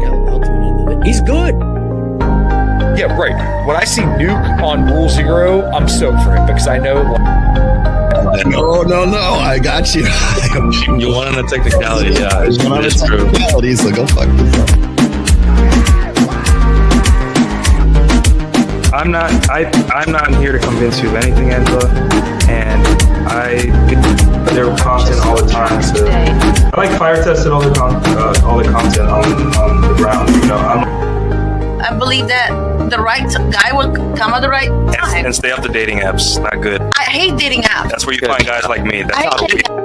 LOL to an end of it. He's good. Yeah, right. When I see Nuke on Rule Zero, I'm stoked for him because I know. No, I got you. You want on a technicality, yeah. It's one on It's a true. technicality, so go fuck yourself. I'm not here to convince you of anything, Angela. And I get their content all the time. So I like fire testing all the content on the ground. You know, I believe that the right guy will come at the right time. And stay off the dating apps. Not good. I hate dating apps. That's where you find guys like me. That's I not hate okay.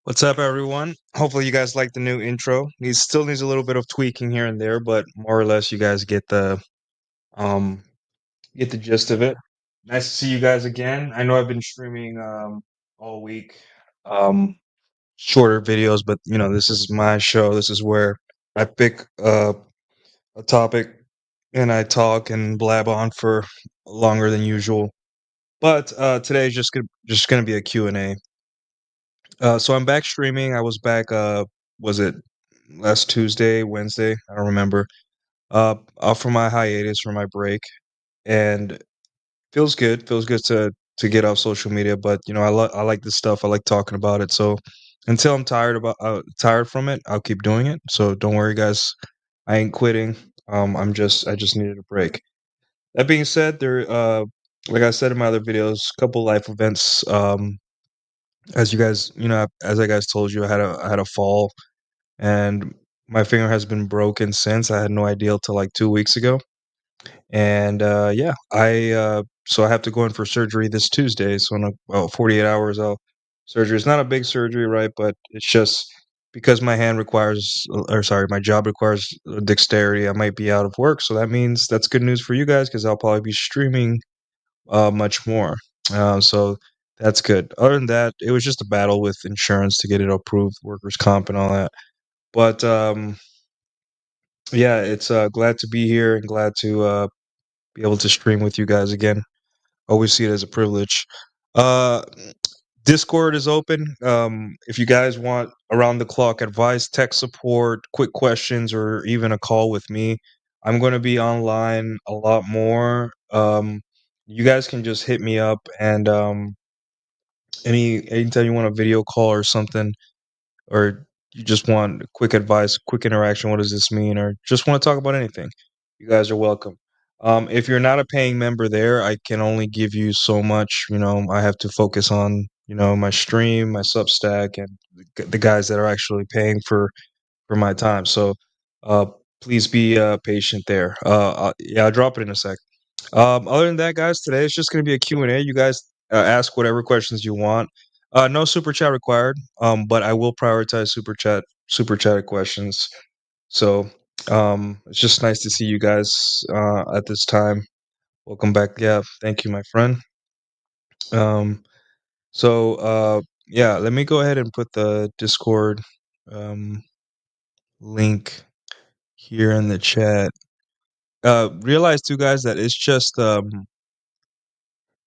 What's up, everyone? Hopefully, you guys like the new intro. Still needs a little bit of tweaking here and there, but more or less, you guys get the gist of it. Nice to see you guys again. I know I've been streaming all week, shorter videos, but you know this is my show. This is where I pick a topic and I talk and blab on for longer than usual. But today is just gonna be a Q&A. So I'm back streaming. I was back. Was it last Tuesday, Wednesday? I don't remember. Off from my hiatus, from my break, and feels good. Feels good to get off social media. But you know, I like this stuff. I like talking about it. So until I'm tired from it, I'll keep doing it. So don't worry, guys. I ain't quitting. I just needed a break. That being said, like I said in my other videos, a couple life events. As you guys, you know, as I guys told you, I had a fall, and my finger has been broken since. I had no idea till like 2 weeks ago, and yeah, so I have to go in for surgery this Tuesday. So in about 48 hours, I'll surgery. It's not a big surgery, right? But it's just because my hand requires, or sorry, my job requires dexterity. I might be out of work, so that means that's good news for you guys because I'll probably be streaming much more. So that's good. Other than that, it was just a battle with insurance to get it approved, workers' comp and all that. But yeah, it's glad to be here and glad to be able to stream with you guys again. Always see it as a privilege. Uh, Discord is open. If you guys want around the clock advice, tech support, quick questions, or even a call with me, I'm going to be online a lot more. You guys can just hit me up and anytime you want a video call or something, or you just want quick advice, quick interaction, what does this mean, or just want to talk about anything, you guys are welcome. If you're not a paying member there, I can only give you so much. You know, I have to focus on, you know, my stream, my Substack, and the guys that are actually paying for my time. So uh, please be patient there. Yeah, I'll drop it in a sec. Other than that, guys, today it's just going to be a Q&A. You guys ask whatever questions you want. No super chat required, but I will prioritize super chat questions. So it's just nice to see you guys at this time. Welcome back. Yeah, thank you, my friend. Um, yeah, let me go ahead and put the Discord link here in the chat. Realize too, guys, that it's just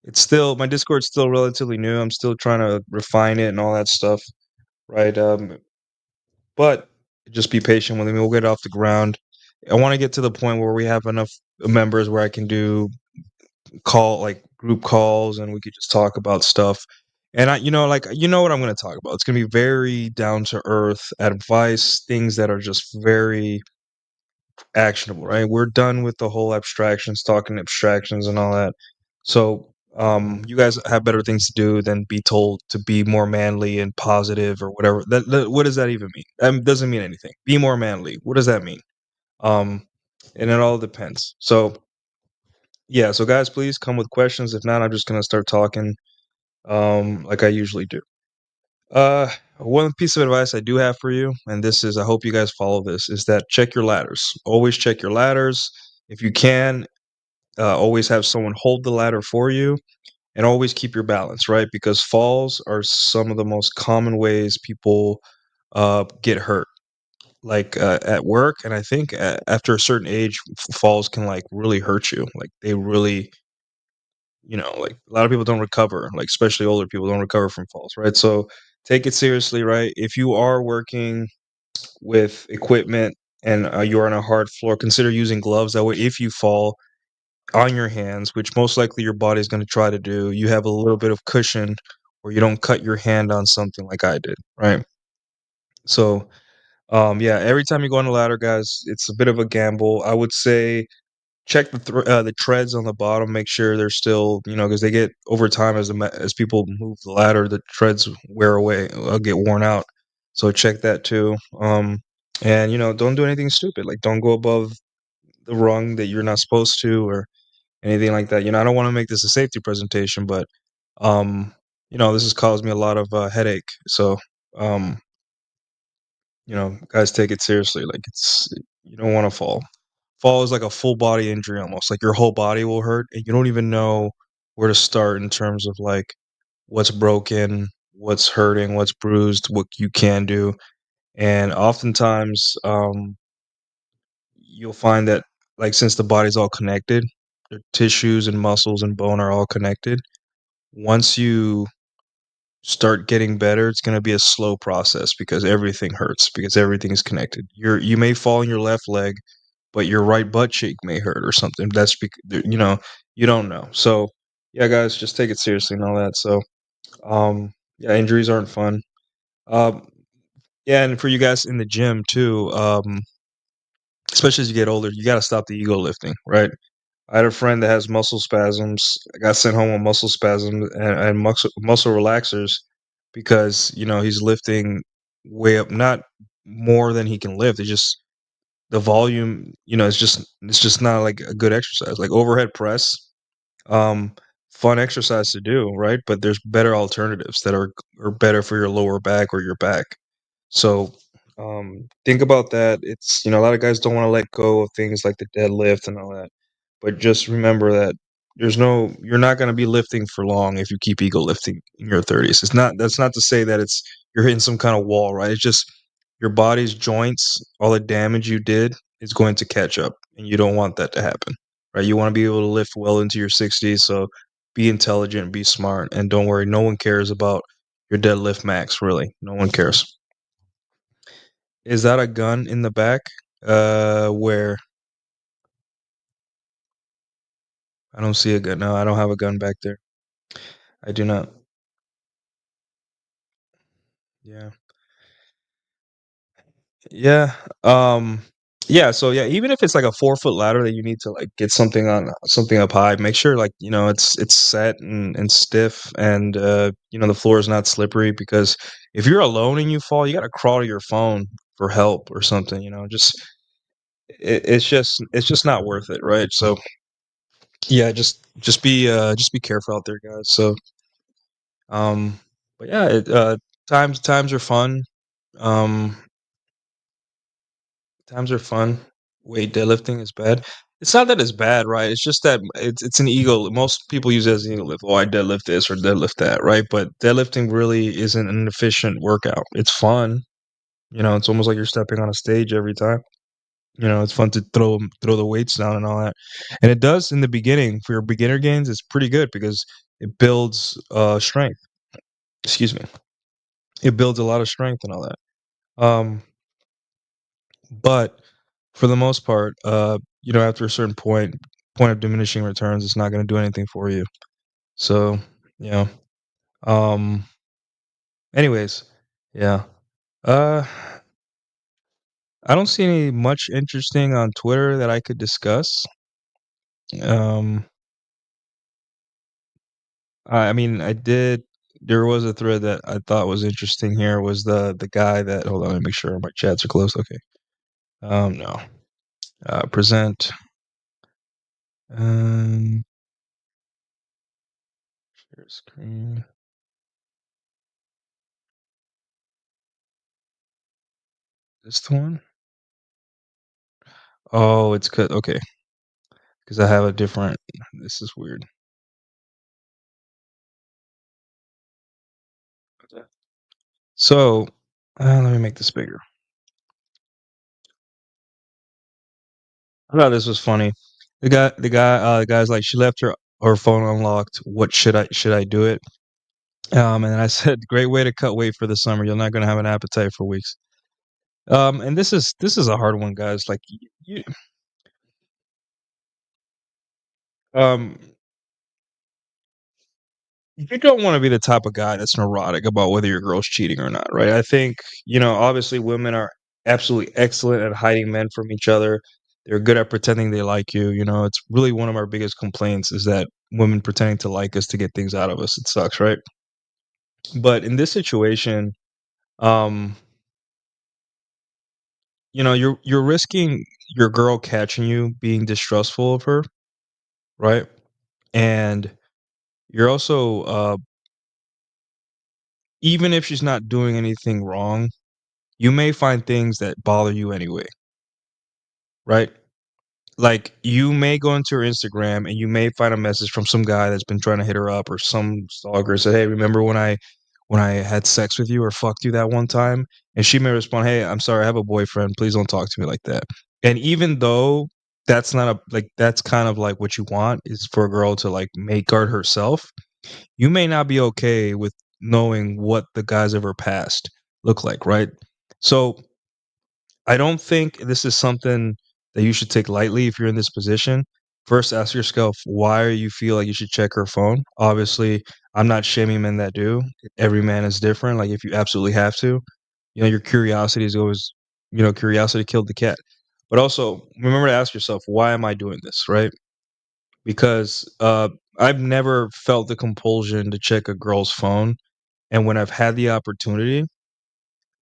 it's still, my Discord's still relatively new. I'm still trying to refine it and all that stuff, right? But just be patient with me. We'll get it off the ground. I want to get to the point where we have enough members where I can do group calls, and we could just talk about stuff. And you know, like, you know what I'm going to talk about. It's going to be very down to earth advice, things that are just very actionable, right? We're done with the whole abstractions, talking abstractions and all that. So, you guys have better things to do than be told to be more manly and positive or whatever. What does that even mean? That doesn't mean anything. Be more manly. What does that mean? Um, and it all depends. So, yeah. So, guys, please come with questions. If not, I'm just gonna start talking, like I usually do. One piece of advice I do have for you, and this is, I hope you guys follow this, is that check your ladders. Always check your ladders. If you can, always have someone hold the ladder for you, and always keep your balance, right? Because falls are some of the most common ways people get hurt, like at work. And I think after a certain age, falls can like really hurt you. Like they really, like a lot of people don't recover, like especially older people don't recover from falls, right? So take it seriously, right? If you are working with equipment and you're on a hard floor, consider using gloves. That way, if you fall on your hands, which most likely your body's going to try to do, you have a little bit of cushion where you don't cut your hand on something like I did, right? So, yeah, every time you go on a ladder, guys, it's a bit of a gamble. I would say check the treads on the bottom, make sure they're still, because they get over time as people move the ladder, the treads wear away, get worn out. So check that too. And don't do anything stupid, like don't go above the rung that you're not supposed to, or anything like that. I don't want to make this a safety presentation, but this has caused me a lot of headache. So, um, guys, take it seriously. Like you don't want to fall. Fall is like a full body injury almost. Like your whole body will hurt, and you don't even know where to start in terms of like what's broken, what's hurting, what's bruised, what you can do. And oftentimes, you'll find that like since the body's all connected, the tissues and muscles and bone are all connected. Once you start getting better, it's going to be a slow process because everything hurts because everything is connected. You may fall in your left leg, but your right butt cheek may hurt or something. That's because you don't know. So yeah, guys, just take it seriously and all that. So yeah, injuries aren't fun. Um, yeah, and for you guys in the gym too, especially as you get older, you got to stop the ego lifting, right? I had a friend that has muscle spasms. I got sent home with muscle spasms and muscle relaxers because he's lifting way up, not more than he can lift. It's just the volume. It's just not like a good exercise. Like overhead press, um, fun exercise to do, right? But there's better alternatives that are better for your lower back or your back. So, think about that. It's, a lot of guys don't want to let go of things like the deadlift and all that. But just remember that you're not going to be lifting for long if you keep ego lifting in your 30s. That's not to say that you're hitting some kind of wall, right? It's just your body's joints, all the damage you did is going to catch up, and you don't want that to happen, right? You want to be able to lift well into your 60s. So be intelligent, be smart, and don't worry. No one cares about your deadlift max, really. No one cares. Is that a gun in the back? Where? I don't see a gun. No, I don't have a gun back there. I do not. Yeah. Yeah. Um, yeah, so yeah, even if it's like a 4-foot ladder that you need to like get something up high, make sure like, it's set and stiff and the floor is not slippery because if you're alone and you fall, you gotta crawl to your phone for help or something, just it's just not worth it, right? So yeah, just be careful out there, guys. So Um, but yeah, times are fun. Um, times are fun. Weight deadlifting is bad. It's not that it's bad, right? It's just that it's an ego. Most people use it as an ego lift. Oh, I deadlift this or deadlift that, right? But deadlifting really isn't an efficient workout. It's fun. It's almost like you're stepping on a stage every time. It's fun to throw the weights down and all that. And it does in the beginning for your beginner gains. It's pretty good because it builds strength. Excuse me. It builds a lot of strength and all that. But for the most part, after a certain point of diminishing returns, it's not going to do anything for you. So, yeah. Um. Anyways, yeah. Uh, I don't see any much interesting on Twitter that I could discuss. Um, I mean, I did. There was a thread that I thought was interesting. Here was the guy that. Hold on, let me make sure my chats are closed. Okay. No. Present. Um. Share screen. This the one? Oh, it's okay, because I have a different. This is weird. So, let me make this bigger. I thought this was funny. The guy's like, she left her her phone unlocked. What should I do it? And I said, great way to cut weight for the summer. You're not going to have an appetite for weeks. And this is a hard one, guys. Like, you, um, you don't want to be the type of guy that's neurotic about whether your girl's cheating or not, right? I think, obviously women are absolutely excellent at hiding men from each other. They're good at pretending they like you. It's really one of our biggest complaints is that women pretending to like us to get things out of us. It sucks, right? But in this situation, um, you're risking your girl catching you being distrustful of her, right? And you're also even if she's not doing anything wrong, you may find things that bother you anyway, right? Like you may go into her Instagram and you may find a message from some guy that's been trying to hit her up or some stalker said, "Hey, remember when I had sex with you or fucked you that one time?" And she may respond, "Hey, I'm sorry, I have a boyfriend. Please don't talk to me like that." And even though that's not a like that's kind of like what you want is for a girl to like make guard herself, you may not be okay with knowing what the guys of her past look like, right? So I don't think this is something that you should take lightly if you're in this position. First, ask yourself why you feel like you should check her phone. Obviously, I'm not shaming men that do. Every man is different. Like if you absolutely have to, your curiosity is always, curiosity killed the cat. But also remember to ask yourself, why am I doing this? Right? Because I've never felt the compulsion to check a girl's phone, and when I've had the opportunity,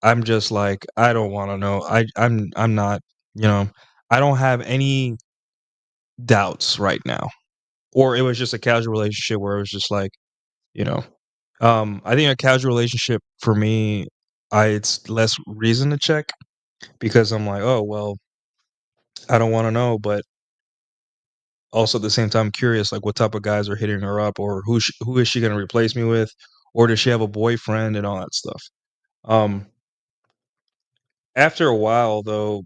I'm just like, I don't wanna know. I'm not, you know, I don't have any doubts right now. Or it was just a casual relationship where it was just like, you know, I think a casual relationship for me, it's less reason to check because I'm like, oh well, I don't want to know, but also at the same time, curious like what type of guys are hitting her up, or who is she going to replace me with, or does she have a boyfriend and all that stuff. Um, After a while, though,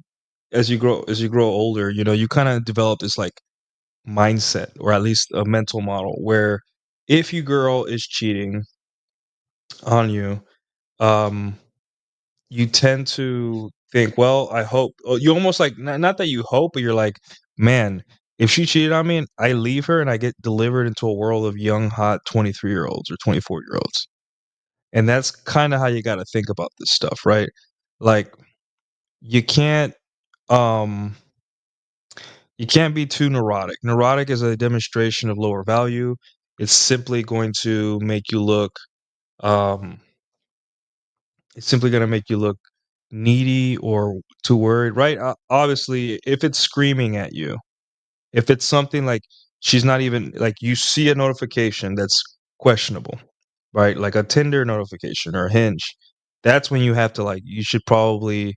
as you grow older, you kind of develop this like mindset or at least a mental model where if your girl is cheating on you, um you tend to think, well, I hope you almost like not that you hope, but you're like, man, if she cheated on me and I leave her and I get delivered into a world of young hot 23-year-olds or 24-year-olds. And that's kind of how you got to think about this stuff, right? Like you can't um you can't be too neurotic. Neurotic is a demonstration of lower value. It's simply going to make you look um it's simply going to make you look needy or too worried, right? Obviously, if it's screaming at you, if it's something like she's not even like you see a notification that's questionable, right? Like a Tinder notification or a Hinge, that's when you have to like you should probably,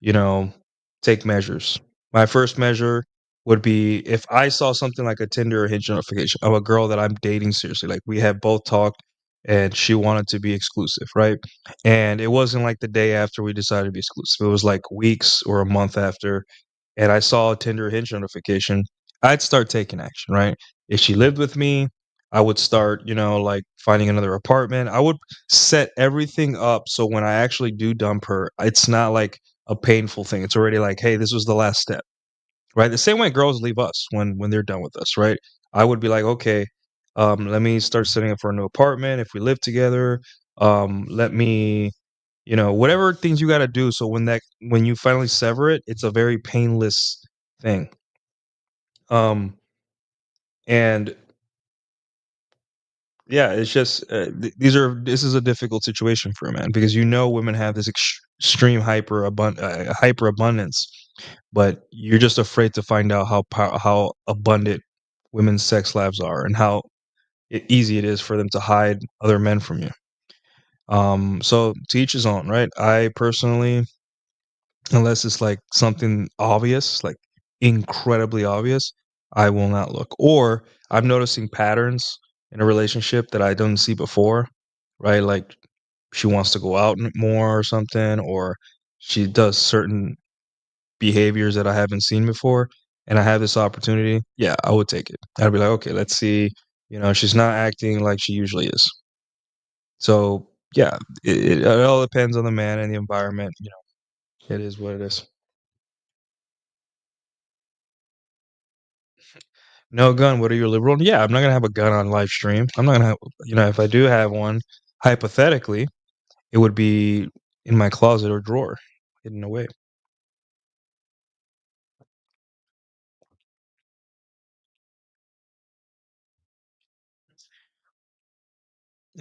you know, take measures. My first measure would be if I saw something like a Tinder or Hinge notification of a girl that I'm dating seriously, like we have both talked and she wanted to be exclusive, right? And it wasn't like the day after we decided to be exclusive. It was like weeks or a month after, and I saw a Tinder or Hinge notification, I'd start taking action, right? If she lived with me, I would start, like finding another apartment. I would set everything up so when I actually do dump her, it's not like a painful thing. It's already like, hey, this was the last step, right? The same way girls leave us when they're done with us, right? I would be like, okay, let me start setting up for a new apartment if we live together. Let me, whatever things you got to do. So when you finally sever it, it's a very painless thing. Um, and yeah, it's just this is a difficult situation for a man because women have this extreme hyper abundance, but you're just afraid to find out how abundant women's sex lives are and how easy it is for them to hide other men from you. So to each his own, right? I personally, unless it's like something obvious, like incredibly obvious, I will not look. Or I'm noticing patterns in a relationship that I didn't see before, right? Like she wants to go out more or something, or she does certain behaviors that I haven't seen before, and I have this opportunity. Yeah, I would take it. I'd be like, okay, let's see. She's not acting like she usually is. So yeah, it all depends on the man and the environment. It is what it is. No gun. What are you, liberal? Yeah, I'm not gonna have a gun on live stream. I'm not gonna have. If I do have one, hypothetically, it would be in my closet or drawer, hidden away.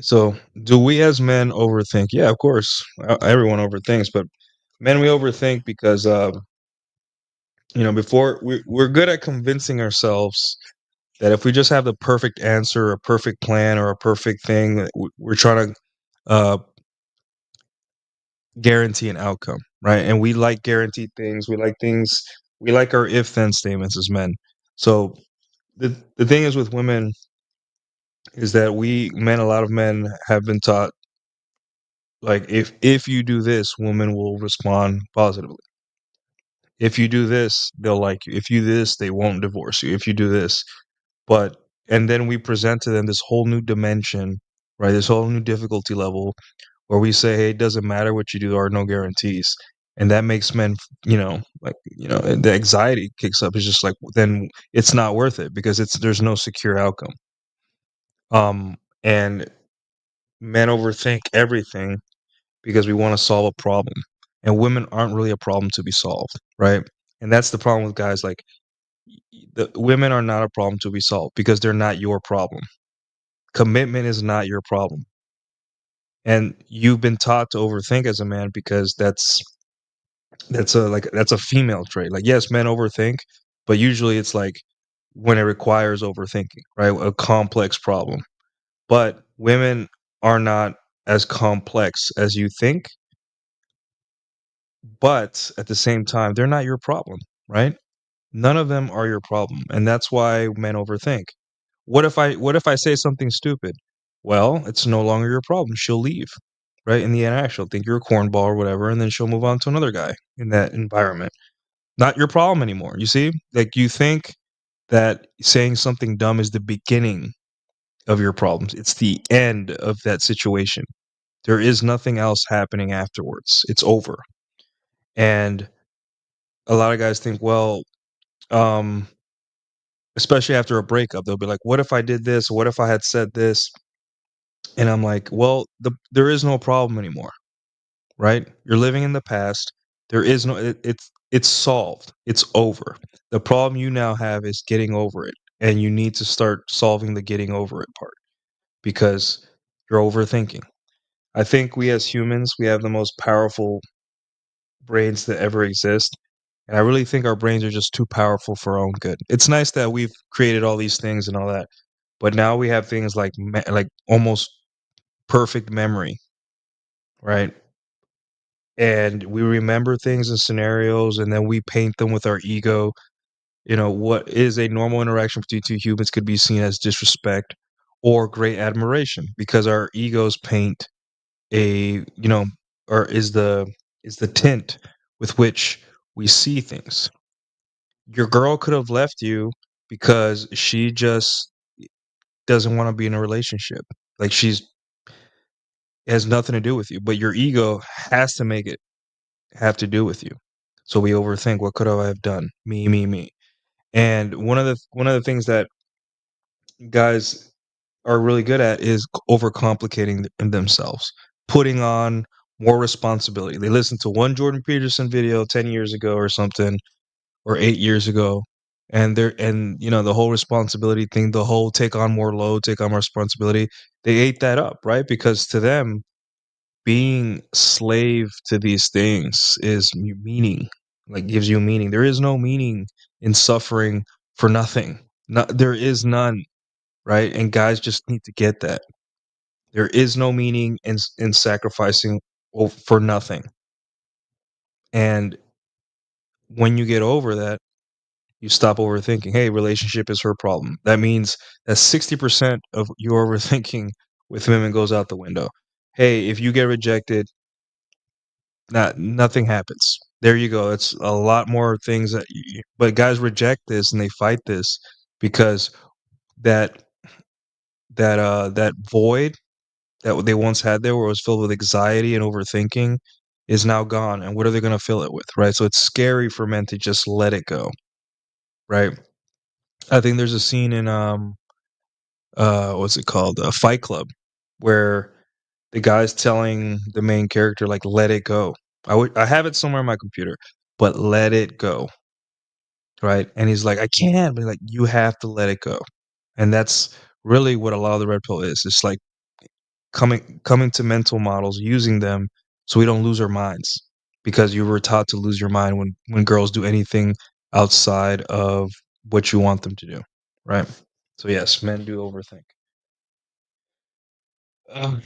So, do we as men overthink? Yeah, of course. Everyone overthinks, but men, we overthink because before we're good at convincing ourselves that if we just have the perfect answer, a perfect plan, or a perfect thing, that we're trying to guarantee an outcome, right? And we like guaranteed things. We like things. We like our if-then statements as men. So the thing is with women is that a lot of men have been taught, like, if you do this, women will respond positively. If you do this, they'll like you. If you do this, they won't divorce you. If you do this, but and then we present to them this whole new dimension, right? This whole new difficulty level where we say, hey, it doesn't matter what you do, there are no guarantees. And that makes men, the anxiety kicks up. It's just like, then it's not worth it because there's no secure outcome. And men overthink everything because we want to solve a problem. And women aren't really a problem to be solved, right? And that's the problem with guys. Like, the women are not a problem to be solved because they're not your problem. Commitment is not your problem. And you've been taught to overthink as a man because that's a female trait. Like, yes, men overthink, but usually it's like when it requires overthinking, right? A complex problem. But women are not as complex as you think, but at the same time, they're not your problem, right? None of them are your problem, and that's why men overthink. What if I say something stupid? Well, it's no longer your problem. She'll leave, right? In the end, she'll think you're a cornball or whatever, and then she'll move on to another guy in that environment. Not your problem anymore. You see? Like, you think that saying something dumb is the beginning of your problems. It's the end of that situation. There is nothing else happening afterwards. It's over. And a lot of guys think, well, um, especially after a breakup, they'll be like, what if I did this? What if I had said this? And I'm like, well, there is no problem anymore, right? You're living in the past. There is no it's solved. It's over. The problem you now have is getting over it, and you need to start solving the getting over it part because you're overthinking. I think we as humans, we have the most powerful brains that ever exist. And I really think our brains are just too powerful for our own good. It's nice that we've created all these things and all that, but now we have things like like almost perfect memory, right? And we remember things and scenarios, and then we paint them with our ego. What is a normal interaction between two humans could be seen as disrespect or great admiration because our egos paint or is the tint with which we see things. Your girl could have left you because she just doesn't want to be in a relationship. Like, it has nothing to do with you, but your ego has to make it have to do with you. So we overthink, what could I have done? Me, me, me. And one of the things that guys are really good at is overcomplicating themselves, putting on more responsibility. They listen to one Jordan Peterson video 10 years ago or something, or 8 years ago, and the whole responsibility thing, the whole take on more load, take on more responsibility, they ate that up, right? Because to them, being slave to these things is meaning, like, gives you meaning. There is no meaning in suffering for nothing. There is none, right? And guys just need to get that. There is no meaning in sacrificing for nothing. And when you get over that, you stop overthinking. Hey, relationship is her problem. That means that 60% of your overthinking with women goes out the window. Hey, if you get rejected, nothing happens. There you go. It's a lot more things but guys reject this and they fight this because that that void that they once had there, where it was filled with anxiety and overthinking, is now gone. And what are they going to fill it with, right? So it's scary for men to just let it go, right? I think there's a scene in what's it called, Fight Club, where the guy's telling the main character, like, let it go. I have it somewhere on my computer, but let it go, right? And he's like, I can't. But like, you have to let it go. And that's really what a lot of the red pill is. It's like coming to mental models, using them so we don't lose our minds, because you were taught to lose your mind when girls do anything outside of what you want them to do, right? So yes, men do overthink. Um,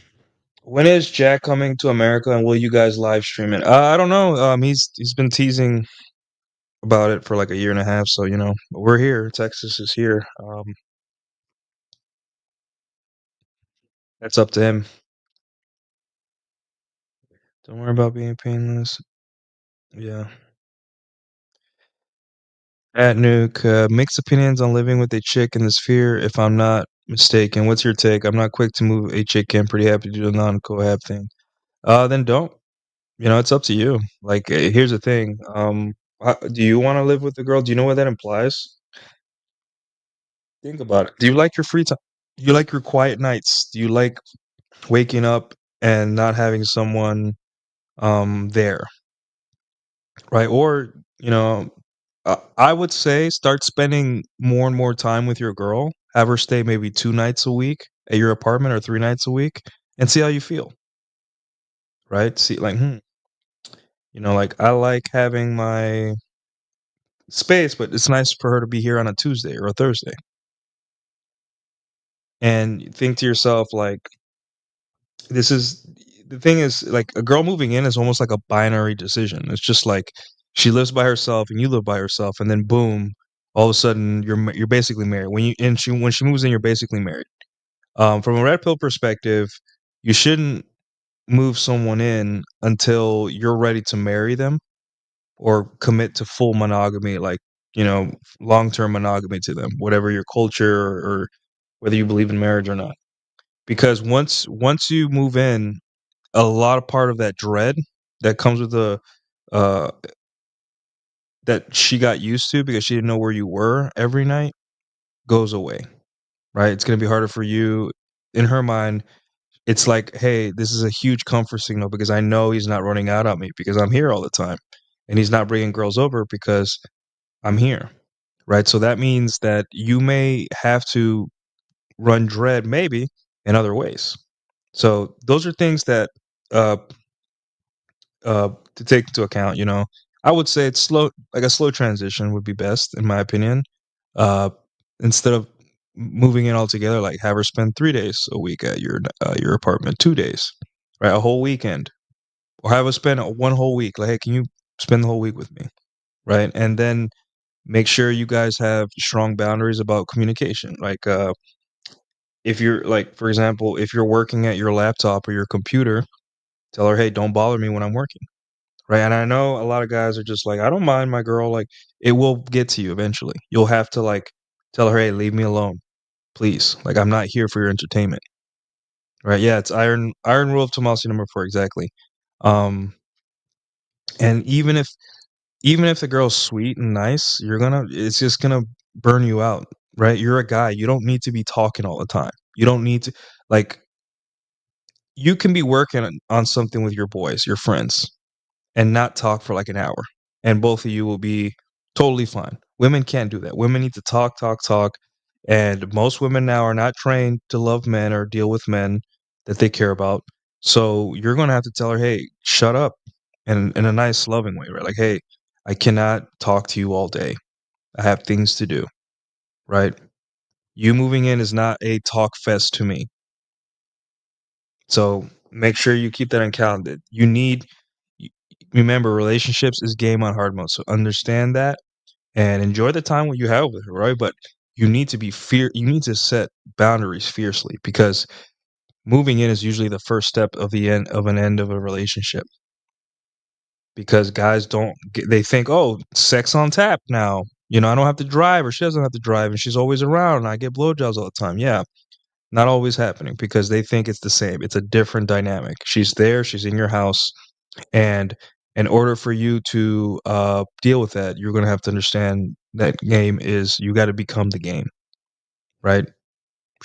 when is Jack coming to America, and will you guys live stream it? I don't know. He's been teasing about it for like a year and a half, so we're here. Texas is here. That's up to him. Don't worry about being painless. Yeah. At Nuke, mixed opinions on living with a chick in the sphere, if I'm not mistaken. What's your take? I'm not quick to move a chick in. Pretty happy to do the non-cohab thing. Then don't. It's up to you. Like, here's the thing. Do you want to live with the girl? Do you know what that implies? Think about it. Do you like your free time? Do you like your quiet nights? Do you like waking up and not having someone there, right? Or, I would say start spending more and more time with your girl. Have her stay maybe 2 nights a week at your apartment, or 3 nights a week, and see how you feel, right? See, like, like, I like having my space, but it's nice for her to be here on a Tuesday or a Thursday. And think to yourself, like, this is the thing is, like, a girl moving in is almost like a binary decision. It's just like she lives by herself and you live by yourself, and then boom, all of a sudden you're basically married. When she moves in, you're basically married. From a red pill perspective, you shouldn't move someone in until you're ready to marry them or commit to full monogamy, like, long-term monogamy to them, whatever your culture, or whether you believe in marriage or not. Because once you move in, a lot of part of that dread that comes with the uh that she got used to because she didn't know where you were every night goes away, right? It's going to be harder for you. In her mind, it's like, hey, this is a huge comfort signal because I know he's not running out on me because I'm here all the time, and he's not bringing girls over because I'm here, right? So that means that you may have to run dread maybe in other ways. So those are things that uh to take into account. I would say it's slow, like a slow transition would be best in my opinion. Uh, Instead of moving in altogether, like, have her spend 3 days a week at your apartment, 2 days, right, a whole weekend, or have her spend one whole week. Like, hey, can you spend the whole week with me, right? And then make sure you guys have strong boundaries about communication. Like, if you're, like, for example, if you're working at your laptop or your computer, tell her, hey, don't bother me when I'm working. Right. And I know a lot of guys are just like, I don't mind my girl. Like, it will get to you eventually. You'll have to, like, tell her, hey, leave me alone, please. Like, I'm not here for your entertainment. Right. Yeah, it's iron rule of Tomasi number 4, exactly. Um, and even if the girl's sweet and nice, it's just gonna burn you out. Right. You're a guy. You don't need to be talking all the time. You don't need to, like, you can be working on something with your boys, your friends, and not talk for like an hour, and both of you will be totally fine. Women can't do that. Women need to talk, talk, talk, and most women now are not trained to love men or deal with men that they care about. So you're going to have to tell her, hey, shut up, and in a nice, loving way, right? Like, hey, I cannot talk to you all day. I have things to do, right? You moving in is not a talk fest to me. So make sure you keep that in account. That remember, relationships is game on hard mode. So understand that and enjoy the time what you have with her, right? But you need to you need to set boundaries fiercely, because moving in is usually the first step of the end of a relationship. Because guys they think, oh, sex on tap now. I don't have to drive, or she doesn't have to drive, and she's always around, and I get blowjobs all the time. Yeah, Not always happening because they think it's the same. It's a different dynamic. She's there, she's in your house, and in order for you to deal with that, you're going to have to understand that game is you got to become the game, right?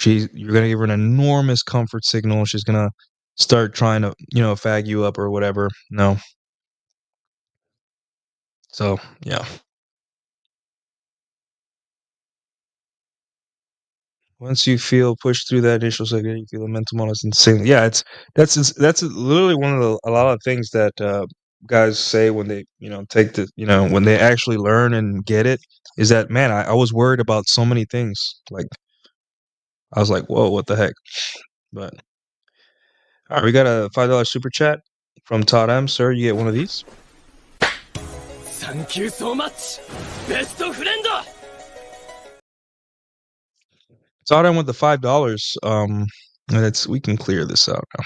You're going to give her an enormous comfort signal. She's going to start trying to, fag you up or whatever. No. So, yeah. Once you feel pushed through that initial second, you feel the mental model is insane. Yeah, that's literally one of a lot of things that guys say when they take the when they actually learn and get it is that man, I was worried about so many things. Like I was like, whoa, what the heck? But all right, we got a $5 super chat from Todd M. Sir, you get one of these. Thank you so much, best friend. Todd M with the $5. We can clear this out now.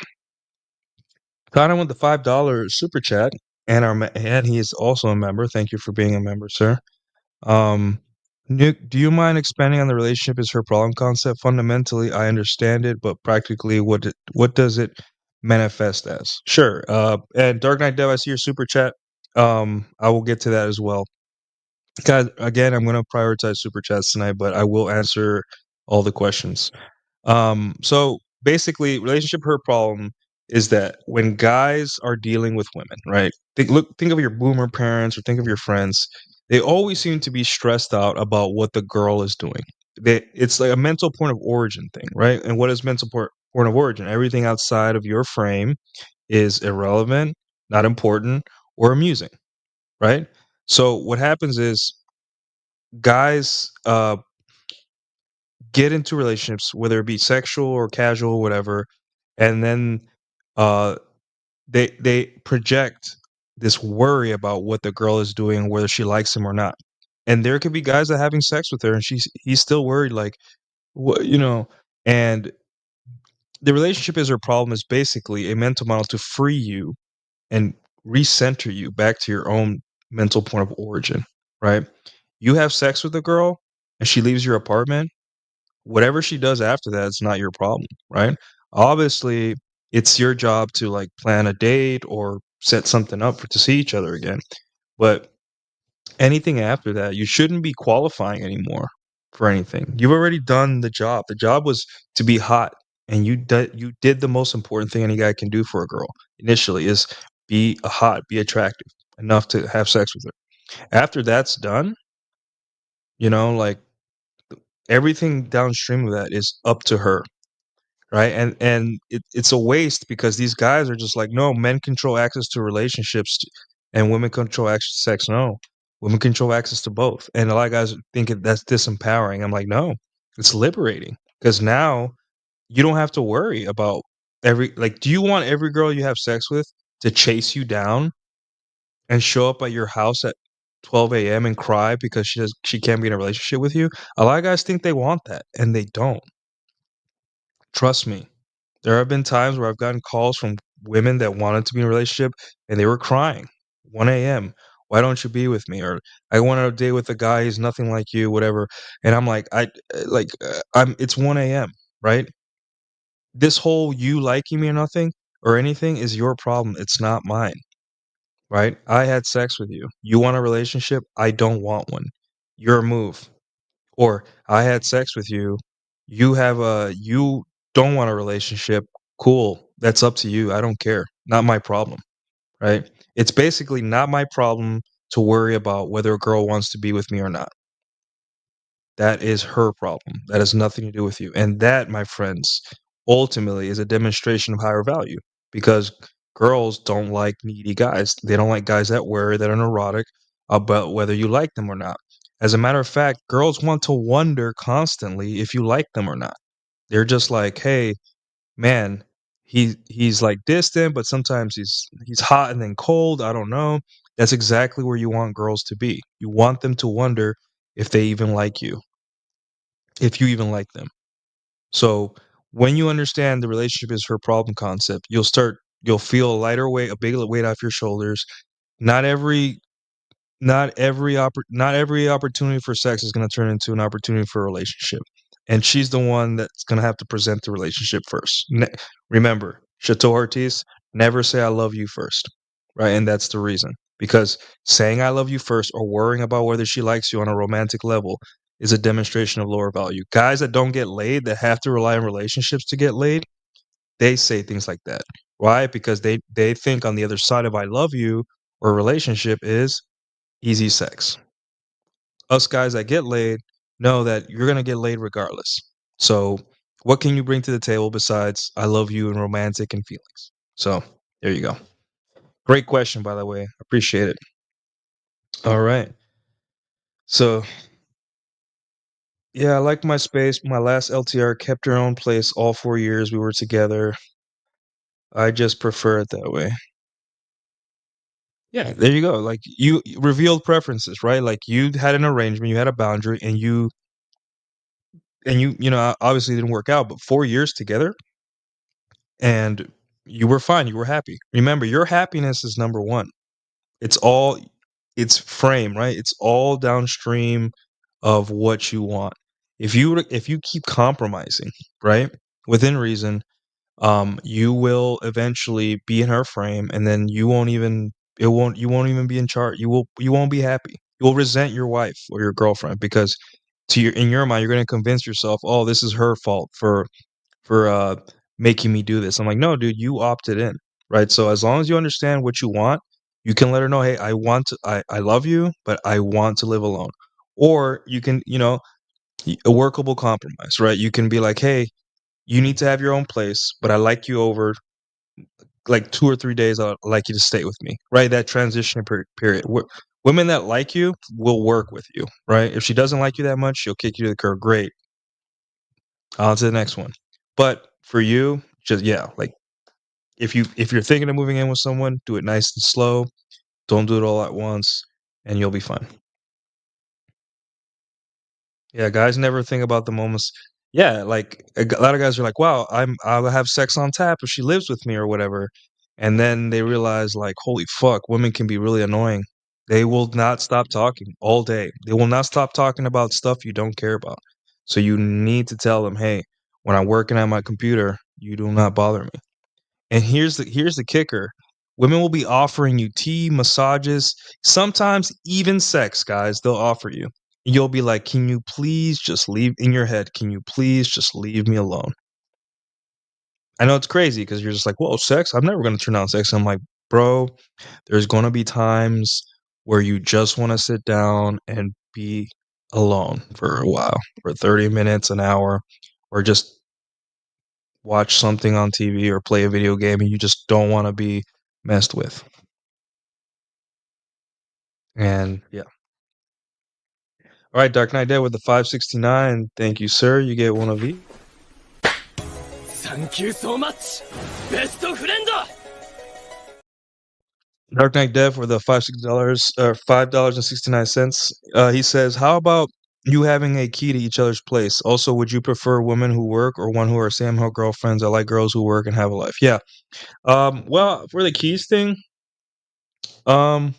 Todd M with the $5 super chat, and he is also a member. Thank you for being a member, sir. Nick, do you mind expanding on the relationship is her problem concept? Fundamentally, I understand it, but practically, what does it manifest as? Sure. And Dark Knight Dev, I see your super chat. I will get to that as well. Guys, again, I'm going to prioritize super chats tonight, but I will answer all the questions. So basically, relationship hurt problem is that when guys are dealing with women, right? Think of your boomer parents or think of your friends. They always seem to be stressed out about what the girl is doing. It's like a mental point of origin thing, right? And what is point of origin? Everything outside of your frame is irrelevant, not important, or amusing, right? So what happens is guys get into relationships, whether it be sexual or casual, whatever, and then uh, they project this worry about what the girl is doing, whether she likes him or not. And there could be guys that are having sex with her, and he's still worried, like what And the relationship is her problem is basically a mental model to free you and recenter you back to your own mental point of origin, right? You have sex with a girl, and she leaves your apartment. Whatever she does after that, it's not your problem, right? Obviously, it's your job to like plan a date or set something up to see each other again. But anything after that, you shouldn't be qualifying anymore for anything. You've already done the job. The job was to be hot, and you did the most important thing any guy can do for a girl initially is be be attractive enough to have sex with her. After that's done, like everything downstream of that is up to her, right? And it's a waste because these guys are just like, no, men control access to relationships and women control access to sex. No, women control access to both. And a lot of guys think that's disempowering. I'm like, no, it's liberating because now you don't have to worry about do you want every girl you have sex with to chase you down and show up at your house at 12 a.m. and cry because she can't be in a relationship with you? A lot of guys think they want that and they don't. Trust me. There have been times where I've gotten calls from women that wanted to be in a relationship and they were crying. 1 a.m. Why don't you be with me? Or I went on a date with a guy, he's nothing like you, whatever. And I'm like, it's 1 a.m., right? This whole you liking me or nothing or anything is your problem. It's not mine, right? I had sex with you. You want a relationship? I don't want one. Your move. Or I had sex with you. You don't want a relationship. Cool. That's up to you. I don't care. Not my problem, right? It's basically not my problem to worry about whether a girl wants to be with me or not. That is her problem. That has nothing to do with you. And that, my friends, ultimately is a demonstration of higher value because girls don't like needy guys. They don't like guys that worry, that are neurotic about whether you like them or not. As a matter of fact, girls want to wonder constantly if you like them or not. They're just like, hey, man, he's like distant, but sometimes he's hot and then cold. I don't know. That's exactly where you want girls to be. You want them to wonder if they even like you, if you even like them. So when you understand the relationship is her problem concept, you'll feel a lighter weight, a big weight off your shoulders. Not every not every opportunity for sex is going to turn into an opportunity for a relationship. and she's the one that's gonna have to present the relationship first. Remember, Chateau Ortiz, never say I love you first, right? And that's the reason, because saying I love you first or worrying about whether she likes you on a romantic level is a demonstration of lower value. Guys that don't get laid, that have to rely on relationships to get laid, they say things like that. Why? Because they think on the other side of I love you or relationship is easy sex. Us guys that get laid know that you're gonna get laid regardless. So what can you bring to the table besides I love you and romantic and feelings? So there you go. Great question, by the way. Appreciate it. All right. So yeah, I like my space. My last LTR kept her own place all 4 years we were together. I just prefer it that way. Yeah, there you go. Like you revealed preferences, right? Like you had an arrangement, you had a boundary, and you know, obviously didn't work out, but 4 years together and you were fine, you were happy. Remember, your happiness is number one. It's all it's frame, right? It's all downstream of what you want. If you keep compromising, right? Within reason, you will eventually be in her frame, and then you won't even be in charge. You won't be happy. You will resent your wife or your girlfriend because in your mind you're going to convince yourself, oh, this is her fault for making me do this. I'm like, no, dude, you opted in, right? So as long as you understand what you want, you can let her know, hey, I love you, but I want to live alone. Or you can, a workable compromise, right? You can be like, hey, you need to have your own place, but I like you over like 2 or 3 days. I'd like you to stay with me, right? That transition period. Women that like you will work with you, right? If she doesn't like you that much, she'll kick you to the curb. Great. On to the next one. But for you, just yeah, like if you're thinking of moving in with someone, do it nice and slow. Don't do it all at once, and you'll be fine. Yeah, guys never think about the moments. Yeah, like a lot of guys are like, "Wow, I'll have sex on tap if she lives with me or whatever," and then they realize, like, "Holy fuck, women can be really annoying." They will not stop talking all day. They will not stop talking about stuff you don't care about. So you need to tell them, "Hey, when I'm working at my computer, you do not bother me." And here's the kicker. Women will be offering you tea, massages, sometimes even sex, guys. They'll offer you. And you'll be like, "Can you please just leave in your head? Can you please just leave me alone?" I know it's crazy because you're just like, "Whoa, sex? I'm never going to turn down sex." I'm like, "Bro, there's going to be times where you just want to sit down and be alone for a while, for 30 minutes, an hour, or just watch something on TV or play a video game and you just don't want to be messed with." And yeah. All right, Dark Knight Dead with the 569. Thank you, sir. You get one of each. Thank you so much, best friend. Dark Knight Dev for the $5 or $5.69. He says, "How about you having a key to each other's place? Also, would you prefer women who work or one who are stay-at-home girlfriends? I like girls who work and have a life." Yeah. Well, for the keys thing, um,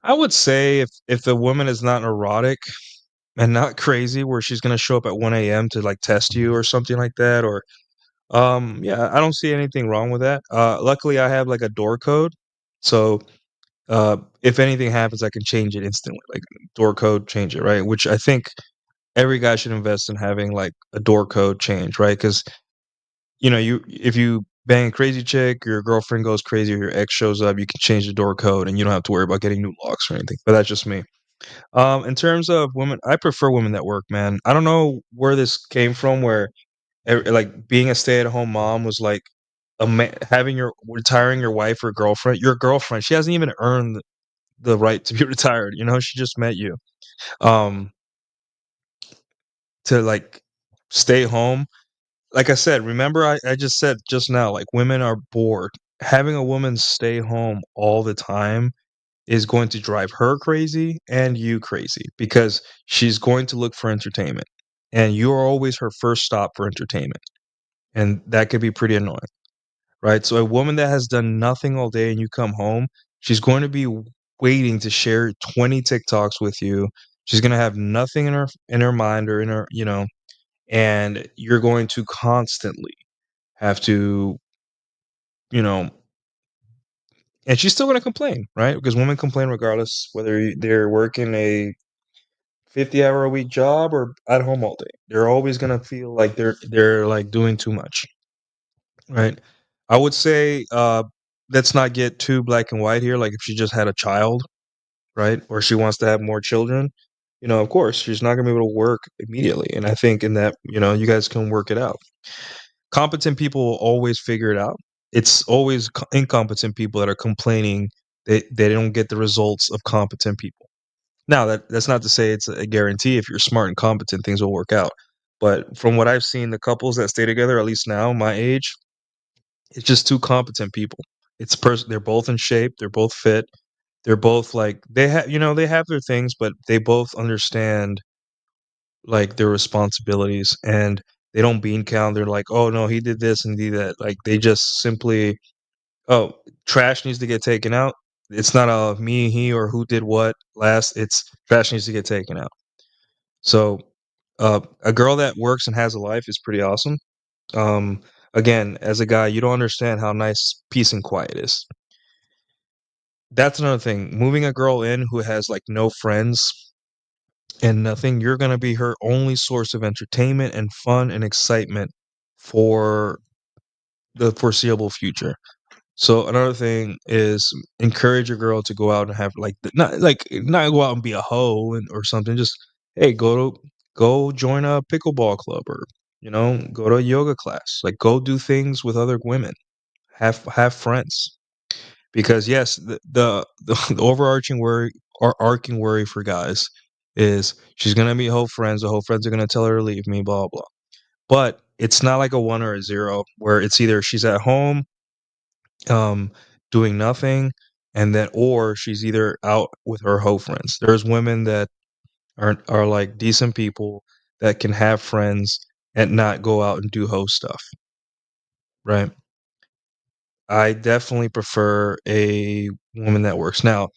I would say if the woman is not neurotic and not crazy, where she's gonna show up at 1 a.m. to like test you or something like that, or yeah, I don't see anything wrong with that. Luckily, I have like a door code, so if anything happens, I can change it instantly. Like door code, change it, right? Which I think every guy should invest in having like a door code change, right? Because you if you bang a crazy chick, your girlfriend goes crazy, or your ex shows up, you can change the door code, and you don't have to worry about getting new locks or anything. But that's just me. In terms of women, I prefer women that work, man. I don't know where this came from, where like being a stay-at-home mom was like having your retiring your wife or girlfriend. Your girlfriend, she hasn't even earned the right to be retired. She just met you. Um, to like stay home. Like I said, remember I just said just now, like women are bored. Having a woman stay home all the time is going to drive her crazy and you crazy because she's going to look for entertainment. And you're always her first stop for entertainment. And that could be pretty annoying. Right? So a woman that has done nothing all day and you come home, she's going to be waiting to share 20 TikToks with you She's gonna have nothing in her mind or in her, and you're going to constantly have to, you know, and she's still gonna complain, right? Because women complain regardless whether they're working a 50-hour a week job or at home all day. They're always gonna feel like they're like doing too much, right? I would say let's not get too black and white here. Like if she just had a child, right? Or she wants to have more children, of course, she's not going to be able to work immediately. And I think in that, you guys can work it out. Competent people will always figure it out. It's always incompetent people that are complaining that they don't get the results of competent people. Now, that's not to say it's a guarantee. If you're smart and competent, things will work out. But from what I've seen, the couples that stay together, at least now, my age, it's just two competent people. They're both in shape, they're both fit, they're both like they have their things, but they both understand like their responsibilities and they don't bean count. They're like, oh no, he did this and did that. Like they just simply, oh, trash needs to get taken out. It's not a me, he, or who did what last. It's trash needs to get taken out. So a girl that works and has a life is pretty awesome. Um, Again, as a guy, you don't understand how nice peace and quiet is. That's another thing. Moving a girl in who has like no friends and nothing, you're going to be her only source of entertainment and fun and excitement for the foreseeable future. So another thing is encourage your girl to go out and have not go out and be a hoe or something. Just hey, go join a pickleball club or go to a yoga class. Like go do things with other women. Have friends. Because yes, the overarching worry or arcing worry for guys is she's gonna meet whole friends. The whole friends are gonna tell her to leave me, blah blah. But it's not like a 1 or a 0 where it's either she's at home, um, doing nothing, and then or she's either out with her hoe friends. There's women that are like decent people that can have friends and not go out and do hoe stuff, right? I definitely prefer a woman that works. Now,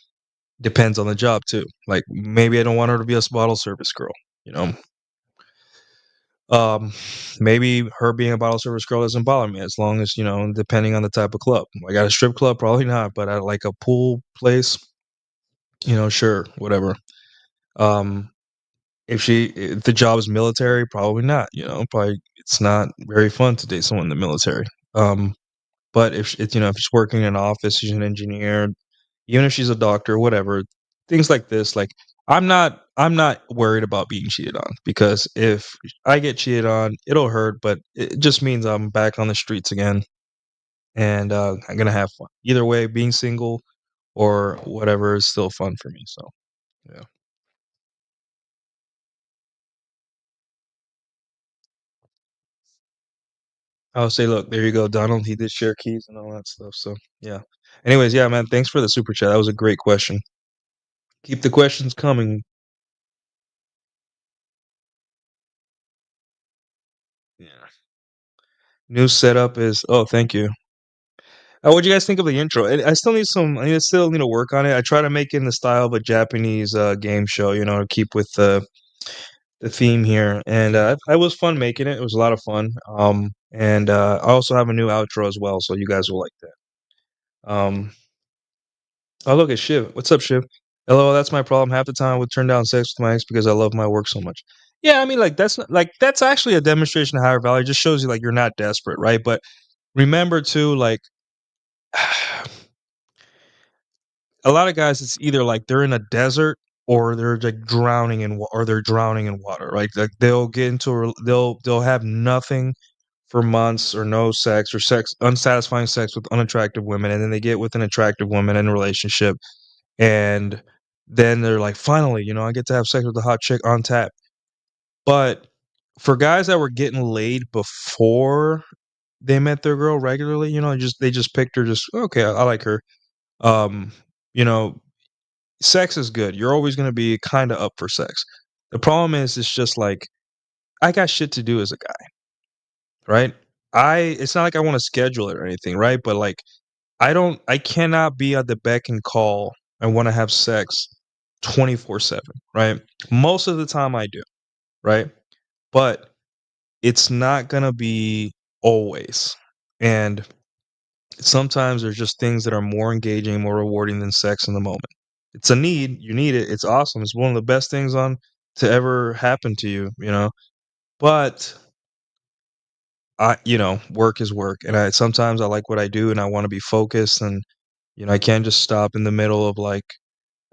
depends on the job too. Like maybe I don't want her to be a bottle service girl, you know. Um, Maybe her being a bottle service girl doesn't bother me as long as, depending on the type of club. Like at a strip club, probably not, but at like a pool place, sure, whatever. Um, if the job is military, probably not, probably it's not very fun to date someone in the military. But if she's working in an office, she's an engineer, even if she's a doctor, whatever, things like this, like I'm not worried about being cheated on because if I get cheated on, it'll hurt, but it just means I'm back on the streets again and I'm gonna have fun. Either way, being single or whatever is still fun for me. So yeah. I'll say, look, there you go, Donald. He did share keys and all that stuff. So yeah. Anyways, yeah, man. Thanks for the super chat. That was a great question. Keep the questions coming. Yeah. New setup is. Oh, thank you. What do you guys think of the intro? I still need some. I still need to work on it. I try to make it in the style of a Japanese game show. To keep with the theme here, and it was fun making it. It was a lot of fun. And I also have a new outro as well, so you guys will like that. Oh, look at Shiv. What's up, Shiv? Hello. That's my problem. Half the time I would turn down sex with my ex because I love my work so much. Yeah, I mean, like that's not, like that's actually a demonstration of higher value. It just shows you like you're not desperate, right? But remember too, like a lot of guys, it's either like they're in a desert or they're like drowning or they're drowning in water. Right? Like they'll get into they'll have nothing for months or no sex or unsatisfying sex with unattractive women, and then they get with an attractive woman in a relationship, and then they're like, finally, I get to have sex with a hot chick on tap. But for guys that were getting laid before they met their girl regularly, they just picked her, just okay, I like her. Um, you know, sex is good. You're always going to be kind of up for sex. The problem is, it's just like I got shit to do as a guy, right? It's not like I want to schedule it or anything, right? But like, I cannot be at the beck and call. I want to have sex 24/7, right? Most of the time I do, right? But it's not gonna be always. And sometimes there's just things that are more engaging, more rewarding than sex in the moment. It's a need, you need it, it's awesome. It's one of the best things on to ever happen to you, you know. But work is work, and I sometimes I like what I do and I want to be focused, and I can't just stop in the middle of like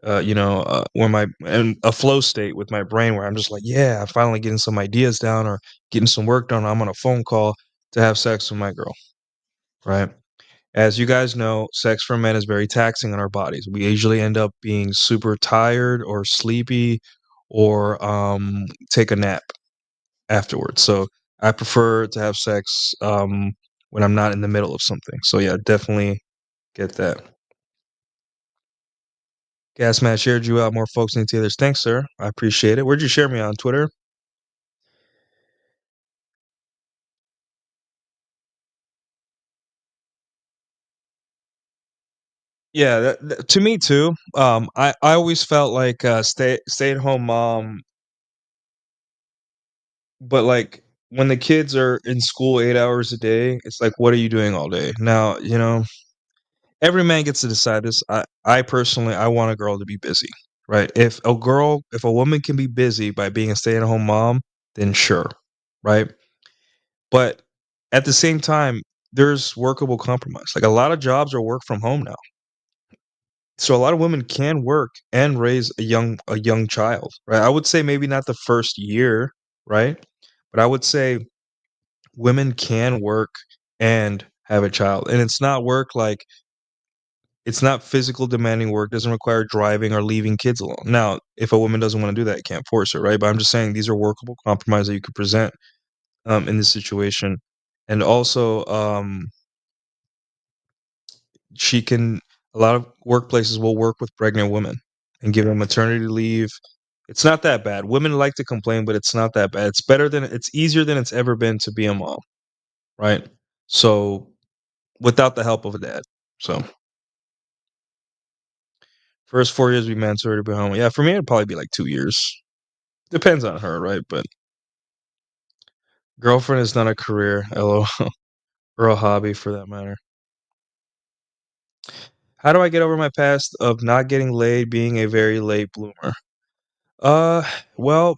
when my in a flow state with my brain where I'm just like, yeah, I'm finally getting some ideas down or getting some work done. I'm on a phone call to have sex with my girl, right? As you guys know, sex for men is very taxing on our bodies. We usually end up being super tired or sleepy or take a nap afterwards. So I prefer to have sex when I'm not in the middle of something. So yeah, definitely get that. Gasman shared you out. More folks need to others. Thanks, sir. I appreciate it. Where'd you share me on Twitter? Yeah, to me too. I always felt like stay at home mom, but like when the kids are in school 8 hours a day, it's like, what are you doing all day? Now, every man gets to decide this. I personally, I want a girl to be busy, right? If a woman can be busy by being a stay at home mom, then sure, right? But at the same time, there's workable compromise. Like a lot of jobs are work from home now. So a lot of women can work and raise a young child, right? I would say maybe not the first year, right? But I would say women can work and have a child. And it's not physical demanding work, doesn't require driving or leaving kids alone. Now, if a woman doesn't want to do that, you can't force her, right? But I'm just saying these are workable compromises that you could present in this situation. And also, she can a lot of workplaces will work with pregnant women and give them maternity leave. It's not that bad. Women like to complain, but it's not that bad. It's easier than it's ever been to be a mom, right? So without the help of a dad. So first 4 years be mandatory to be home. Yeah, for me it'd probably be like 2 years. Depends on her, right? But girlfriend is not a career, LOL, or a hobby for that matter. How do I get over my past of not getting laid, being a very late bloomer? Uh, well,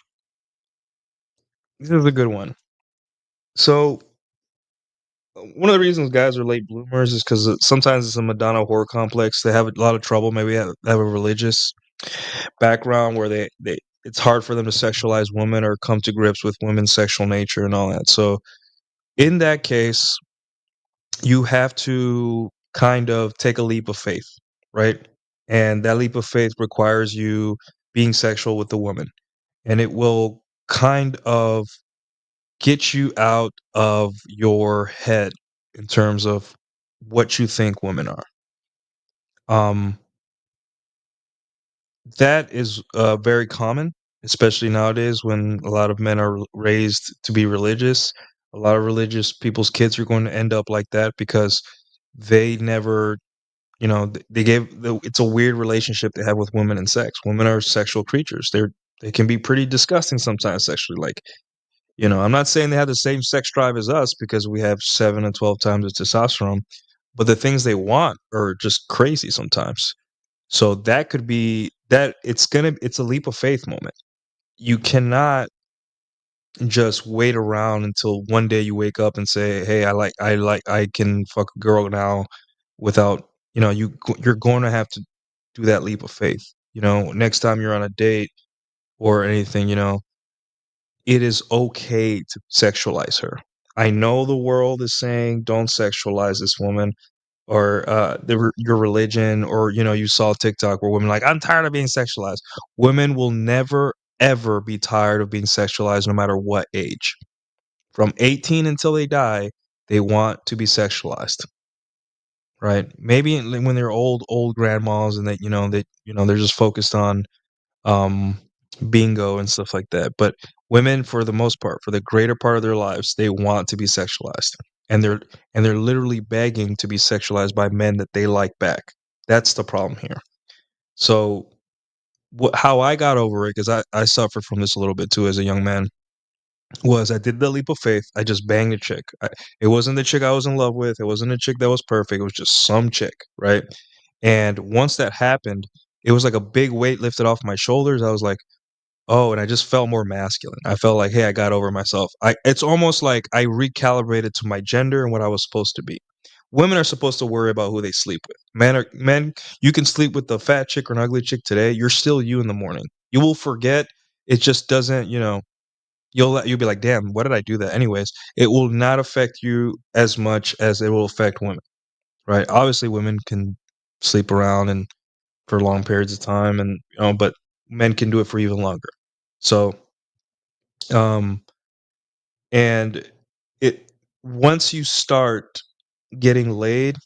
this is a good one. So one of the reasons guys are late bloomers is because sometimes it's a Madonna whore complex. They have a lot of trouble. Maybe have a religious background where they it's hard for them to sexualize women or come to grips with women's sexual nature and all that. So in that case, you have to kind of take a leap of faith, right? And that leap of faith requires you being sexual with the woman, and it will kind of get you out of your head in terms of what you think women are. Um, that is very common, especially nowadays when a lot of men are raised to be religious. A lot of religious people's kids are going to end up like that because they never, it's a weird relationship they have with women and sex. Women are sexual creatures. They can be pretty disgusting sometimes sexually. Like, I'm not saying they have the same sex drive as us because we have 7 and 12 times the testosterone, but the things they want are just crazy sometimes. So that could be that it's a leap of faith moment. You cannot just wait around until one day you wake up and say, "Hey, I can fuck a girl now," without, you're going to have to do that leap of faith. Next time you're on a date or anything, it is okay to sexualize her. I know the world is saying don't sexualize this woman or your religion, or you saw TikTok where women like, I'm tired of being sexualized. Women will never ever be tired of being sexualized no matter what age. From 18 until they die, they want to be sexualized. Right? Maybe when they're old grandmas and they're just focused on um, bingo and stuff like that. But women, for the most part, for the greater part of their lives, they want to be sexualized, and they're literally begging to be sexualized by men that they like back. That's the problem here. So how I got over it, because I suffered from this a little bit too as a young man, was I did the leap of faith. I just banged a chick. It wasn't the chick I was in love with. It wasn't a chick that was perfect. It was just some chick, right? And once that happened, it was like a big weight lifted off my shoulders. I was like, oh, and I just felt more masculine. I felt like, hey, I got over myself. It's almost like I recalibrated to my gender and what I was supposed to be. Women are supposed to worry about who they sleep with. Men, you can sleep with the fat chick or an ugly chick today. You're still you in the morning. You will forget. It just doesn't, you'll be like, damn, why did I do that? Anyways, it will not affect you as much as it will affect women, right? Obviously, women can sleep around and for long periods of time, and but men can do it for even longer. So, um, and it once you start getting laid,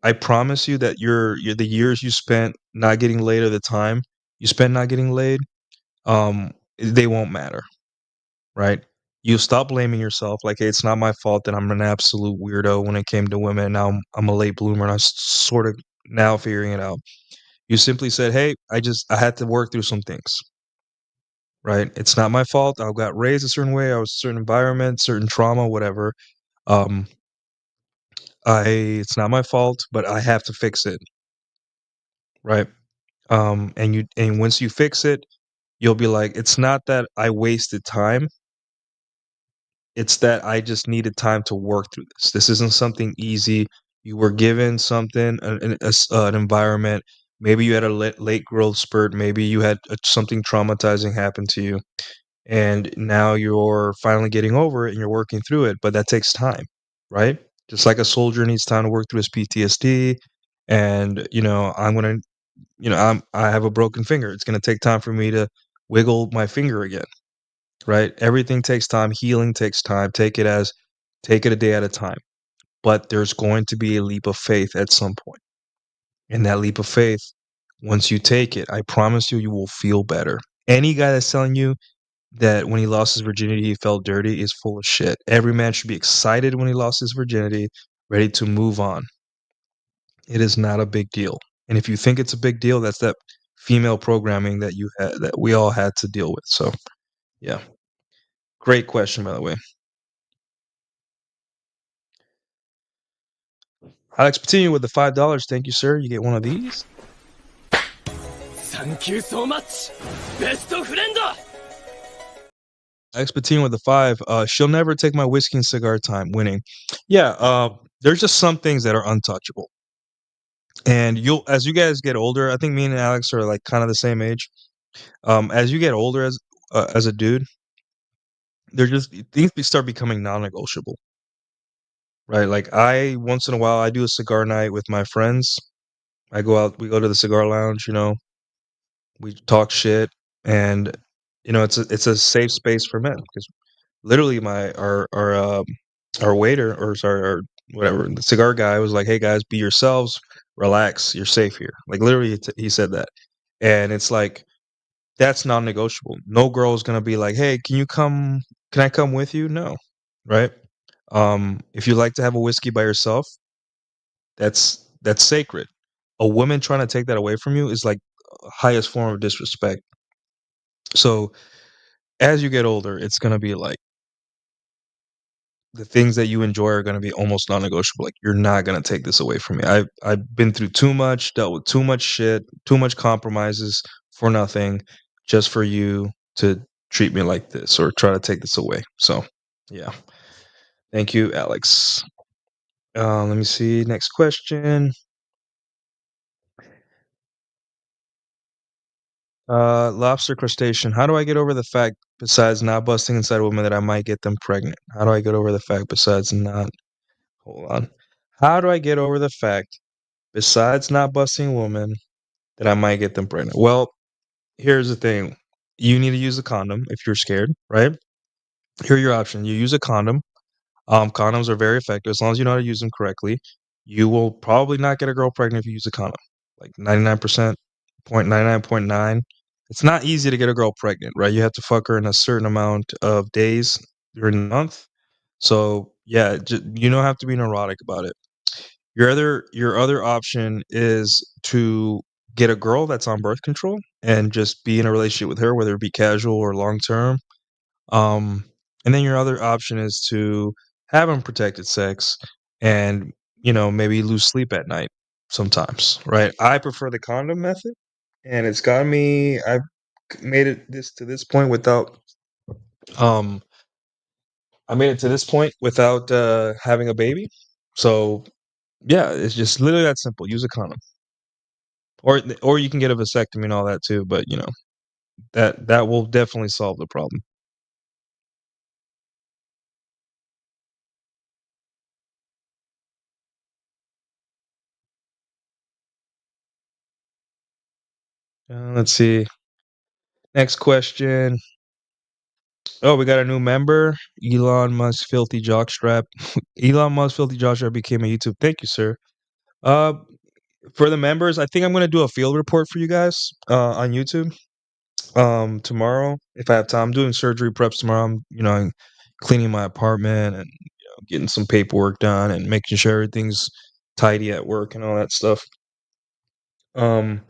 I promise you that your the years you spent not getting laid or the time you spent not getting laid, they won't matter, right? You stop blaming yourself like, hey, it's not my fault that I'm an absolute weirdo when it came to women. Now I'm a late bloomer and I'm sort of now figuring it out. You simply said, hey, I had to work through some things, right? It's not my fault. I got raised a certain way. I was a certain environment, certain trauma, whatever. Um, it's not my fault, but I have to fix it, right? And once you fix it, you'll be like, it's not that I wasted time. It's that I just needed time to work through this. This isn't something easy. You were given something, an environment. Maybe you had a late growth spurt. Maybe you had something traumatizing happen to you, and now you're finally getting over it and you're working through it. But that takes time, right? Just like a soldier needs time to work through his PTSD, and I have a broken finger. It's gonna take time for me to wiggle my finger again, right? Everything takes time. Healing takes time. Take it a day at a time. But there's going to be a leap of faith at some point. And that leap of faith, once you take it, I promise you, you will feel better. Any guy that's telling you that when he lost his virginity, he felt dirty is full of shit. Every man should be excited when he lost his virginity, ready to move on. It is not a big deal. And if you think it's a big deal, that's that female programming that we all had to deal with. So, yeah. Great question, by the way. Alex Patino with the $5. Thank you, sir. You get one of these. Thank you so much, best friend. Alex Patino with the 5. She'll never take my whiskey and cigar time. Winning. Yeah. There's just some things that are untouchable. And as you guys get older, I think me and Alex are like kind of the same age. As you get older as a dude, they're just things start becoming non-negotiable, right? Like once in a while I do a cigar night with my friends. I go out, we go to the cigar lounge, we talk shit, and it's a safe space for men because literally our waiter, or sorry, our whatever, the cigar guy was like, hey guys, be yourselves, relax, you're safe here. Like literally he said that. And it's like that's non-negotiable. No girl is gonna be like, hey, can I come with you? No, right? If you like to have a whiskey by yourself, that's sacred. A woman trying to take that away from you is like highest form of disrespect. So as you get older, it's gonna be like the things that you enjoy are gonna be almost non-negotiable. Like you're not gonna take this away from me. I've been through too much, dealt with too much shit, too much compromises for nothing, just for you to treat me like this or try to take this away. So yeah. Thank you, Alex. Let me see. Next question. Lobster crustacean. How do I get over the fact, besides not busting inside women, that I might get them pregnant? How do I get over the fact, besides not? Hold on. How do I get over the fact, besides not busting women, that I might get them pregnant? Well, here's the thing. You need to use a condom if you're scared, right? Here are your options. You use a condom. Condoms are very effective as long as you know how to use them correctly. You will probably not get a girl pregnant if you use a condom. Like 99%, 0.99.9. It's not easy to get a girl pregnant, right? You have to fuck her in a certain amount of days during the month. So yeah, you don't have to be neurotic about it. Your other option is to get a girl that's on birth control and just be in a relationship with her, whether it be casual or long term. Um, and then your other option is to have unprotected sex and, maybe lose sleep at night sometimes, right? I prefer the condom method, and it's got me. I've made it this point without. Um, I made it to this point without having a baby. So yeah, it's just literally that simple. Use a condom, or you can get a vasectomy and all that too. But that will definitely solve the problem. Let's see. Next question. Oh, we got a new member, Elon Musk Filthy Jockstrap. Elon Musk Filthy Jockstrap became a YouTube. Thank you, sir. Uh, for the members, I think I'm gonna do a field report for you guys on YouTube tomorrow if I have time. I'm doing surgery preps tomorrow. I'm cleaning my apartment and getting some paperwork done and making sure everything's tidy at work and all that stuff. Um,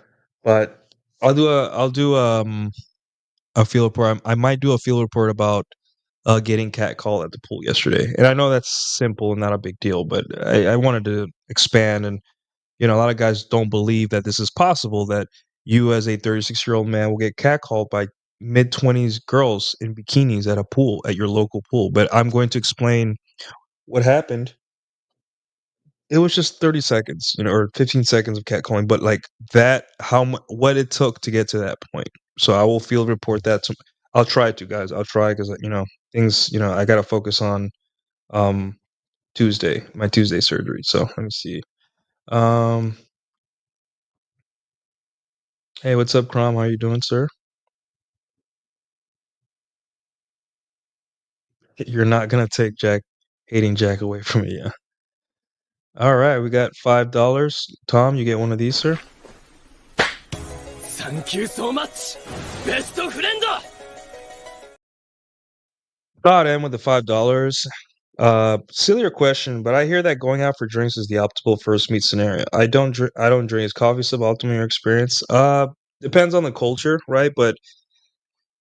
but I'll do a field report. I might do a field report about getting catcalled at the pool yesterday. And I know that's simple and not a big deal, but I wanted to expand. And a lot of guys don't believe that this is possible, that you as a 36-year-old man will get catcalled by mid-20s girls in bikinis at a pool, at your local pool. But I'm going to explain what happened. It was just 30 seconds, or 15 seconds of catcalling, but like that, what it took to get to that point. So I will field report that. I'll try to, guys. I'll try because things. I gotta focus on um my Tuesday surgery. So let me see. Um, hey, what's up, Crom? How you doing, sir? You're not gonna take hating Jack away from me, yeah. All right, we got $5. Tom, you get one of these, sir. Thank you so much, best friend. God, end with the $5. Sillier question, but I hear that going out for drinks is the optimal first meet scenario. I don't drink. I don't drink. Is coffee suboptimal your experience? Depends on the culture, right? But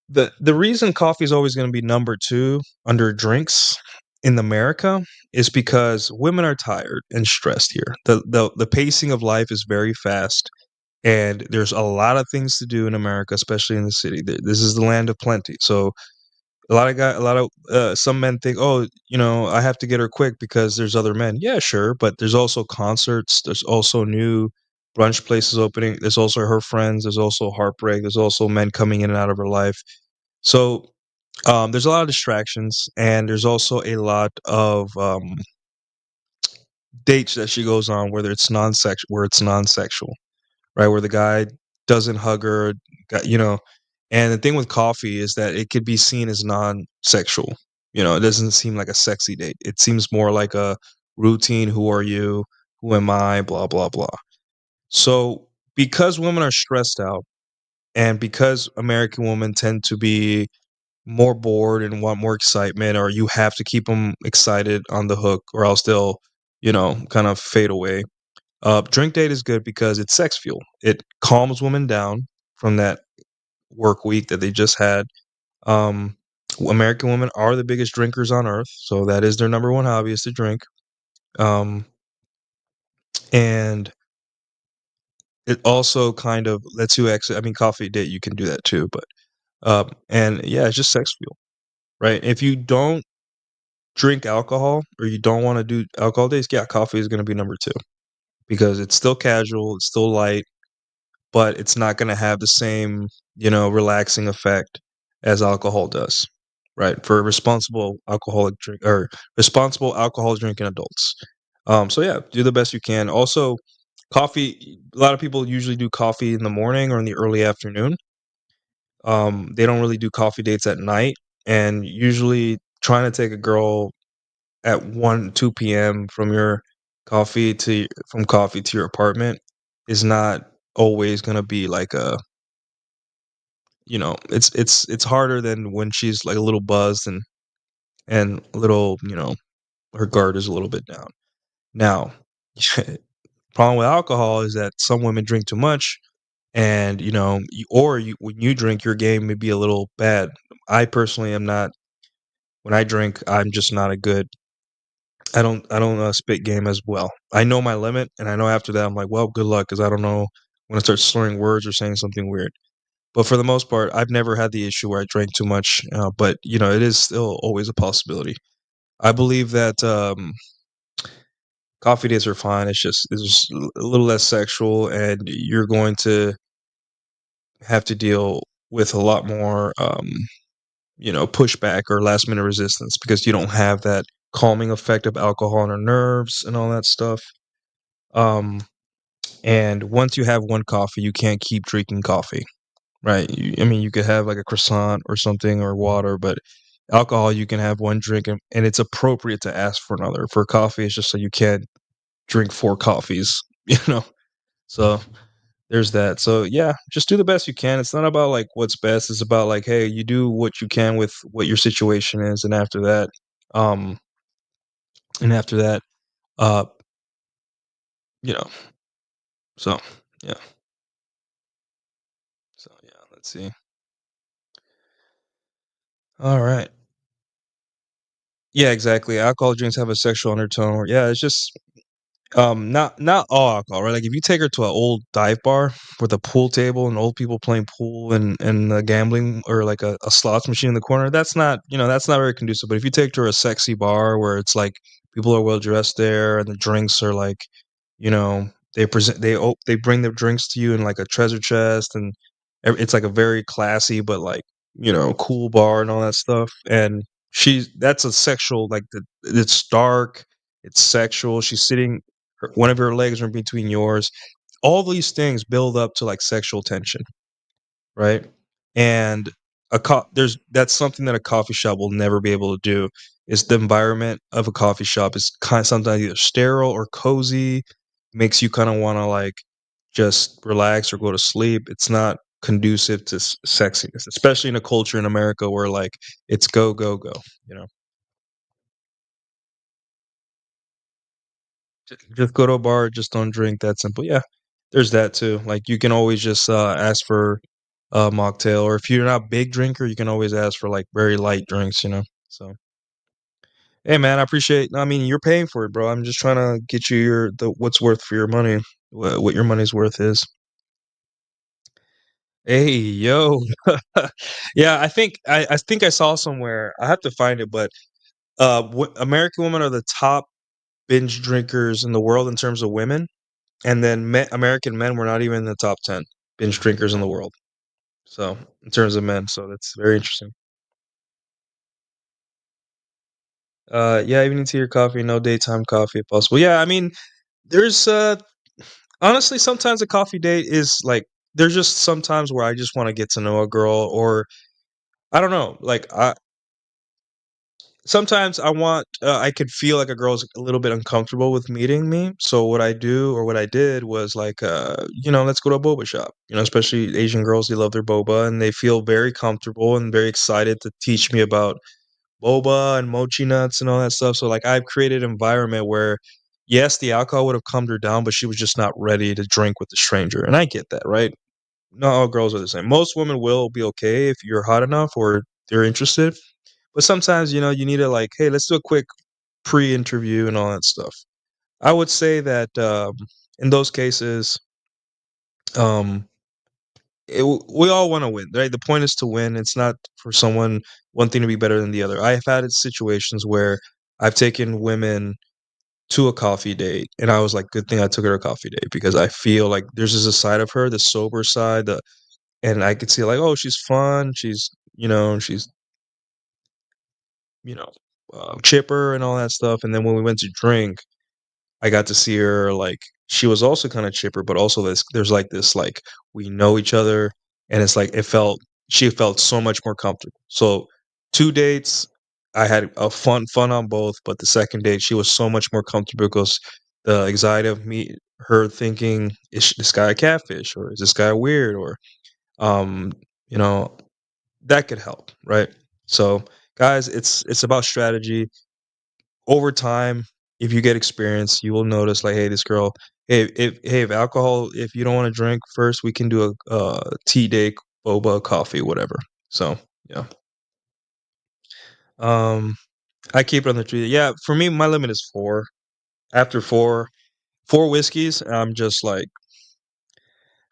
the reason coffee is always going to be number two under drinks in America is because women are tired and stressed here. The pacing of life is very fast, and there's a lot of things to do in America, especially in the city. This is the land of plenty. So a lot of some men think, oh, I have to get her quick because there's other men. Yeah, sure, but there's also concerts. There's also new brunch places opening. There's also her friends. There's also heartbreak. There's also men coming in and out of her life. So there's a lot of distractions, and there's also a lot of dates that she goes on where it's non-sexual, right? Where the guy doesn't hug her, and the thing with coffee is that it could be seen as non-sexual. It doesn't seem like a sexy date. It seems more like a routine. Who are you? Who am I? Blah, blah, blah. So because women are stressed out and because American women tend to be more bored and want more excitement, or you have to keep them excited on the hook or else they'll, kind of fade away. Drink date is good because it's sex fuel. It calms women down from that work week that they just had. Um, American women are the biggest drinkers on earth, so that is their number one hobby is to drink. Um, and it also kind of lets you exit. I mean, coffee date you can do that too, but and yeah, it's just sex fuel, right? If you don't drink alcohol or you don't want to do alcohol days, yeah, coffee is going to be number two because it's still casual, it's still light, but it's not going to have the same, relaxing effect as alcohol does, right? For responsible alcoholic drink or responsible alcohol drinking adults. So yeah, do the best you can. Also, coffee. A lot of people usually do coffee in the morning or in the early afternoon. They don't really do coffee dates at night, and usually trying to take a girl at 1, 2 p.m. from coffee to your apartment is not always gonna be like it's harder than when she's like a little buzzed and a little, her guard is a little bit down. Now, problem with alcohol is that some women drink too much and when you drink, your game may be a little bad. I personally am not. When I drink, I'm just not a good. I don't spit game as well. I know my limit, and I know after that I'm like, well, good luck, because I don't know when I start slurring words or saying something weird. But for the most part, I've never had the issue where I drank too much. But it is still always a possibility. I believe that coffee dates are fine. It's just a little less sexual, and you're going to have to deal with a lot more, pushback or last minute resistance because you don't have that calming effect of alcohol on our nerves and all that stuff. Um, and once you have one coffee, you can't keep drinking coffee, right? I mean, you could have like a croissant or something or water, but alcohol, you can have one drink and it's appropriate to ask for another. For coffee, it's just so you can't drink four coffees, you know? So there's that. So yeah, just do the best you can. It's not about like what's best. It's about like, hey, you do what you can with what your situation is, um, and after that, uh, you know. So yeah, so yeah. Let's see. All right. Yeah, exactly. Alcohol drinks have a sexual undertone. Yeah, it's just not all alcohol, right? Like if you take her to an old dive bar with a pool table and old people playing pool and gambling or like a slots machine in the corner, that's not very conducive. But if you take her to a sexy bar where it's like people are well dressed there and the drinks are like, they bring their drinks to you in like a treasure chest and it's like a very classy but like cool bar and all that stuff. And that's a sexual it's dark, it's sexual. She's sitting one of her legs are in between yours. All these things build up to like sexual tension, right? And there's that's something that a coffee shop will never be able to do. Is the environment of a coffee shop is kind of sometimes either sterile or cozy, makes you kind of want to like just relax or go to sleep. It's not conducive to sexiness, especially in a culture in America where like it's go go go. You know. Just go to a bar, just don't drink, that simple. Yeah, there's that too. Like, you can always just, ask for a mocktail, or if you're not a big drinker, you can always ask for, like, very light drinks. So, hey, man, I mean, you're paying for it, bro. I'm just trying to get you what's worth for your money, what your money's worth is. Hey, yo. Yeah, I think I saw somewhere, I have to find it, but, American women are the top binge drinkers in the world in terms of women. And then American men were not even in the top 10 binge drinkers in the world. So, in terms of men, so that's very interesting. Yeah, evening tea or coffee, no daytime coffee if possible. Yeah, I mean, there's honestly sometimes a coffee date is like there's just sometimes where I just want to get to know a girl, or I don't know, like sometimes I could feel like a girl's a little bit uncomfortable with meeting me. So what I do or what I did was like, let's go to a boba shop. Especially Asian girls, they love their boba and they feel very comfortable and very excited to teach me about boba and mochi nuts and all that stuff. So like I've created an environment where yes, the alcohol would have calmed her down, but she was just not ready to drink with a stranger. And I get that, right? Not all girls are the same. Most women will be okay if you're hot enough or they're interested. But sometimes, you need to like, hey, let's do a quick pre-interview and all that stuff. I would say that in those cases, um, we all want to win, right? The point is to win. It's not for one thing to be better than the other. I have had situations where I've taken women to a coffee date, and I was like, good thing I took her to a coffee date because I feel like there's just a side of her, the sober side, and I could see like, oh, she's fun, she's you know, chipper and all that stuff. And then when we went to drink, I got to see her like she was also kind of chipper, but also there's like this like we know each other, and it's like she felt so much more comfortable. So 2 dates, I had a fun on both, but the second date she was so much more comfortable because the anxiety of her thinking is this guy a catfish or is this guy weird or um you know that could help, right? So, guys, it's about strategy. Over time, if you get experience, you will notice like, hey, this girl, If alcohol, if you don't want to drink first, we can do a tea day, boba, coffee, whatever. So yeah. Um, I keep it on the tree. Yeah, for me, my limit is four. After four whiskeys, I'm just like,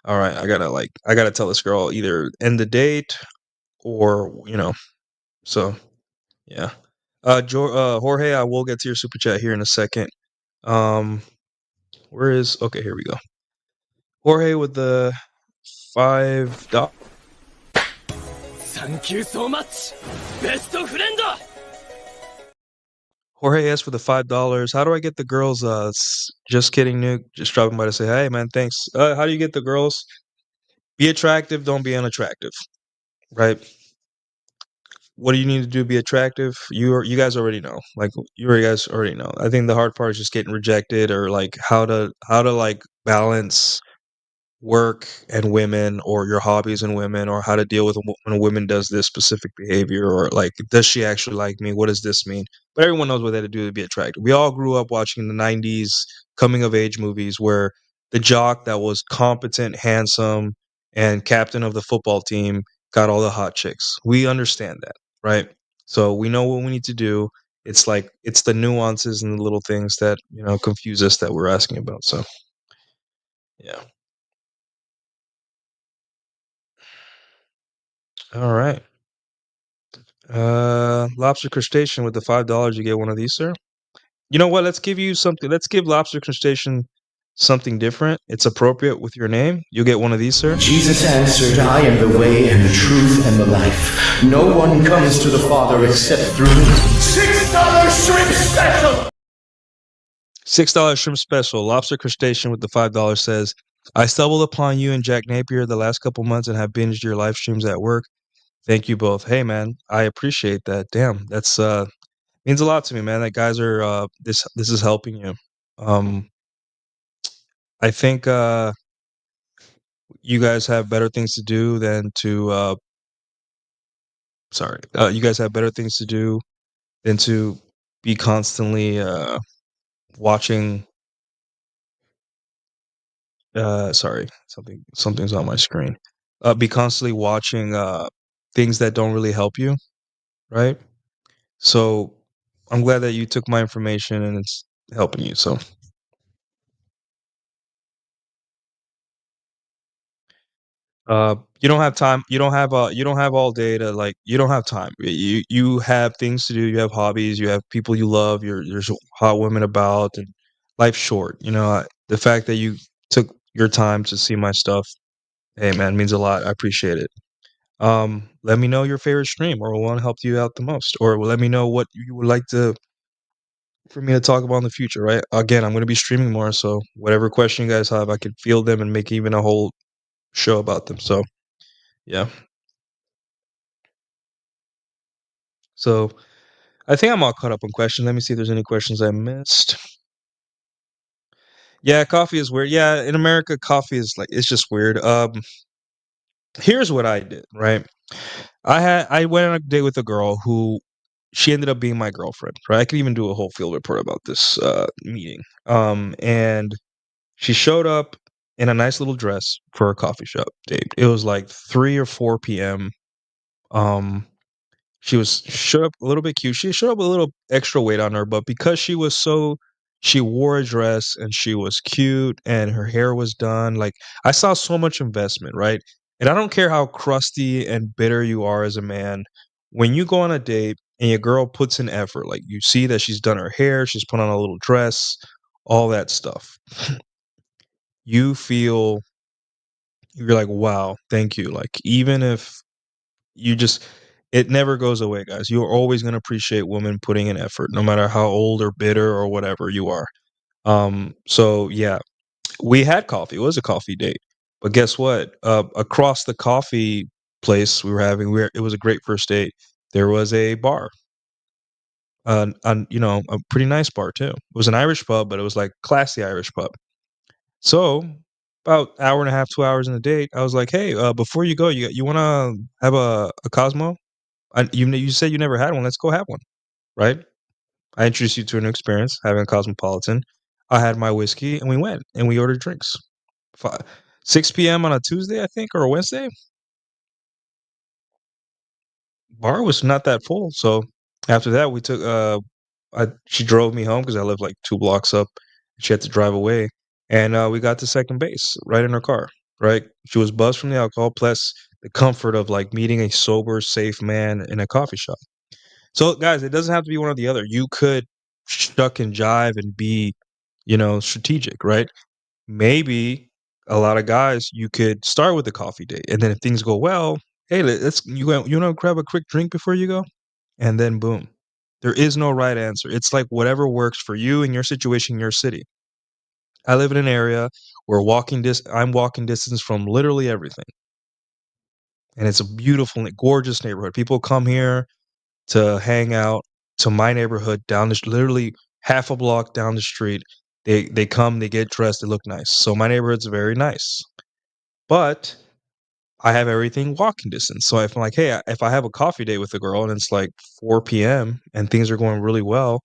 all right, I gotta tell this girl either end the date or So yeah. Jorge, I will get to your super chat here in a second. Um, where is okay? Here we go. Jorge with the $5. Thank you so much, best friend! Jorge asked for the $5. How do I get the girls? Just kidding, Nuke. Just dropping by to say, hey man, thanks. How do you get the girls? Be attractive, don't be unattractive, right? What do you need to do to be attractive? You guys already know. Like guys already know. I think the hard part is just getting rejected or like how to like balance work and women or your hobbies and women or how to deal with when a woman does this specific behavior or like does she actually like me, what does this mean, but everyone knows what they have to do to be attractive. We all grew up watching the 90s coming of age movies where the jock that was competent, handsome, and captain of the football team got all the hot chicks. We understand that, right? So we know what we need to do. It's like it's the nuances and the little things that confuse us that we're asking about. So yeah. All right. Lobster crustacean with the $5, you get one of these, sir. You know what? Let's give you something. Let's give lobster crustacean something different. It's appropriate with your name. You get one of these, sir. Jesus answered, I am the way and the truth and the life. No one comes to the Father except through me. $6 shrimp special! $6 shrimp special. Lobster crustacean with the $5 says, I stumbled upon you and Jack Napier the last couple months and have binged your live streams at work. Thank you both. Hey man, I appreciate that. Damn, that's means a lot to me, man. That guys are this is helping you. I think you guys have better things to do than to you guys have better things to do than to be constantly watching sorry, something's on my screen. Be constantly watching things that don't really help you, right? So I'm glad that you took my information and it's helping you. So you don't have time. You don't have all day to like. You don't have time. You have things to do. You have hobbies. You have people you love. There's hot women about, and life's short. The fact that you took your time to see my stuff, hey man, means a lot. I appreciate it. Let me know your favorite stream, or what helped you out the most, or let me know what you would like to for me to talk about in the future. Right? Again, I'm going to be streaming more, so whatever question you guys have, I could field them and make even a whole show about them. So yeah. So I think I'm all caught up on questions. Let me see if there's any questions I missed. Yeah, coffee is weird. Yeah, in America, coffee is like it's just weird. Here's what I did, right? I went on a date with a girl who she ended up being my girlfriend, right? I could even do a whole field report about this meeting. And she showed up in a nice little dress for a coffee shop date. It was like 3 or 4 p.m. Um showed up a little bit cute. She showed up with a little extra weight on her, but because she wore a dress and she was cute and her hair was done, like I saw so much investment, right? And I don't care how crusty and bitter you are as a man, when you go on a date and your girl puts in effort, like you see that she's done her hair, she's put on a little dress, all that stuff. You feel you're like, wow, thank you. Like even if you just it never goes away, guys. You're always going to appreciate women putting in effort, no matter how old or bitter or whatever you are. So yeah, we had coffee. It was a coffee date, but guess what? Across the coffee place we were having, it was a great first date. There was a bar, a pretty nice bar too. It was an Irish pub, but it was like classy Irish pub. So about hour and a half, 2 hours in the date, I was like, "Hey, before you go, you want to have a Cosmo? You said you never had one. Let's go have one, right?" I introduced you to an experience having a Cosmopolitan. I had my whiskey, and we went and we ordered drinks. 6 p.m. on a Tuesday, I think, or a Wednesday. Bar was not that full. So after that, we took. She drove me home because I lived like 2 blocks up. She had to drive away, and we got to second base right in her car. Right, she was buzzed from the alcohol, plus the comfort of like meeting a sober, safe man in a coffee shop. So, guys, it doesn't have to be one or the other. You could shuck and jive and be, strategic, right? Maybe a lot of guys, you could start with a coffee date, and then if things go well, hey, let's you want to grab a quick drink before you go, and then boom. There is no right answer. It's like whatever works for you in your situation, in your city. I live in an area where I'm walking distance from literally everything, and it's a beautiful, gorgeous neighborhood. People come here to hang out to my neighborhood literally half a block down the street. They come, they get dressed, they look nice. So my neighborhood's very nice. But I have everything walking distance. So if I'm like, hey, if I have a coffee date with a girl and it's like 4 p.m. and things are going really well,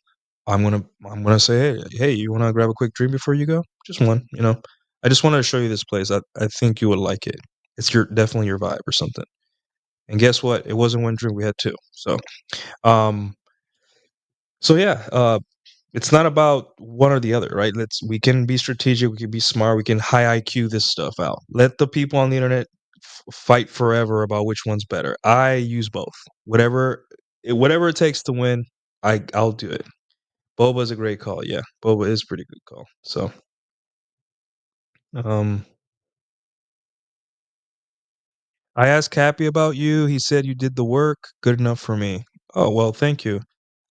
I'm gonna say, hey, you wanna grab a quick drink before you go? Just one. I just wanted to show you this place. I think you would like it. It's definitely your vibe or something. And guess what? It wasn't one drink, we had two. Um so yeah, it's not about one or the other, right? We can be strategic, we can be smart, we can high IQ this stuff out. Let the people on the internet fight forever about which one's better. I use both. Whatever it takes to win, I'll do it. Boba's a great call. Yeah, Boba is a pretty good call. So, um, I asked Cappy about you. He said you did the work. Good enough for me. Oh well, thank you.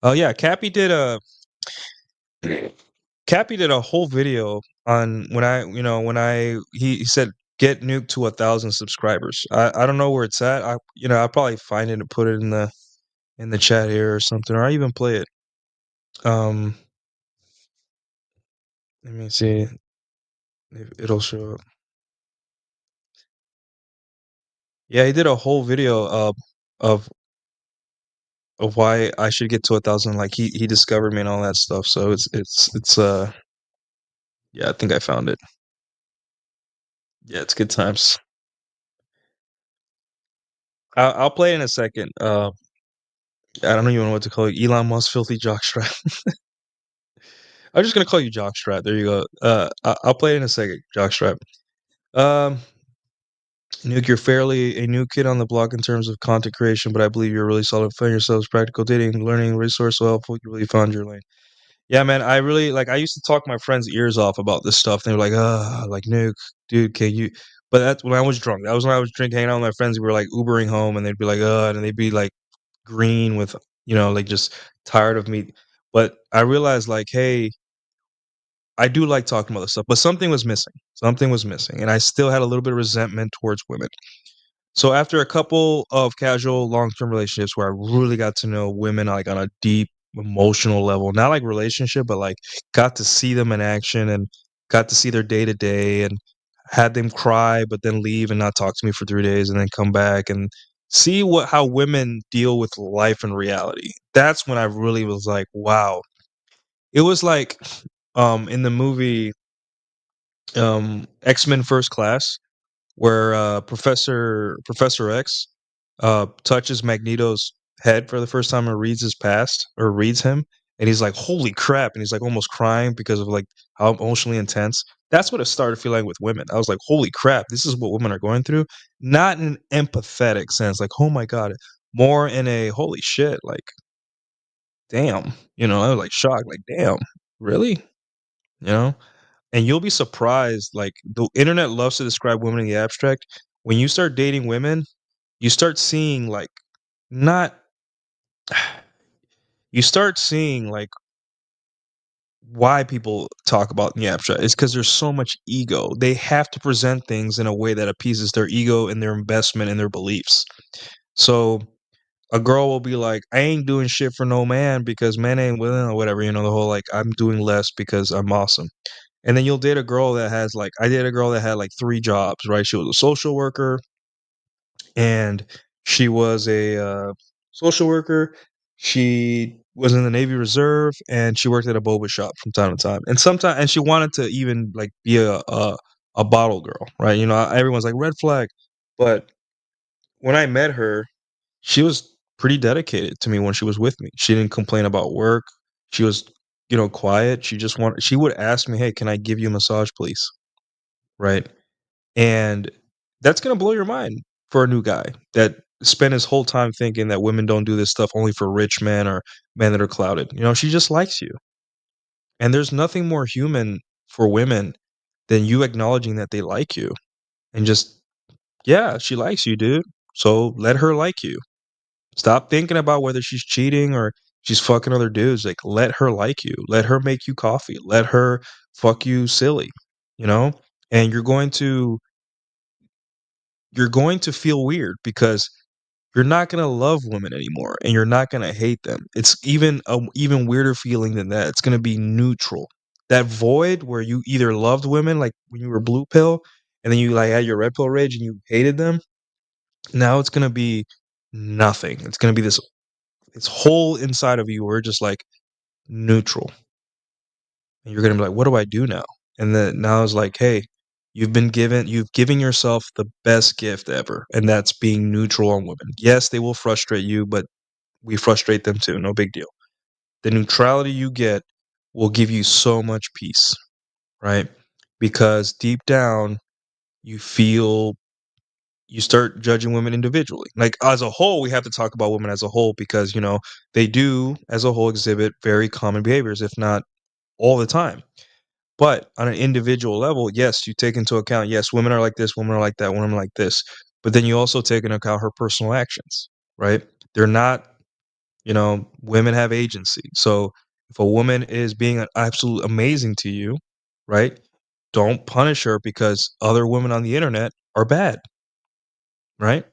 Oh yeah, Cappy did a whole video on he said get nuked to 1,000 subscribers. I don't know where it's at. I'll probably find it and put it in the chat here or something, or I even play it. Um, let me see if it'll show up. Yeah, he did a whole video of why I should get to 1,000. Like he discovered me and all that stuff. So it's yeah, I think I found it. Yeah, it's good times. I'll play it in a second. I don't even know what to call you. Elon Musk, filthy jockstrap. I'm just gonna call you jockstrap. There you go. I'll play it in a second, jockstrap. Um, Nuke, you're fairly a new kid on the block in terms of content creation, but I believe you're really solid. Find yourselves practical dating, learning, resource so helpful. You really found your lane. Yeah, man. I really like. I used to talk my friends' ears off about this stuff. They were like, like Nuke, dude, can you?" But that's when I was drunk. That was when I was drinking, hanging out with my friends. We were like Ubering home, and they'd be like, and they'd be like green with, like just tired of me. But I realized, like, hey, I do like talking about this stuff, but something was missing. Something was missing, and I still had a little bit of resentment towards women. So after a couple of casual long-term relationships where I really got to know women like on a deep emotional level, not like relationship, but like got to see them in action and got to see their day to day and had them cry, but then leave and not talk to me for 3 days and then come back and see how women deal with life and reality. That's when I really was like, wow. It was like in the movie X-Men First Class where Professor X touches Magneto's head for the first time and reads his past or reads him, and he's like, "Holy crap!" and he's like almost crying because of like how emotionally intense. That's what it started feeling with women. I was like, "Holy crap! This is what women are going through." Not in an empathetic sense, like, "Oh my god," more in a "Holy shit!" Like, "Damn," I was like shocked, like, "Damn, really?" You know. And you'll be surprised, like, the internet loves to describe women in the abstract. When you start dating women, you start seeing, like, not you start seeing, like, why people talk about in the abstract. It's because there's so much ego. They have to present things in a way that appeases their ego and their investment and their beliefs. So, a girl will be like, "I ain't doing shit for no man because man ain't willing," or whatever, the whole, like, "I'm doing less because I'm awesome." And then you'll date a girl that has like I dated a girl that had like 3 jobs, right? She was a social worker and she was a social worker. She was in the Navy Reserve, and she worked at a boba shop from time to time. And she wanted to even like be a bottle girl, right? You know, everyone's like red flag, but when I met her, she was pretty dedicated to me when she was with me. She didn't complain about work. She was, you know, quiet. She would ask me, "Hey, can I give you a massage, please?" Right? And that's gonna blow your mind for a new guy that spent his whole time thinking that women don't do this stuff only for rich men or men that are clouded. You know, she just likes you. And there's nothing more human for women than you acknowledging that they like you and just, yeah, she likes you, dude. So let her like you. Stop thinking about whether she's cheating or she's fucking other dudes. Like, let her like you. Let her make you coffee. Let her fuck you silly, you know? And you're going to feel weird because you're not going to love women anymore and you're not going to hate them. It's even weirder feeling than that. It's going to be neutral. That void where you either loved women like when you were blue pill and then you like had your red pill rage and you hated them. Now it's going to be nothing. It's going to be this whole inside of you where you're just like neutral. And you're going to be like, what do I do now? And then now it's like, hey, you've given yourself the best gift ever. And that's being neutral on women. Yes, they will frustrate you, but we frustrate them too. No big deal. The neutrality you get will give you so much peace, right? Because deep down, you feel you start judging women individually. Like as a whole, we have to talk about women as a whole because, you know, they do as a whole exhibit very common behaviors, if not all the time. But on an individual level, yes, you take into account, yes, women are like this, women are like that, women are like this. But then you also take into account her personal actions, right? They're not, you know, women have agency. So if a woman is being an absolute amazing to you, right? Don't punish her because other women on the internet are bad, right?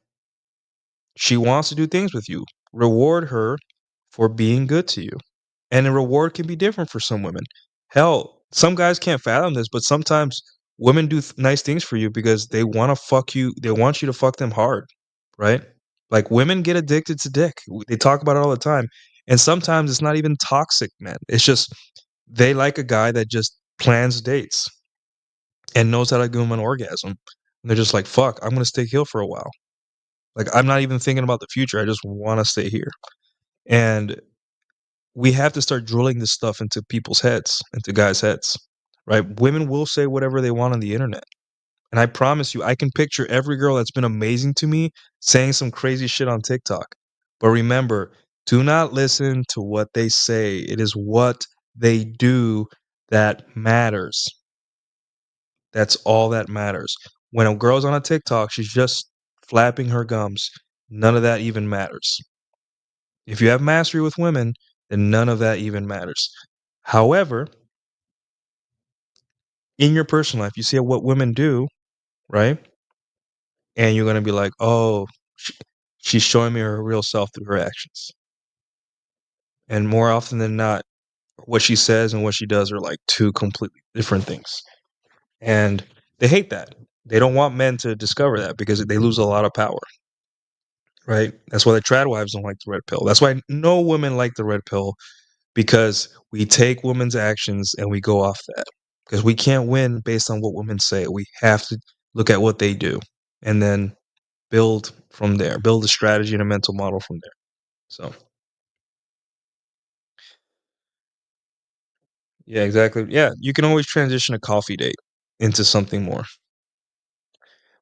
She wants to do things with you. Reward her for being good to you. And the reward can be different for some women. Hell, some guys can't fathom this, but sometimes women do nice things for you because they want to fuck you. They want you to fuck them hard, right? Like women get addicted to dick. They talk about it all the time. And sometimes it's not even toxic, man. It's just they like a guy that just plans dates and knows how to give them an orgasm. And they're just like, fuck, I'm going to stay here for a while. Like, I'm not even thinking about the future. I just want to stay here. And we have to start drilling this stuff into people's heads, into guys' heads, right? Women will say whatever they want on the internet. And I promise you, I can picture every girl that's been amazing to me saying some crazy shit on TikTok. But remember, do not listen to what they say. It is what they do that matters. That's all that matters. When a girl's on a TikTok, she's just flapping her gums. None of that even matters. If you have mastery with women, then none of that even matters. However, in your personal life, you see what women do, right? And you're going to be like, oh, she's showing me her real self through her actions. And more often than not, what she says and what she does are like two completely different things. And they hate that. They don't want men to discover that because they lose a lot of power, right? That's why the trad wives don't like the red pill. That's why no women like the red pill because we take women's actions and we go off that because we can't win based on what women say. We have to look at what they do and then build from there, build a strategy and a mental model from there. So, yeah, exactly. Yeah, you can always transition a coffee date into something more.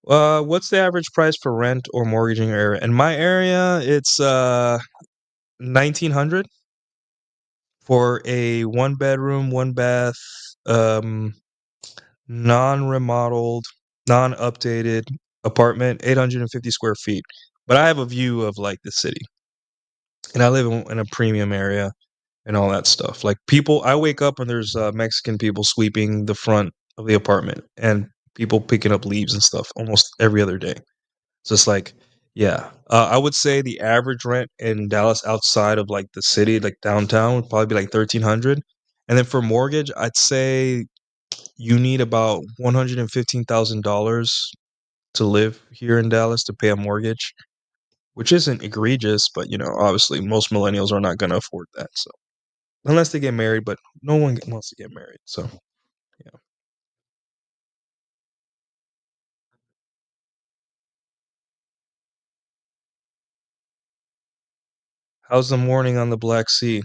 What's the average price for rent or mortgaging area? In my area, it's 1900 for a one bedroom, one bath, um non-remodeled, non-updated apartment, 850 square feet. But I have a view of like the city, and I live in a premium area and all that stuff. Like people, I wake up and there's Mexican people sweeping the front of the apartment and people picking up leaves and stuff almost every other day. So it's like, yeah, I would say the average rent in Dallas outside of like the city, like downtown, would probably be like 1,300. And then for mortgage, I'd say you need about $115,000 to live here in Dallas to pay a mortgage, which isn't egregious, but obviously most millennials are not going to afford that. So unless they get married, but no one wants to get married. So yeah. How's the morning on the Black Sea?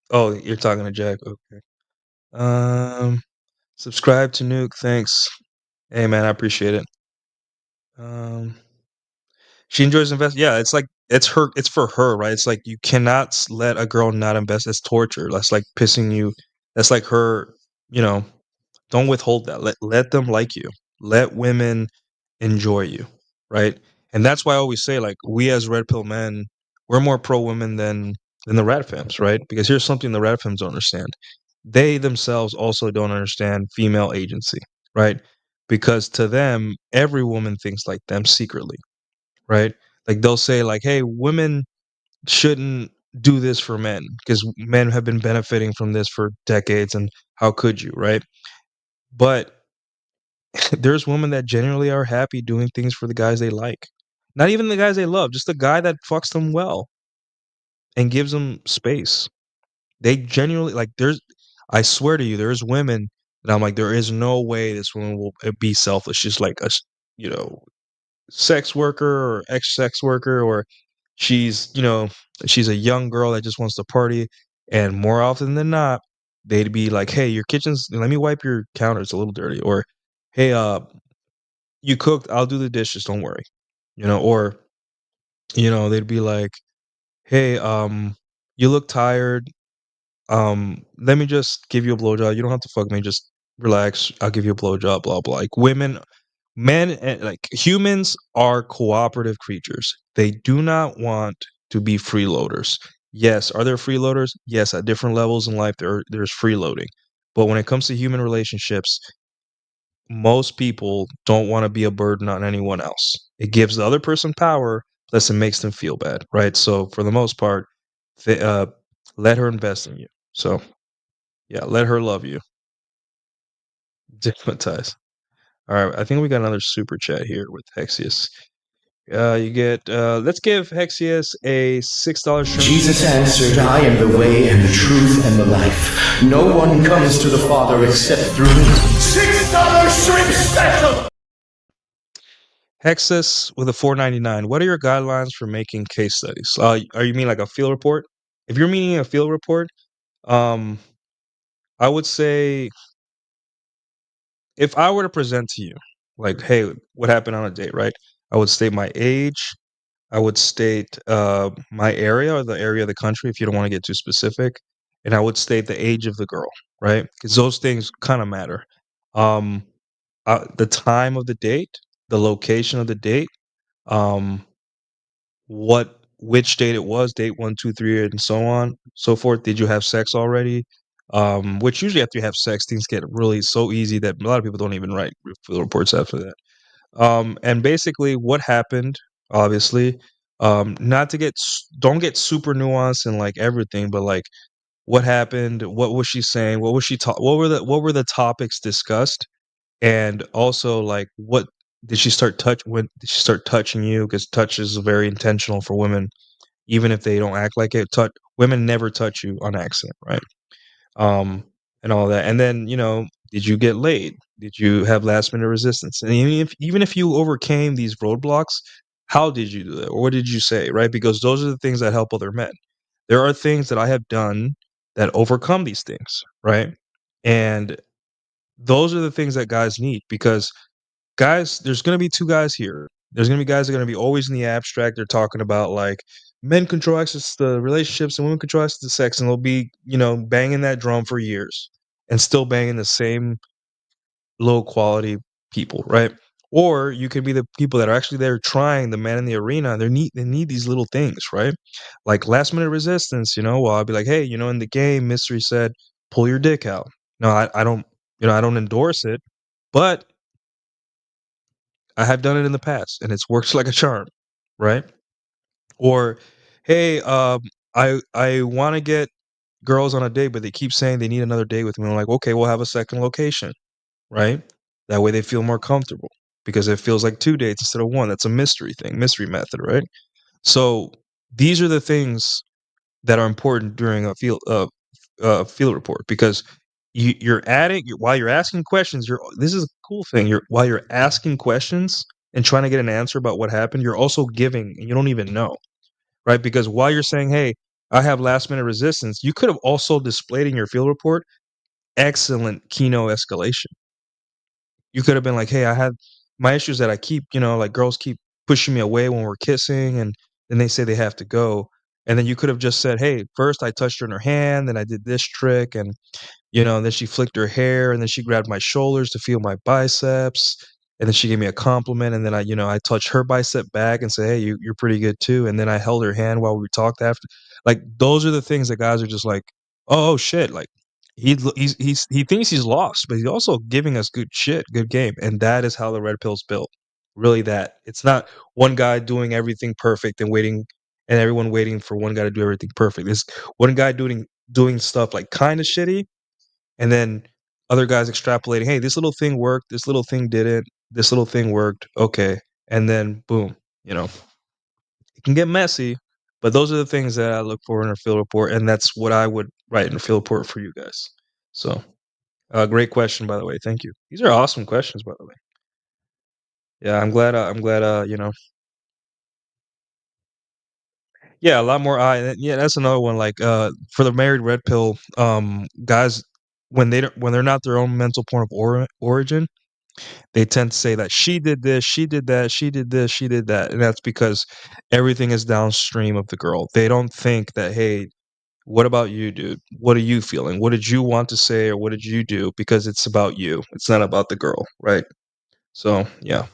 Oh, you're talking to Jack. Okay. Um, subscribe to Nuke. Thanks. Hey man, I appreciate it. Um, she enjoys investing. Yeah, it's like it's her. It's for her, right? It's like you cannot let a girl not invest. It's torture. That's like pissing you. That's like her. You know, don't withhold that. Let them like you. Let women enjoy you, right? And that's why I always say, like, we as red pill men, we're more pro women than the rat femmes, right? Because here's something the rat femmes don't understand. They themselves also don't understand female agency, right? Because to them, every woman thinks like them secretly, right? Like they'll say, like, hey, women shouldn't do this for men because men have been benefiting from this for decades, and how could you, right? But there's women that genuinely are happy doing things for the guys they like. Not even the guys they love, just the guy that fucks them well and gives them space. They genuinely like I swear to you, there's women that I'm like, there is no way this woman will be selfish. She's like you know, sex worker or ex-sex worker, or she's a young girl that just wants to party. And more often than not, they'd be like, hey, your kitchen's, let me wipe your counter, it's a little dirty. Or, hey, you cooked, I'll do the dishes, don't worry. Or, they'd be like, hey, you look tired. Let me just give you a blowjob. You don't have to fuck me, just relax. I'll give you a blowjob, blah blah. Like men, and like humans are cooperative creatures. They do not want to be freeloaders. Yes, are there freeloaders? Yes, at different levels in life there's freeloading. But when it comes to human relationships, most people don't want to be a burden on anyone else. It gives the other person power, plus it makes them feel bad, right? So for the most part, th- uh, let her invest in you. So yeah, let her love you. Diplomatize. All right, I think we got another super chat here with Hexius. You get. Let's give Hexius a $6 shrimp. Jesus answered, I am the way and the truth and the life. No one comes to the Father except through me. $6 shrimp special! Hexus with a $4.99. What are your guidelines for making case studies? Are you mean like a field report? If you're meaning a field report, um, I would say if I were to present to you, like, hey, what happened on a date, right? I would state my age. I would state my area or the area of the country if you don't want to get too specific, and I would state the age of the girl, right? Because those things kind of matter. Um, the time of the date, the location of the date, um, which date it was, date 1, 2, 3, and so on, so forth. Did you have sex already? Which usually after you have sex, things get really so easy that a lot of people don't even write field reports after that. And basically what happened, obviously, not to don't get super nuanced and like everything, but like what happened, what was she saying, what was what were the topics discussed, and also like what when did she start touching you? Because touch is very intentional for women, even if they don't act like it. Women never touch you on accident, right? um, and all that. And then, did you get laid? Did you have last minute resistance? And even if you overcame these roadblocks, how did you do that? Or what did you say, right? Because those are the things that help other men. There are things that I have done that overcome these things, right? And those are the things that guys need, because guys, there's going to be two guys here. There's going to be guys that are going to be always in the abstract. They're talking about like men control access to the relationships and women control access to sex, and they'll be, banging that drum for years and still banging the same low quality people, right? Or you can be the people that are actually there trying, the man in the arena. They need these little things, right? Like last minute resistance. Well, I'll be like, hey, in the game, Mystery said, pull your dick out. No, I don't. I don't endorse it, but I have done it in the past and it's worked like a charm, right? Or, hey, I want to get girls on a date, but they keep saying they need another date with me. I'm like, okay, we'll have a second location, right? That way they feel more comfortable because it feels like two dates instead of one. That's a mystery thing, mystery method, right? So these are the things that are important during a field report, because you're adding while you're asking questions. This is a cool thing. While you're asking questions and trying to get an answer about what happened, you're also giving, and you don't even know, right? Because while you're saying, "Hey, I have last minute resistance," you could have also displayed in your field report excellent Kino escalation. You could have been like, "Hey, I had my issues that I keep, like girls keep pushing me away when we're kissing, and then they say they have to go." And then you could have just said, "Hey, first I touched her in her hand, then I did this trick, and then she flicked her hair, and then she grabbed my shoulders to feel my biceps, and then she gave me a compliment, and then I touched her bicep back and said, 'Hey, you're pretty good too.' And then I held her hand while we talked after." Like those are the things that guys are just like, "Oh shit!" Like he thinks he's lost, but he's also giving us good shit, good game, and that is how the red pill's built. Really, that it's not one guy doing everything perfect and waiting, and everyone waiting for one guy to do everything perfect. It's one guy doing stuff like kind of shitty, and then other guys extrapolating, "Hey, this little thing worked, this little thing didn't, this little thing worked, okay." And then boom, it can get messy, but those are the things that I look for in a field report, and that's what I would write in a field report for you guys. So, great question, by the way. Thank you. These are awesome questions, by the way. Yeah, I'm glad. I'm glad. Yeah, a lot more. Yeah, that's another one. Like, for the married red pill, guys, when they're not their own mental point of origin, they tend to say that she did this, she did that, she did this, she did that, and that's because everything is downstream of the girl. They don't think that, "Hey, what about you, dude? What are you feeling? What did you want to say, or what did you do?" Because it's about you. It's not about the girl, right? So, yeah.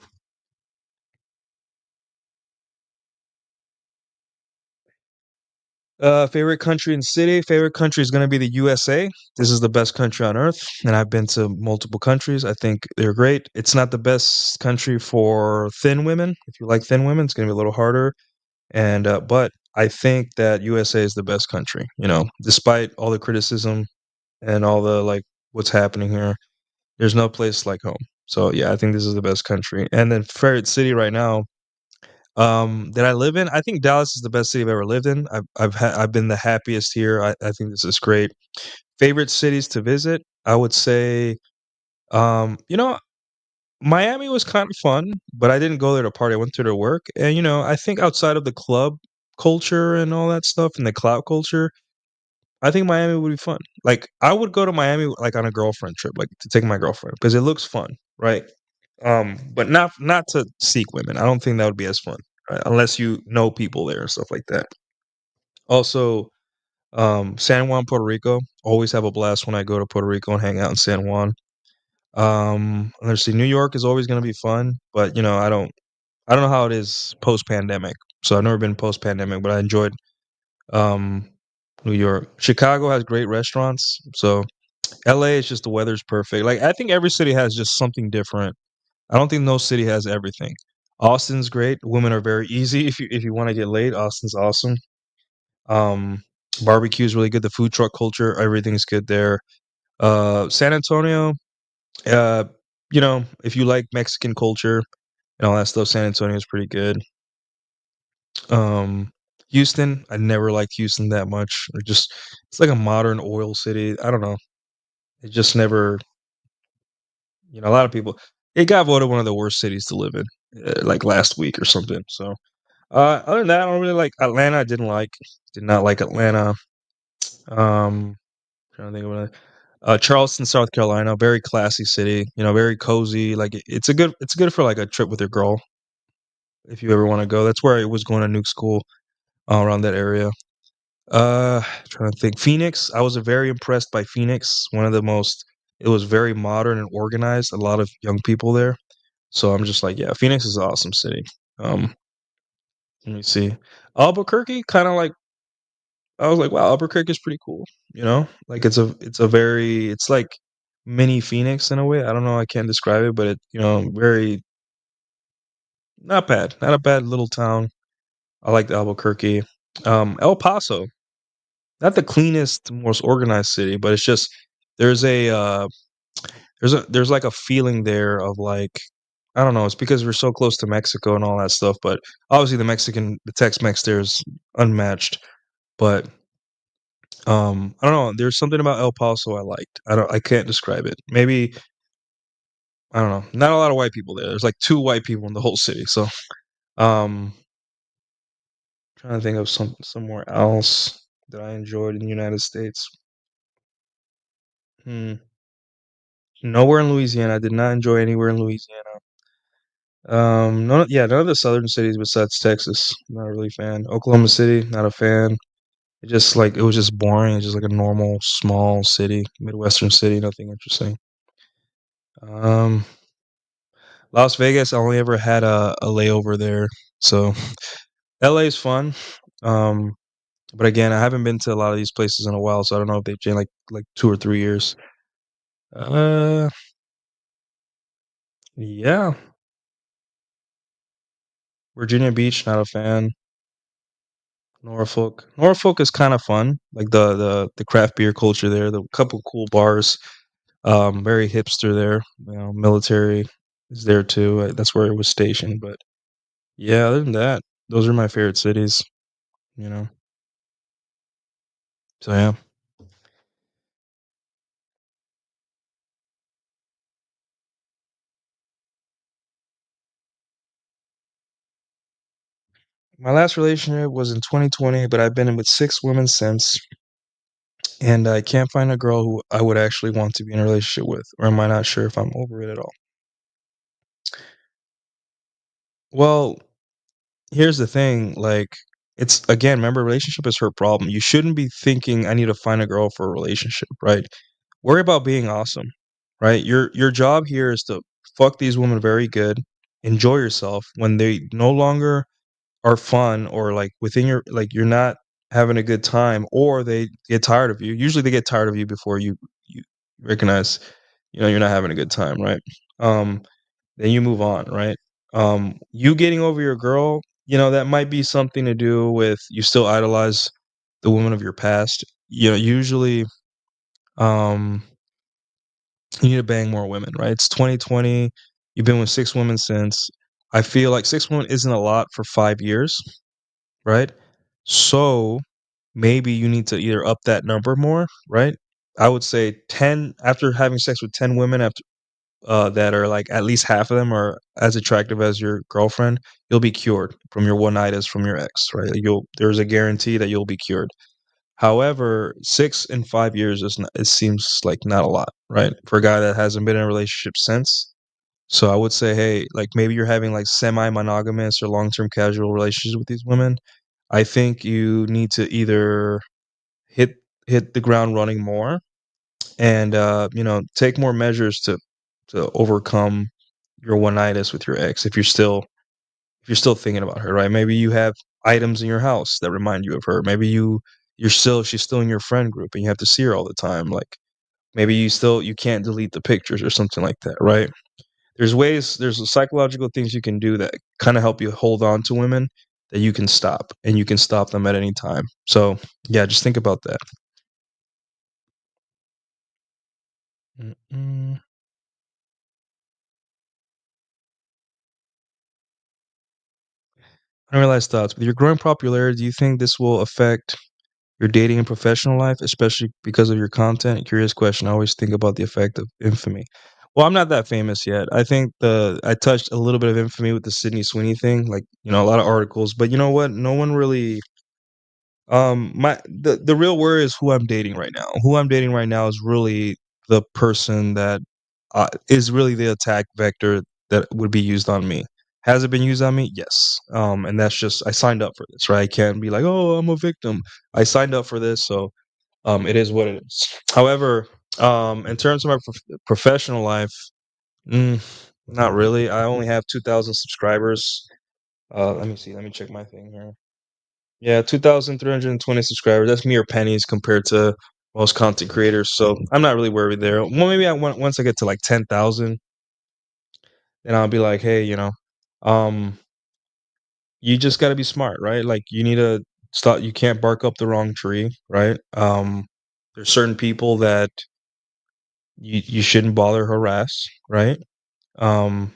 Favorite country and city? Favorite country is going to be the USA. This is the best country on earth, and I've been to multiple countries. I think they're great. It's not the best country for thin women. If you like thin women, it's going to be a little harder. And but I think that USA is the best country. Despite all the criticism and all the like what's happening here, there's no place like home. So yeah, I think this is the best country. And then favorite city right now, that I live in, I think Dallas is the best city I've ever lived in. I've been the happiest here. I think this is great. Favorite cities to visit, I would say, you know, Miami was kind of fun, but I didn't go there to party. I went there to work. And I think outside of the club culture and all that stuff and the clout culture, I think Miami would be fun. Like I would go to Miami like on a girlfriend trip, like to take my girlfriend because it looks fun, right? But not to seek women. I don't think that would be as fun, right? Unless you know people there and stuff like that. Also, San Juan, Puerto Rico. Always have a blast when I go to Puerto Rico and hang out in San Juan. Let's see. New York is always going to be fun, but I don't know how it is post pandemic. So I've never been post pandemic, but I enjoyed um New York. Chicago has great restaurants. So LA is just the weather's perfect. Like I think every city has just something different. I don't think no city has everything. Austin's great. Women are very easy. If you want to get laid, Austin's awesome. Um, Barbecue is really good. The food truck culture, everything's good there. San Antonio, uh, if you like Mexican culture and all that stuff, San Antonio is pretty good. Um, Houston, I never liked Houston that much. It's like a modern oil city. I don't know. It just never, a lot of people. It got voted one of the worst cities to live in, like last week or something. So, other than that, I don't really like Atlanta. I did not like Atlanta. Trying to think of it. Charleston, South Carolina, very classy city. Very cozy. Like it's good for like a trip with your girl if you ever want to go. That's where I was going to nuke school, around that area. Trying to think. Phoenix. I was very impressed by Phoenix. One of the most. It was very modern and organized. A lot of young people there. So I'm just like, yeah, Phoenix is an awesome city. Um, Let me see. Albuquerque, kind of like I was like, wow, Albuquerque is pretty cool. Like it's like mini Phoenix in a way. I don't know, I can't describe it, but very not bad, not a bad little town. I like the Albuquerque. El Paso, not the cleanest, most organized city, but it's just there's a there's like a feeling there of like I don't know. It's because we're so close to Mexico and all that stuff. But obviously, the Tex-Mex there is unmatched. But I don't know. There's something about El Paso I liked. I can't describe it. Maybe I don't know. Not a lot of white people there. There's like 2 white people in the whole city. So um, trying to think of somewhere else that I enjoyed in the United States. Hmm. Nowhere in Louisiana. I did not enjoy anywhere in Louisiana. None of the southern cities besides Texas. Not really a fan. Oklahoma City, not a fan. It was just boring. It's just like a normal small city, Midwestern city, nothing interesting. Um, Las Vegas, I only ever had a layover there, so LA is fun. Um, but again, I haven't been to a lot of these places in a while, so I don't know if they've changed like 2 or 3 years. Uh, yeah, Virginia Beach, not a fan. Norfolk is kind of fun, like the craft beer culture there. The couple cool bars, very hipster there. Military is there too. That's where it was stationed. But yeah, other than that, those are my favorite cities. You know, so yeah. My last relationship was in 2020, but I've been in with 6 women since, and I can't find a girl who I would actually want to be in a relationship with, or am I not sure if I'm over it at all? Well, here's the thing, like, it's again, remember, relationship is her problem. You shouldn't be thinking I need to find a girl for a relationship, right? Worry about being awesome, right? Your job here is to fuck these women very good, enjoy yourself. When they no longer are fun or like within your like you're not having a good time or they get tired of you. Usually they get tired of you before you recognize, you're not having a good time, right? Um then you move on, right? You getting over your girl, that might be something to do with you still idolize the woman of your past. Usually um you need to bang more women, right? It's 2020. You've been with 6 women since. I feel like 6 women isn't a lot for 5 years, right? So maybe you need to either up that number more, right? I would say 10 after having sex with 10 women after that are like at least half of them are as attractive as your girlfriend, you'll be cured from your one-nightitis from your ex, right? There's a guarantee that you'll be cured. However, 6 in 5 years it seems like not a lot, right? For a guy that hasn't been in a relationship since. So I would say, hey, like maybe you're having like semi-monogamous or long-term casual relationships with these women. I think you need to either hit hit the ground running more and take more measures to overcome your one-nightitis with your ex if you're still thinking about her, right? Maybe you have items in your house that remind you of her. Maybe she's still in your friend group and you have to see her all the time. Like maybe you can't delete the pictures or something like that, right? There's psychological things you can do that kind of help you hold on to women that you can stop, and you can stop them at any time. So yeah, just think about that. Mm-mm. Unrealized thoughts. With your growing popularity, do you think this will affect your dating and professional life, especially because of your content? Curious question. I always think about the effect of infamy. Well, I'm not that famous yet. I think I touched a little bit of infamy with the Sydney Sweeney thing, like a lot of articles. But you know what? No one really. The real word is who I'm dating right now. Who I'm dating right now is really the person that is really the attack vector that would be used on me. Has it been used on me? Yes. And that's just I signed up for this, right? I can't be like, oh, I'm a victim. I signed up for this, so it is what it is. However, in terms of my professional life, mm, not really. I only have 2,000 subscribers. Let me see. Let me check my thing here. Yeah, 2,320 subscribers. That's mere pennies compared to most content creators. So I'm not really worried there. Well, maybe once I get to like 10,000, then I'll be like, hey, um, you just got to be smart, right? Like you need to stop. You can't bark up the wrong tree, right? There's certain people that you shouldn't bother harass, right? Um,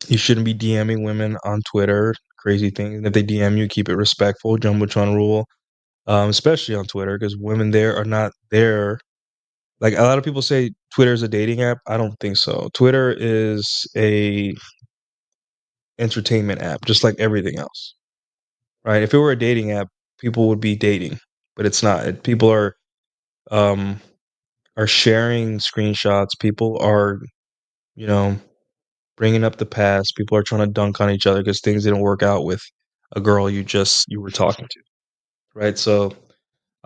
You shouldn't be DMing women on Twitter, crazy things. And if they DM you, keep it respectful, Jumbotron rule, especially on Twitter, because women there are not there. Like a lot of people say Twitter is a dating app. I don't think so. Twitter is a entertainment app, just like everything else, right? If it were a dating app, people would be dating, but it's not. People um are sharing screenshots. People are, you know, bringing up the past. People are trying to dunk on each other because things didn't work out with a girl you were talking to, right? So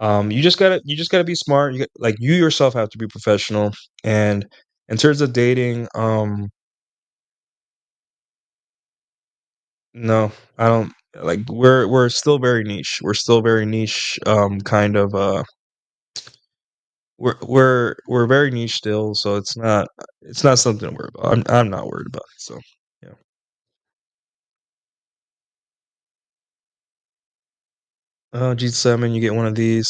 you just gotta be smart. Like you yourself have to be professional. And in terms of dating, no, I don't like. We're still very niche. We're still very niche. Kind of. We're very niche still. So it's not something to worry about. I'm not worried about it. So yeah. G7, you get one of these.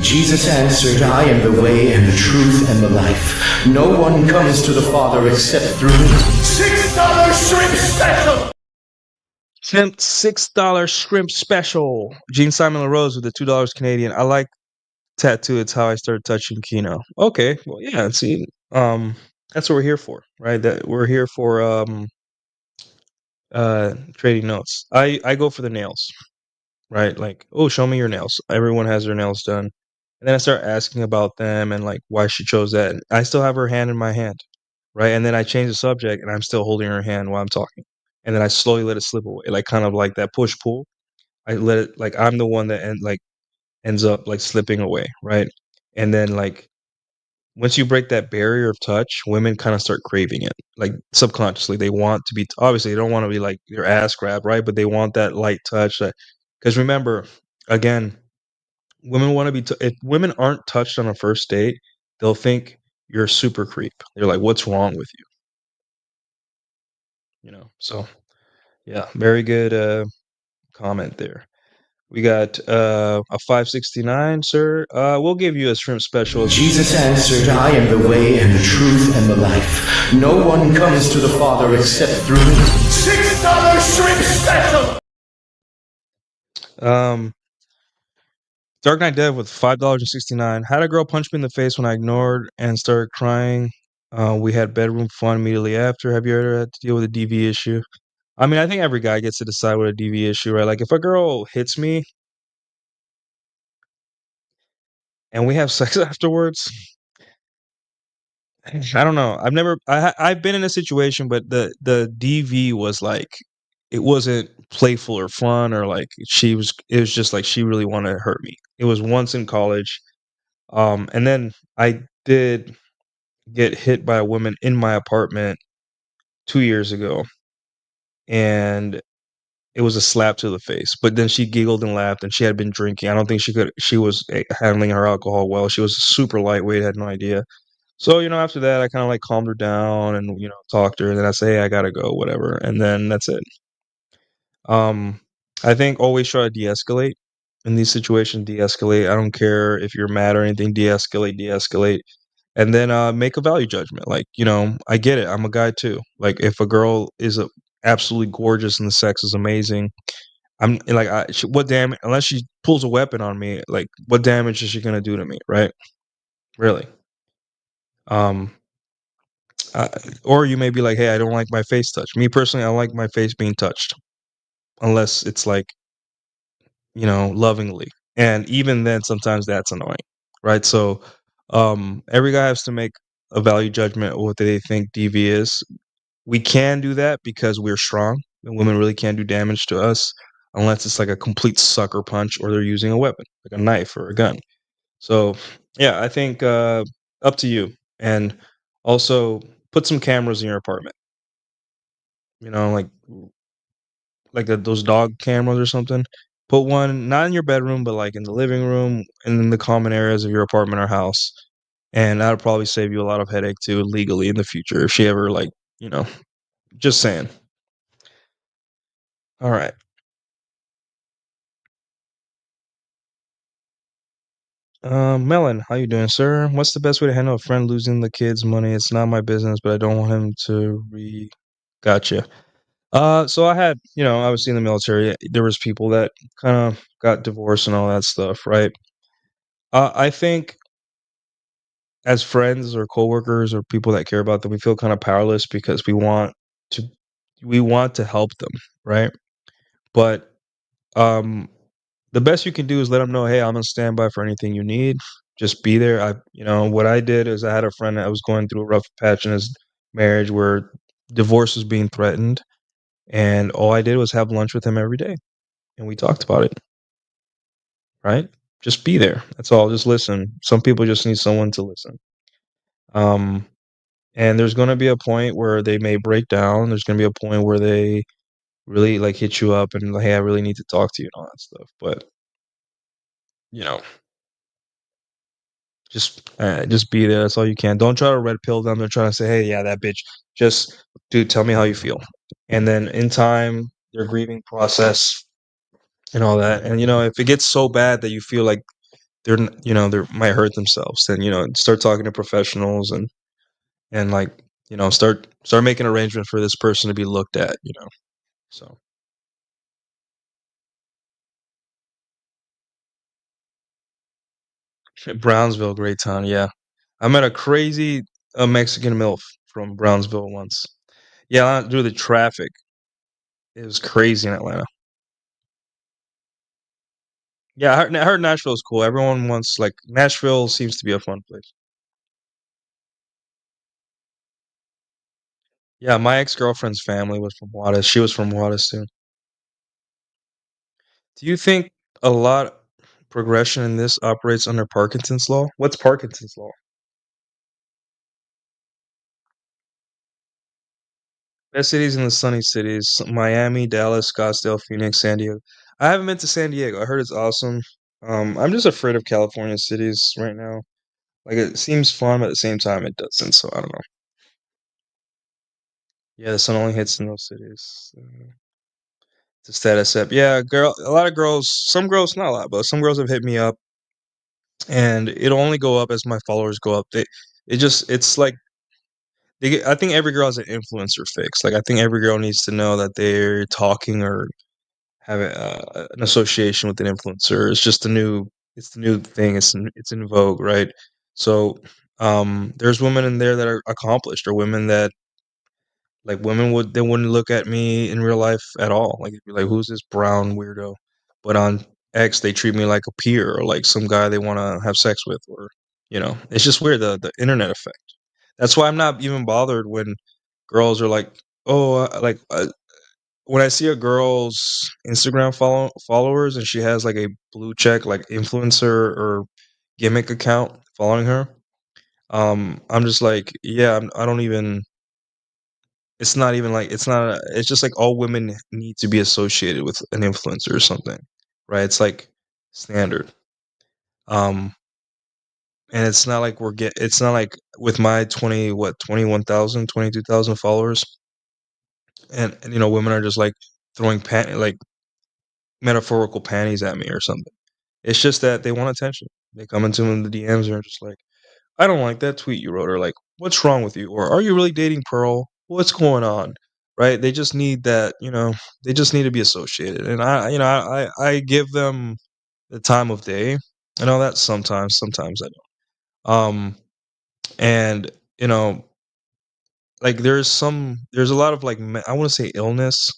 Jesus answered, I am the way and the truth and the life. No one comes to the Father except through me. $6 shrimp special! $6 shrimp special. Gene Simon LaRose with the $2 Canadian. I like tattoo. It's how I started touching Kino. Okay, well, yeah. See, that's what we're here for, right? That we're here for trading notes. I go for the nails, right? Like, oh, show me your nails. Everyone has their nails done, and then I start asking about them and like why she chose that. And I still have her hand in my hand, right? And then I change the subject, and I'm still holding her hand while I'm talking, and then I slowly let it slip away, like kind of like that push pull. I let it like I'm the one that ends up like slipping away, right? And then like once you break that barrier of touch, women kind of start craving it. Like subconsciously, they want to be obviously they don't want to be like their ass grabbed, right? But they want that light touch. That because remember, again, women want to be. If women aren't touched on a first date, they'll think you're a super creep. They're like, "What's wrong with you?" You know. So yeah, very good comment there. We got a 569, sir. We'll give you a shrimp special. Jesus answered, I am the way and the truth and the life. No one comes to the Father except through me. $6 shrimp special! Dark Knight Dev with $5.69. Had a girl punch me in the face when I ignored and started crying. We had bedroom fun immediately after. Have you ever had to deal with a DV issue? I mean, I think every guy gets to decide what a DV issue, right? Like if a girl hits me and we have sex afterwards, I don't know. I've been in a situation, but the DV was like it wasn't playful or fun or like it was just like she really wanted to hurt me. It was once in college. And then I did get hit by a woman in my apartment 2 years ago, and it was a slap to the face, but then she giggled and laughed, and she had been drinking. I don't think she was, handling her alcohol well. She was super lightweight, had no idea. So, after that, I kinda, like, calmed her down and, talked to her, and then I say, "Hey, I gotta go," whatever, and then that's it. Um, I think always try to de-escalate. In these situations, de-escalate. I don't care if you're mad or anything, de-escalate, de-escalate. And then make a value judgment. Like, I get it. I'm a guy too. Like, if a girl is absolutely gorgeous and the sex is amazing, I'm like, what damage? Unless she pulls a weapon on me, like, what damage is she gonna do to me, right? Really? Um, uh, or you may be like, hey, I don't like my face touched. Me personally, I don't like my face being touched unless it's like, lovingly. And even then, sometimes that's annoying, right? So, every guy has to make a value judgment of what they think DV is. We can do that because we're strong, and women really can't do damage to us unless it's like a complete sucker punch or they're using a weapon, like a knife or a gun. So, yeah, I think up to you. And also put some cameras in your apartment. Those dog cameras or something. Put one not in your bedroom, but like in the living room and in the common areas of your apartment or house. And that'll probably save you a lot of headache too legally in the future if she ever you know, just saying. All right. Melon, how you doing, sir? What's the best way to handle a friend losing the kid's money? It's not my business, but I don't want him to Gotcha. So I had, obviously in the military, there was people that kind of got divorced and all that stuff, right? I think as friends or coworkers or people that care about them, we feel kind of powerless because to we want to help them, right? But um the best you can do is let them know, hey, I'm on standby for anything you need. Just be there. What I did is I had a friend that was going through a rough patch in his marriage where divorce was being threatened, and all I did was have lunch with him every day, and we talked about it, right? Just be there. That's all. Just listen. Some people just need someone to listen. Um, and there's going to be a point where they may break down. There's going to be a point where they really like hit you up and like, hey, I really need to talk to you and all that stuff. But you know, just be there. That's all you can. Don't try to red pill them. They're trying to say, hey, yeah, that bitch. Just, dude, tell me how you feel. And then in time, their grieving process and all that. And if it gets so bad that you feel like they might hurt themselves, then start talking to professionals and like start making arrangements for this person to be looked at. So Brownsville, great town. Yeah, I met a crazy Mexican MILF from Brownsville once. Yeah, due to the traffic, it was crazy in Atlanta. Yeah, I heard Nashville's cool. Everyone wants like Nashville seems to be a fun place. Yeah, my ex-girlfriend's family was from Juarez. She was from Juarez too. Do you think a lot progression in this operates under Parkinson's law? What's Parkinson's law? Best cities in the sunny cities: Miami, Dallas, Scottsdale, Phoenix, San Diego. I haven't been to San Diego. I heard it's awesome. I'm just afraid of California cities right now. Like it seems fun, but at the same time it doesn't. So I don't know. Yeah, the sun only hits in those cities. The status up. Yeah, girl. A lot of girls. Some girls, not a lot, but some girls have hit me up, and it'll only go up as my followers go up. It's like I think every girl has an influencer fix. Like I think every girl needs to know that they're talking or have an association with an influencer. It's the new thing. It's in vogue, right? So, there's women in there that are accomplished, or women that like women they wouldn't look at me in real life at all. Like, it'd be like, who's this brown weirdo? But on X, they treat me like a peer or like some guy they want to have sex with, or it's just weird, the internet effect. That's why I'm not even bothered when girls are like, oh, when I see a girl's Instagram followers and she has like a blue check, like influencer or gimmick account following her, I'm just like, yeah, I don't even. It's not even like it's not. It's just like all women need to be associated with an influencer or something, right? It's like standard. Um, and it's not like It's not like with my 21,000, 22,000 followers, and women are just like throwing like metaphorical panties at me or something. It's just that they want attention. They come into in the DMs and are just like, I don't like that tweet you wrote, or like, what's wrong with you? Or are you really dating Pearl? What's going on? Right? They just need that, they just need to be associated. And I give them the time of day and all that sometimes I don't. And, you know, like there's a lot of like, I want to say illness.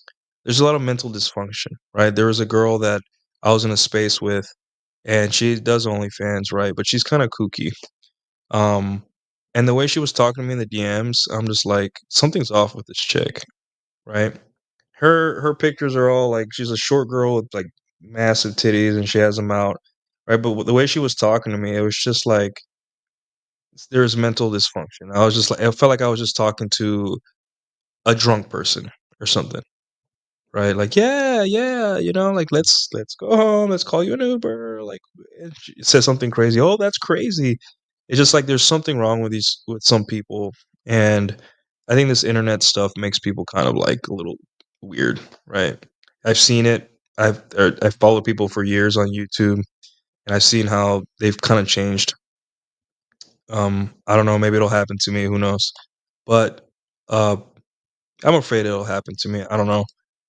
There's a lot of mental dysfunction, right? There was a girl that I was in a space with, and she does OnlyFans, right? But she's kind of kooky. Um, and the way she was talking to me in the DMs, I'm just like, something's off with this chick, right? Her pictures are all like she's a short girl with like massive titties and she has them out, right? But the way she was talking to me, it was just like there's mental dysfunction. I was just like, I felt like I was just talking to a drunk person or something. Right, like, "Yeah, yeah, like, let's go home, let's call you an Uber," like, and she said something crazy, "Oh, that's crazy." It's just like there's something wrong with some people, and I think this internet stuff makes people kind of, like, a little weird, right? I've seen it. I've followed people for years on YouTube, and I've seen how they've kinda changed. I don't know, maybe it'll happen to me, who knows? But, uh I'm afraid it'll happen to me. I don't know,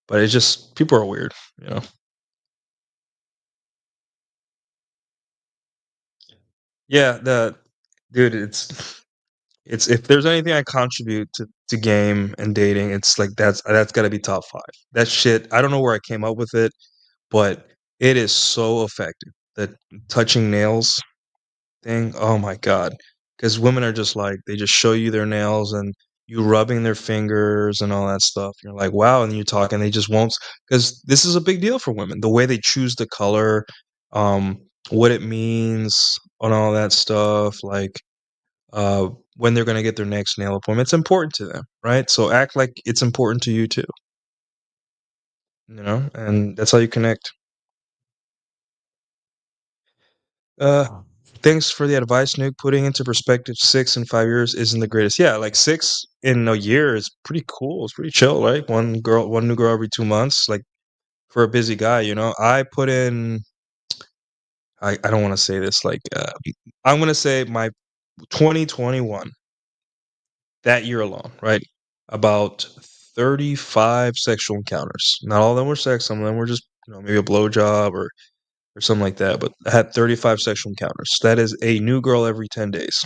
but it's just people are weird, you know. Yeah, the dude, it's if there's anything I contribute to game and dating, it's like that's got to be top 5. That shit, I don't know where I came up with it, but it is so effective. The touching nails thing, oh my god. Because women are just like they just show you their nails and you rubbing their fingers and all that stuff. You're like, wow, and you talk and they just won't because this is a big deal for women. The way they choose the color, um, what it means and all that stuff, like uh when they're gonna get their next nail appointment. It's important to them, right? So act like it's important to you too, and that's how you connect. Uh, thanks for the advice, Nuke. Putting into perspective, 6 in 5 years isn't the greatest. Yeah, like 6 in a year is pretty cool. It's pretty chill, right? One new girl every 2 months. Like for a busy guy, I put in. I don't want to say this. Like I'm gonna say my 2021 that year alone, right? About 35 sexual encounters. Not all of them were sex. Some of them were just maybe a blowjob or something like that. But I had 35 sexual encounters. That is a new girl every 10 days.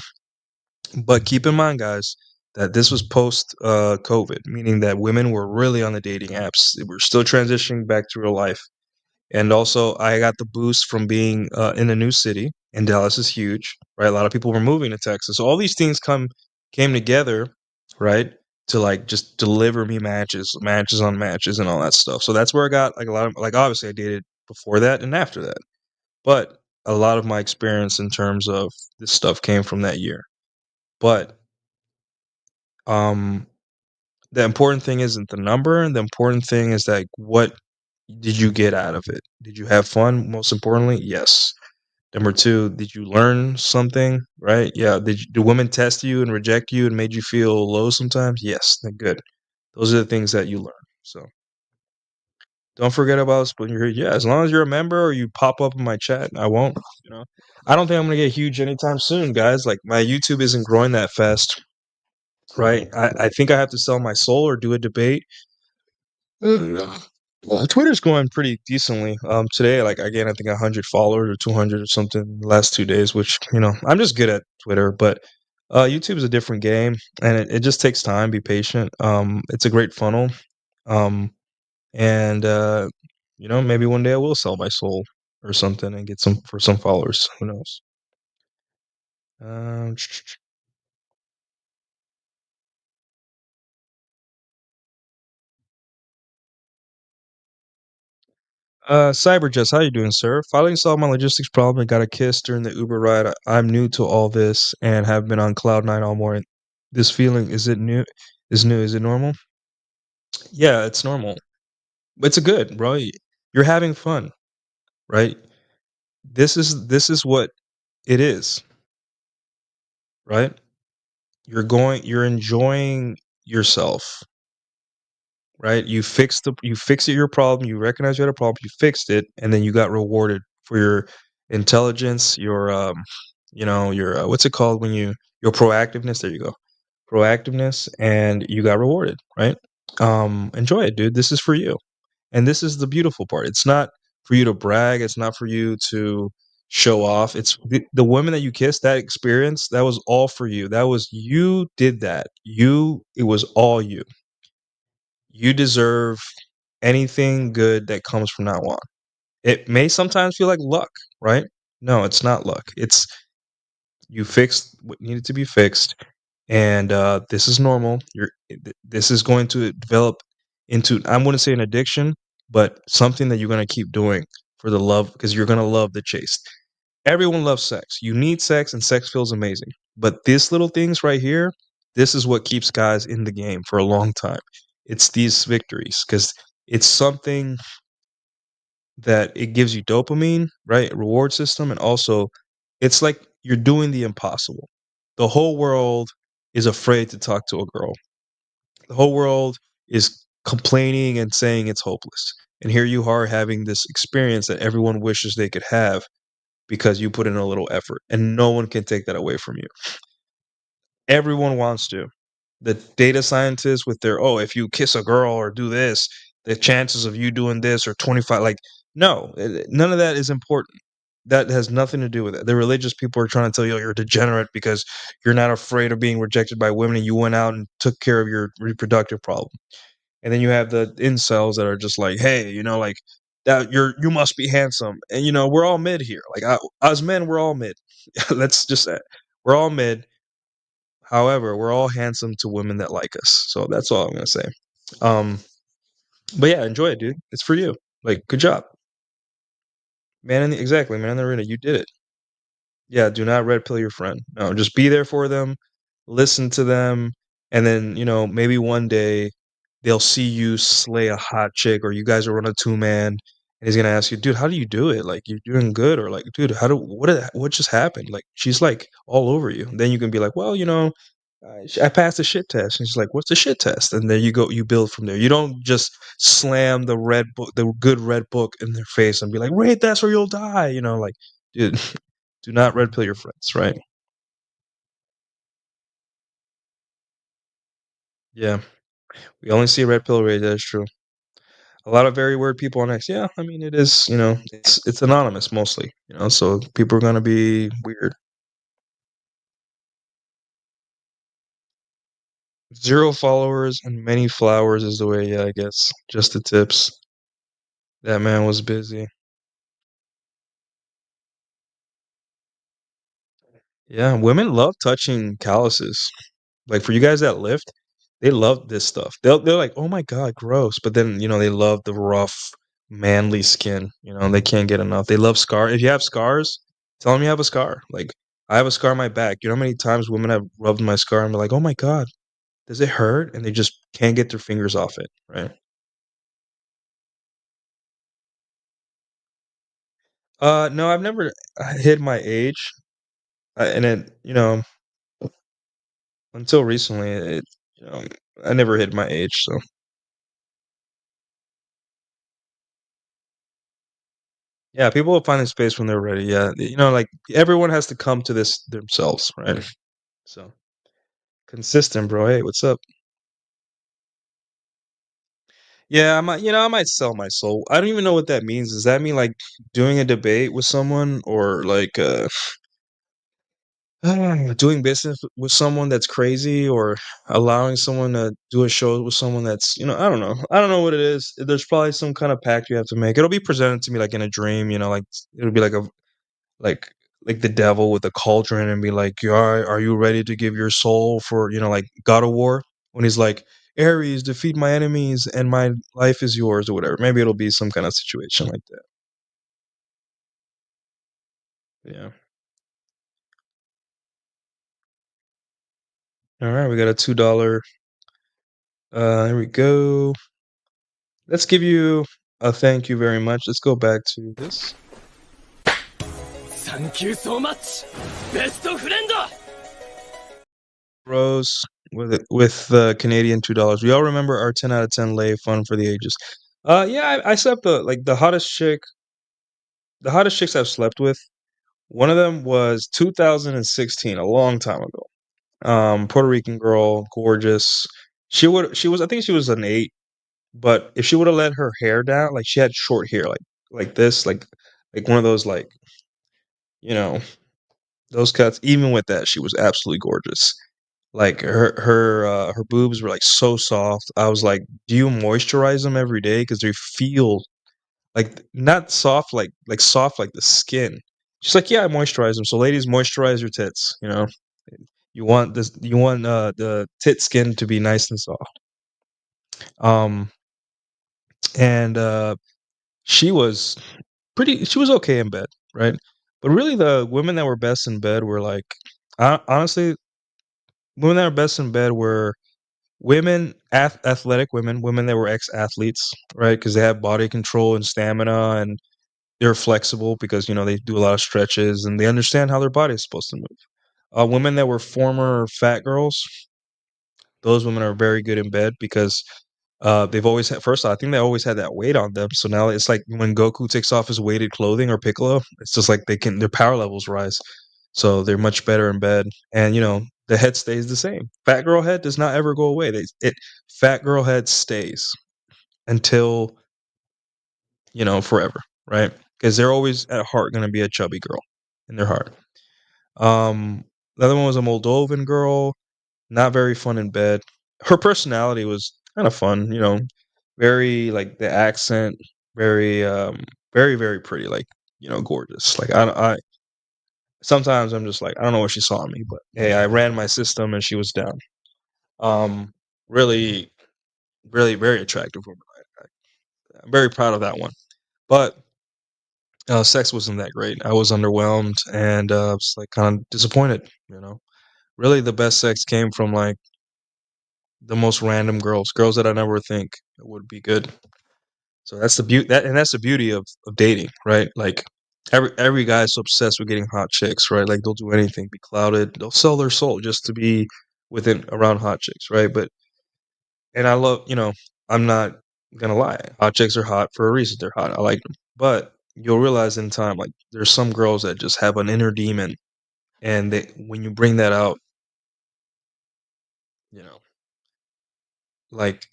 But keep in mind, guys, that this was post COVID, meaning that women were really on the dating apps. They were still transitioning back to real life. And also, I got the boost from being in a new city, and Dallas is huge, right? A lot of people were moving to Texas. So all these things came together, right, to like just deliver me matches on matches, and all that stuff. So that's where I got like a lot of like obviously I dated before that and after that, but a lot of my experience in terms of this stuff came from that year. But um, the important thing isn't the number. The important thing is that what did you get out of it? Did you have fun? Most importantly, yes. Number two, did you learn something? Right? Yeah. Do women test you and reject you and made you feel low sometimes? Yes. Then good. Those are the things that you learn. So don't forget about splitting your yeah. As long as you're a member or you pop up in my chat, I won't. You know, I don't think I'm gonna get huge anytime soon, guys. Like my YouTube isn't growing that fast. Right? I think I have to sell my soul or do a debate. Twitter's going pretty decently. Today, like again, I think 100 followers or 200 or something in the last 2 days. Which I'm just good at Twitter, but YouTube is a different game, and it just takes time. Be patient. It's a great funnel. Um, and maybe one day I will sell my soul or something and get some followers. Who knows? Um, Cyberjust, how you doing, sir? Finally solved my logistics problem and got a kiss during the Uber ride. I'm new to all this and have been on cloud nine all morning. This feeling, is it new? Is new? Is it normal? Yeah, it's normal. It's a good, bro. You're having fun, right? This is what it is, right? You're enjoying yourself, right? You fixed your problem, you recognize you had a problem, you fixed it, and then you got rewarded for your intelligence, your what's it called when your proactiveness, there you go. Proactiveness, and you got rewarded, right? Enjoy it, dude. This is for you. And this is the beautiful part. It's not for you to brag, it's not for you to show off. It's the women that you kissed, that experience, that was all for you. That was you did that. It was all you. You deserve anything good that comes from now on. It may sometimes feel like luck, right? No, it's not luck. It's you fixed what needed to be fixed, and this is normal. This is going to develop into I wouldn't say an addiction, but something that you're going to keep doing for the love because you're going to love the chase. Everyone loves sex. You need sex, and sex feels amazing. But these little things right here, this is what keeps guys in the game for a long time. It's these victories because it's something that it gives you dopamine, right? Reward system. And also, it's like you're doing the impossible. The whole world is afraid to talk to a girl. The whole world is complaining and saying it's hopeless. And here you are having this experience that everyone wishes they could have because you put in a little effort and no one can take that away from you. Everyone wants to. the data scientists with their, oh, if you kiss a girl or do this, the chances of you doing this are 25. Like, no, none of that is important. That has nothing to do with it. The religious people are trying to tell you you're a degenerate because you're not afraid of being rejected by women and you went out and took care of your reproductive problem. And then you have the incels that are just like, hey, like that you must be handsome. And we're all mid here. Like as men, we're all mid. Let's just say we're all mid. However, we're all handsome to women that like us. So that's all I'm gonna say. Um, but yeah, enjoy it, dude. It's for you. Like, good job, man. Exactly, man in the arena. You did it. Yeah, do not red pill your friend. No, just be there for them, listen to them, and then, maybe one day they'll see you slay a hot chick or you guys are on a two-man and he's gonna ask you, dude, how do you do it? Like, you're doing good, or like, dude, what just happened? Like, she's like all over you. Then you can be like, well, I passed the shit test. And she's like, what's the shit test? And there you go, you build from there. You don't just slam the red book, the good red book in their face and be like, read this or you'll die. Like, dude, do not red pill your friends, right? Yeah. We only see red pill rage, that is true. A lot of very weird people on X. Yeah, I mean it is, it's anonymous mostly, so people are gonna be weird. 0 followers and many flowers is the way, yeah, I guess. Just the tips. That man was busy. Yeah, women love touching calluses. Like for you guys that lift, they love this stuff. They're like, "Oh my god, gross." But then, they love the rough, manly skin. They can't get enough. They love scar. If you have scars, tell them you have a scar. Like I have a scar on my back. You know how many times women have rubbed my scar and they're like, "Oh my god, does it hurt?" And they just can't get their fingers off it, right? No, I've never hid my age, and it, until recently, you know, I never hid my age. So yeah, people will find a space when they're ready. Yeah, like everyone has to come to this themselves, right? So consistent, bro. Hey, what's up? Yeah, I might sell my soul. I don't even know what that means. Does that mean like doing a debate with someone, or like doing business with someone that's crazy, or allowing someone to do a show with someone that's, I don't know. I don't know what it is. There's probably some kind of pact you have to make. It'll be presented to me like in a dream, like it'll be like like the devil with a cauldron and be like, are you ready to give your soul for, like God of War when he's like, Ares, defeat my enemies and my life is yours or whatever. Maybe it'll be some kind of situation like that. Yeah. All right, we got a $2. Here we go. Let's give you a thank you very much. Let's go back to this. Thank you so much, best friend. Rose with the Canadian $2. We all remember our 10 out of 10 lay fun for the ages. Yeah, I slept the hottest the hottest chicks I've slept with. One of them was 2016, a long time ago. Puerto Rican girl, gorgeous. She was I think she was an 8, but if she would have let her hair down, like she had short hair, like this, like one of those, like, you know, those cuts. Even with that, she was absolutely gorgeous. Like her boobs were like so soft. I was like, "Do you moisturize them every day? Because they feel like not soft, like soft like the skin." She's like, "Yeah, I moisturize them." So ladies, moisturize your tits. You want this. You want the tit skin to be nice and soft. Um, and she was she was okay in bed, right? But really, the women that were best in bed were like, honestly, women that were best in bed were women, athletic women, women that were ex-athletes, right? Because they have body control and stamina, and they're flexible because they do a lot of stretches and they understand how their body is supposed to move. Women that were former fat girls, those women are very good in bed because they've always had. First, I think they always had that weight on them. So now it's like when Goku takes off his weighted clothing, or Piccolo, it's just like their power levels rise. So they're much better in bed, and the head stays the same. Fat girl head does not ever go away. Fat girl head stays until, forever, right? Because they're always at heart going to be a chubby girl in their heart. The other one was a Moldovan girl, not very fun in bed. Her personality was kind of fun, very like the accent, very, very, very pretty, like, gorgeous. Like I sometimes I'm just like, I don't know what she saw in me, but hey, I ran my system and she was down. Um, really, really, very attractive woman. I'm very proud of that one. But sex wasn't that great. I was underwhelmed and was like kind of disappointed. Really, the best sex came from like the most random girls that I never think would be good. So that's the beauty and that's the beauty of dating, right? Like every guy's so obsessed with getting hot chicks, right? Like they'll do anything, be clouded, they'll sell their soul just to be within around hot chicks, right? But and I love, I'm not gonna lie, hot chicks are hot for a reason. They're hot. I like them, but you'll realize in time, like there's some girls that just have an inner demon, and when you bring that out, you know, like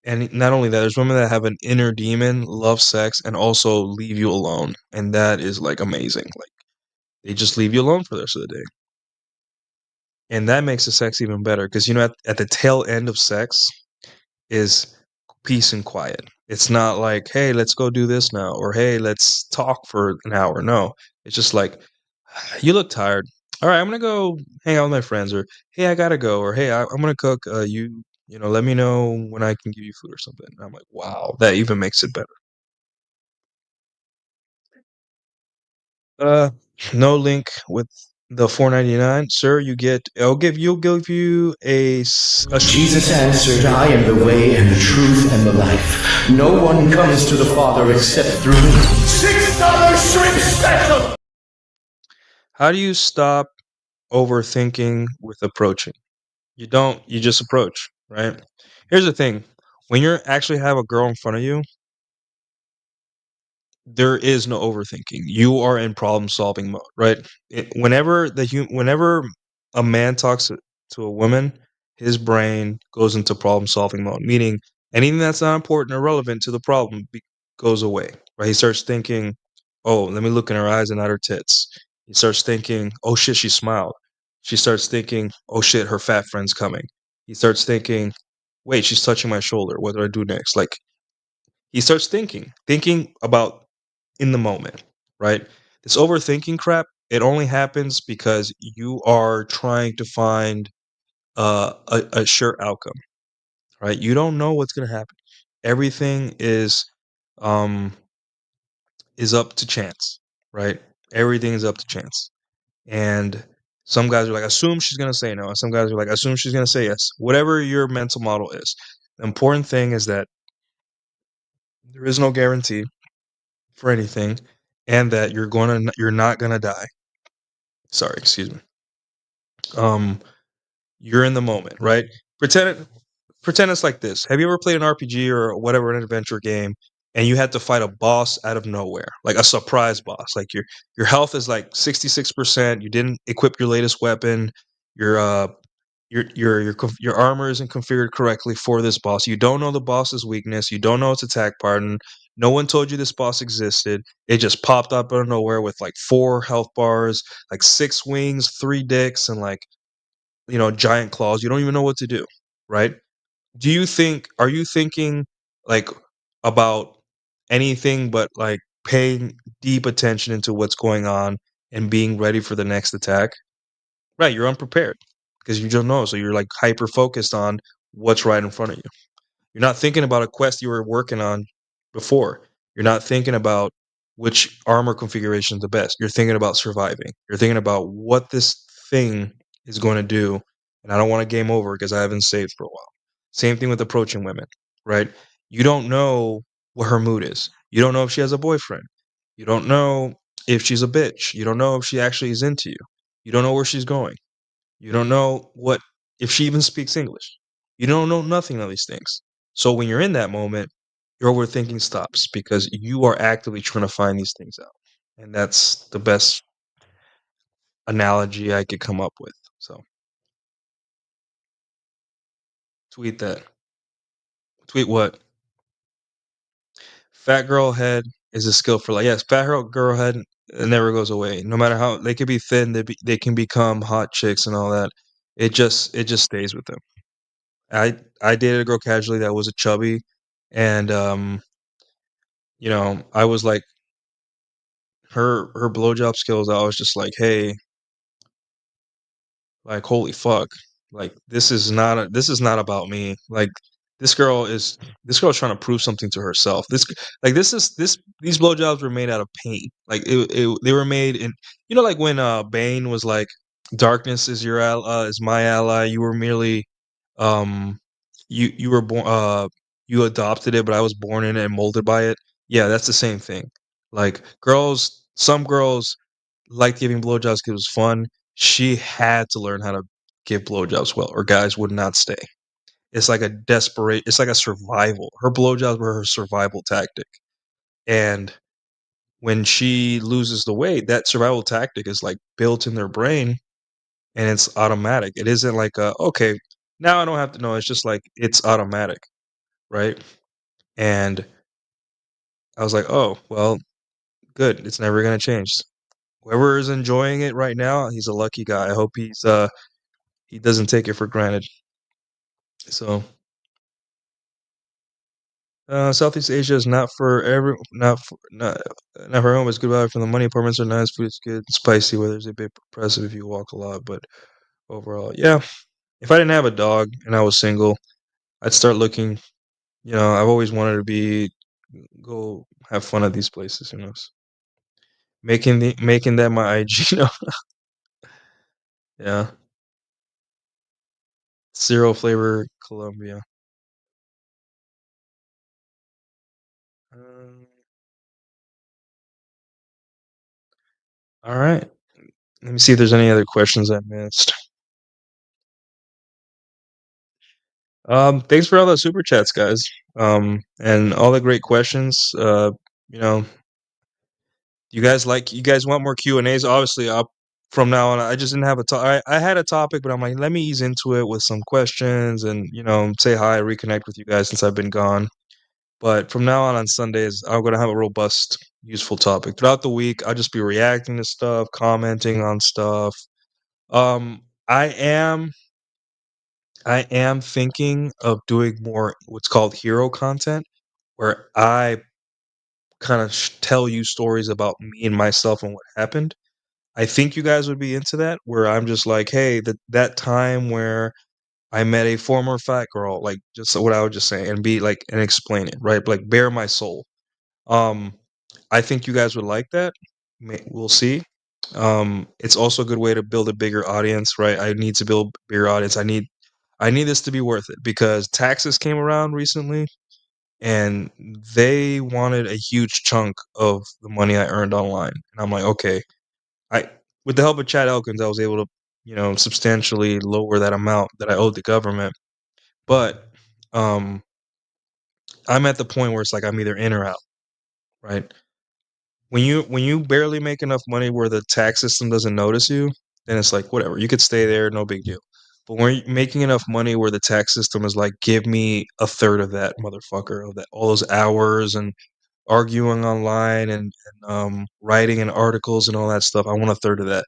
and not only that, there's women that have an inner demon, love sex, and also leave you alone. And that is like amazing. Like they just leave you alone for the rest of the day. And that makes the sex even better because, at the tail end of sex is peace and quiet. It's not like, hey, let's go do this now, or hey, let's talk for an hour. No, it's just like, you look tired. All right, I'm gonna go hang out with my friends, or hey, I gotta go, or hey, I'm gonna cook. Let me know when I can give you food or something. And I'm like, wow, that even makes it better. Uh, no link with the 4.99, sir. You'll give you Jesus answered, I am the way and the truth and the life. No one comes to the Father except through me. $6 shrimp special! How do you stop overthinking with approaching? You don't, you just approach, right? Here's the thing. When you actually have a girl in front of you, there is no overthinking. You are in problem solving mode, right? Whenever a man talks to a woman, his brain goes into problem solving mode, meaning anything that's not important or relevant to the problem goes away, right? He starts thinking, oh, let me look in her eyes and not her tits. He starts thinking, oh shit, she smiled. She starts thinking, oh shit, her fat friend's coming. He starts thinking, wait, she's touching my shoulder. What do I do next? Like he starts thinking about in the moment, right? This overthinking crap, it only happens because you are trying to find a sure outcome, right? You don't know what's going to happen. Everything um is up to chance, right? Everything is up to chance. And some guys are like, assume she's going to say no. And some guys are like, assume she's going to say yes. Whatever your mental model is. The important thing is that there is no guarantee for anything and that you're not going to die. Sorry, excuse me. Um, you're in the moment, right? Pretend it's like this. Have you ever played an RPG or whatever, an adventure game, and you had to fight a boss out of nowhere, like a surprise boss? Like your health is like 66%. You didn't equip your latest weapon. Your your armor isn't configured correctly for this boss. You don't know the boss's weakness. You don't know its attack pattern. No one told you this boss existed. It just popped up out of nowhere with like 4 health bars, like 6 wings, 3 dicks, and like giant claws. You don't even know what to do, right? Are you thinking like about anything but like paying deep attention into what's going on and being ready for the next attack? Right, you're unprepared because you don't know. So you're like hyper focused on what's right in front of you. You're not thinking about a quest you were working on before. You're not thinking about which armor configuration is the best. You're thinking about surviving. You're thinking about what this thing is going to do. And I don't want to game over because I haven't saved for a while. Same thing with approaching women, right? You don't know what her mood is. You don't know if she has a boyfriend. You don't know if she's a bitch. You don't know if she actually is into you. You don't know where she's going. You don't know if she even speaks English. You don't know nothing of these things. So when you're in that moment, your overthinking stops because you are actively trying to find these things out. And that's the best. analogy I could come up with. So tweet that. Tweet what? Fat girl head is a skill for life. Yes, girl head never goes away. No matter how they could be thin, they can become hot chicks and all that. It just stays with them. I dated a girl casually that was a chubby, and I was like her blowjob skills. I was just like, hey, like holy fuck, like this is not about me. Like this girl's trying to prove something to herself. These blowjobs were made out of pain. Like they were made in, like when Bane was like, darkness is is my ally. You were merely um you were born you adopted it, but I was born in it and molded by it. Yeah, that's the same thing. Like some girls liked giving blowjobs because it was fun. She had to learn how to give blowjobs well, or guys would not stay. It's like a survival. Her blowjobs were her survival tactic. And when she loses the weight, that survival tactic is like built in their brain, and it's automatic. It isn't like okay, now I don't have to know. It's just like it's automatic, right? And I was like, oh, well, good. It's never gonna change. Whoever is enjoying it right now, he's a lucky guy. I hope he doesn't take it for granted. So, Southeast Asia is not for every not for everyone. It's good value for the money. Apartments are nice, food is good, spicy. Weather's a bit oppressive if you walk a lot, but overall, yeah. If I didn't have a dog and I was single, I'd start looking. I've always wanted to go have fun at these places. Making that my IG. Yeah, zero flavor Colombia. Um, all right. Let me see if there's any other questions I missed. Thanks for all the super chats, guys. And all the great questions. You know, you guys want more Q&As? Obviously, from now on, I just didn't have I had a topic, but I'm like, let me ease into it with some questions and, say hi, reconnect with you guys since I've been gone. But from now on Sundays, I'm going to have a robust, useful topic. Throughout the week, I'll just be reacting to stuff, commenting on stuff. Um, I am I am thinking of doing more what's called hero content, where I kind of tell you stories about me and myself and what happened. I think you guys would be into that, where I'm just like, hey, that time where I met a former fat girl, like just what I would just say, and be like, and explain it, right? Like bare my soul. Um, I think you guys would like that. We'll see. It's also a good way to build a bigger audience, right? I need to build a bigger audience. I need this to be worth it because taxes came around recently and they wanted a huge chunk of the money I earned online. And I'm like, okay, I with the help of Chad Elkins, I was able to, substantially lower that amount that I owed the government. But I'm at the point where it's like I'm either in or out, right? When you barely make enough money where the tax system doesn't notice you, then it's like whatever. You could stay there, no big deal. But when you're making enough money where the tax system is like, give me a third of that motherfucker, of that all those hours and arguing online and writing and articles and all that stuff. I want a third of that.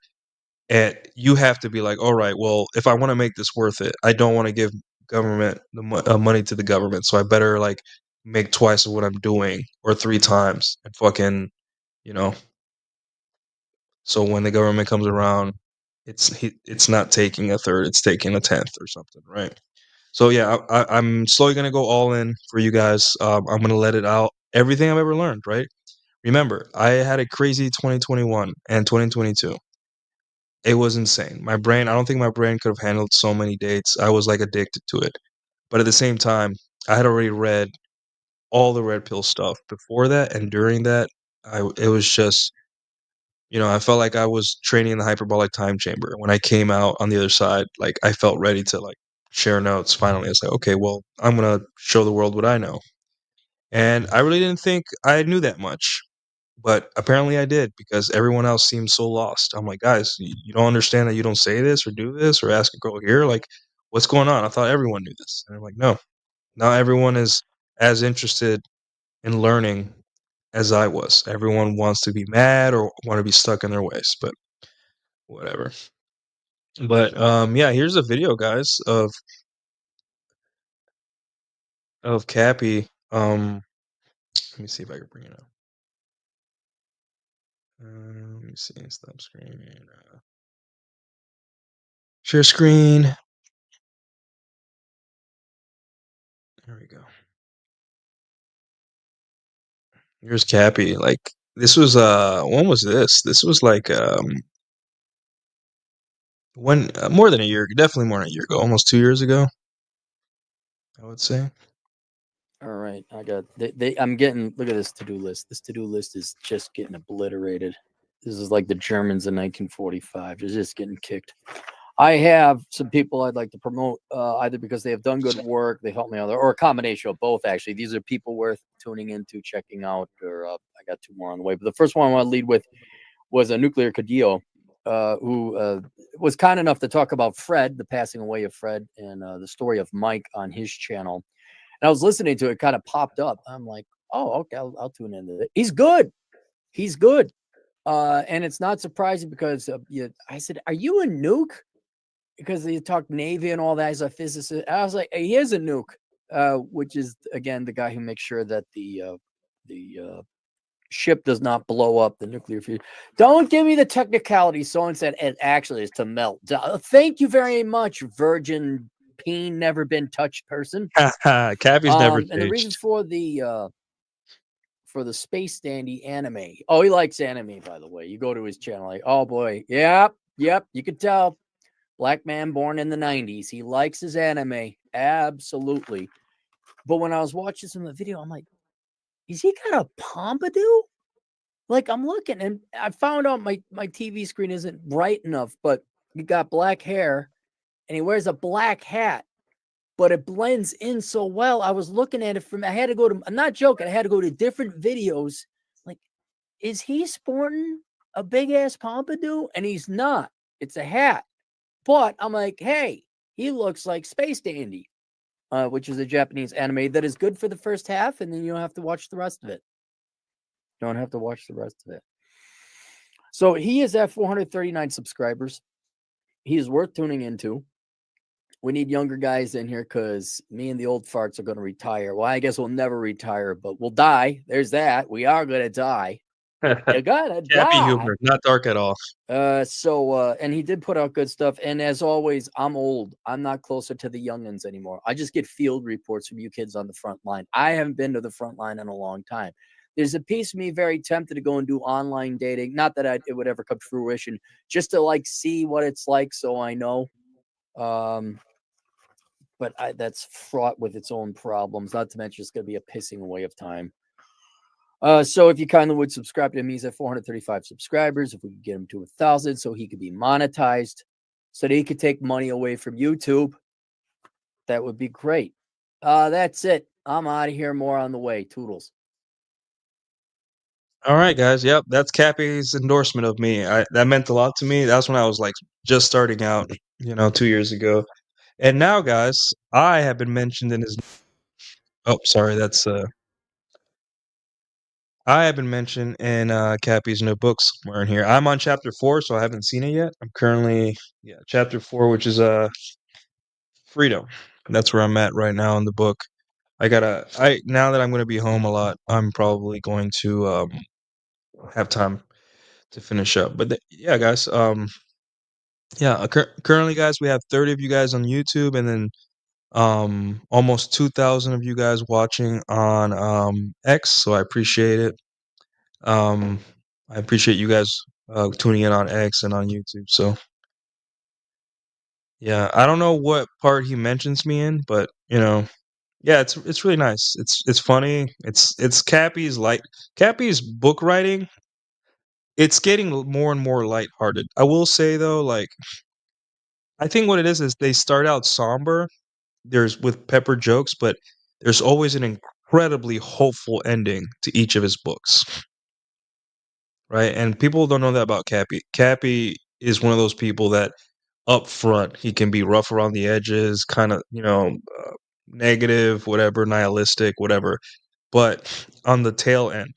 And you have to be like, all right, well, if I want to make this worth it, I don't want to give government the money to the government, so I better like make twice of what I'm doing or three times and fucking you know so when the government comes around, it's not taking a third, it's taking a tenth or something, right? So yeah, I'm slowly gonna go all in for you guys. I'm gonna let it out everything I've ever learned, right? Remember, I had a crazy 2021 and 2022. It was insane. I don't think my brain could have handled so many dates. I was like addicted to it. But at the same time, I had already read all the red pill stuff before that and during that. It was just, I felt like I was training in the hyperbolic time chamber. When I came out on the other side, like I felt ready to like share notes. Finally, I was like, okay, well, I'm gonna show the world what I know. And I really didn't think I knew that much but apparently I did because everyone else seemed so lost. I'm like, guys, you don't understand that you don't say this or do this or ask a girl here. Like, what's going on? I thought everyone knew this. And I'm like, no, not everyone is as interested in learning as I was. Everyone wants to be mad or want to be stuck in their ways, but whatever. But yeah, here's a video, guys, of Cappy. Let me see if I can bring it up. Let me see. Stop screen. Share screen. There we go. Here's Cappy. Like this was when was this? This was like when more than a year, definitely more than a year ago, almost 2 years ago, I would say. All right, I got I'm getting, look at this to-do list. This to-do list is just getting obliterated. This is like the Germans in 1945. They're just getting kicked. I have some people I'd like to promote, either because they have done good work, they helped me out, or a combination of both. Actually, these are people worth tuning into, checking out. Or I got two more on the way. But the first one I want to lead with was a Nuclear Cadillo, who was kind enough to talk about Fred, the passing away of Fred, and the story of Mike on his channel. And I was listening to it, kind of popped up. I'm like, oh, okay, I'll tune into it. He's good. He's good. And it's not surprising because I said, are you a nuke? Because he talked Navy and all that. He's a physicist. I was like, hey, he is a nuke, which is, again, the guy who makes sure that the ship does not blow up, the nuclear fuel. Don't give me the technicality. Someone said it actually is to melt. Thank you very much, virgin peen, never been touched person. Cappy's never changed. And the reason for the Space Dandy anime. Oh, he likes anime, by the way. You go to his channel, like, oh boy, yep, you could tell. Black man born in the 90s. He likes his anime. Absolutely. But when I was watching some of the video, I'm like, is he got a pompadour? Like, I'm looking, and I found out my TV screen isn't bright enough, but he got black hair, and he wears a black hat, but it blends in so well. I was looking at it I had to go to, I'm not joking, I had to go to different videos. Like, is he sporting a big-ass pompadour? And he's not. It's a hat. But I'm like, hey, he looks like Space Dandy, which is a Japanese anime that is good for the first half, and then you don't have to watch the rest of it. Don't have to watch the rest of it. So he is at 439 subscribers. He is worth tuning into. We need younger guys in here because me and the old farts are going to retire. Well, I guess we'll never retire, but we'll die. There's that. We are going to die. You gotta Cappy die. humor, not dark at all. And he did put out good stuff. And as always, I'm old. I'm not closer to the youngins anymore. I just get field reports from you kids on the front line. I haven't been to the front line in a long time. There's a piece of me very tempted to go and do online dating. Not that it would ever come to fruition, just to like see what it's like, so I know. But that's fraught with its own problems. Not to mention it's going to be a pissing away of time. So if you kindly would subscribe to him, he's at 435 subscribers. If we could get him to 1,000 so he could be monetized, so that he could take money away from YouTube, that would be great. That's it. I'm out of here. More on the way. Toodles. All right, guys. Yep, that's Cappy's endorsement of me. That meant a lot to me. That's when I was like just starting out, 2 years ago. And now, guys, I have been mentioned in his. Oh, sorry. That's I have been mentioned in Cappy's new book somewhere in here. I'm on chapter 4, so I haven't seen it yet. I'm currently, chapter 4, which is freedom. That's where I'm at right now in the book. Now that I'm going to be home a lot, I'm probably going to have time to finish up. But yeah, guys, currently, guys, we have 30 of you guys on YouTube, and then almost 2,000 of you guys watching on X. So I appreciate it. I appreciate you guys tuning in on X and on YouTube. So yeah, I don't know what part he mentions me in, but yeah, it's really nice. It's funny. It's Cappy's book writing. It's getting more and more lighthearted. I will say though, like I think what it is they start out somber. There's with pepper jokes, but there's always an incredibly hopeful ending to each of his books. right? And people don't know that about Cappy. Cappy is one of those people that up front he can be rough around the edges, kind of negative, whatever, nihilistic, whatever. But on the tail end,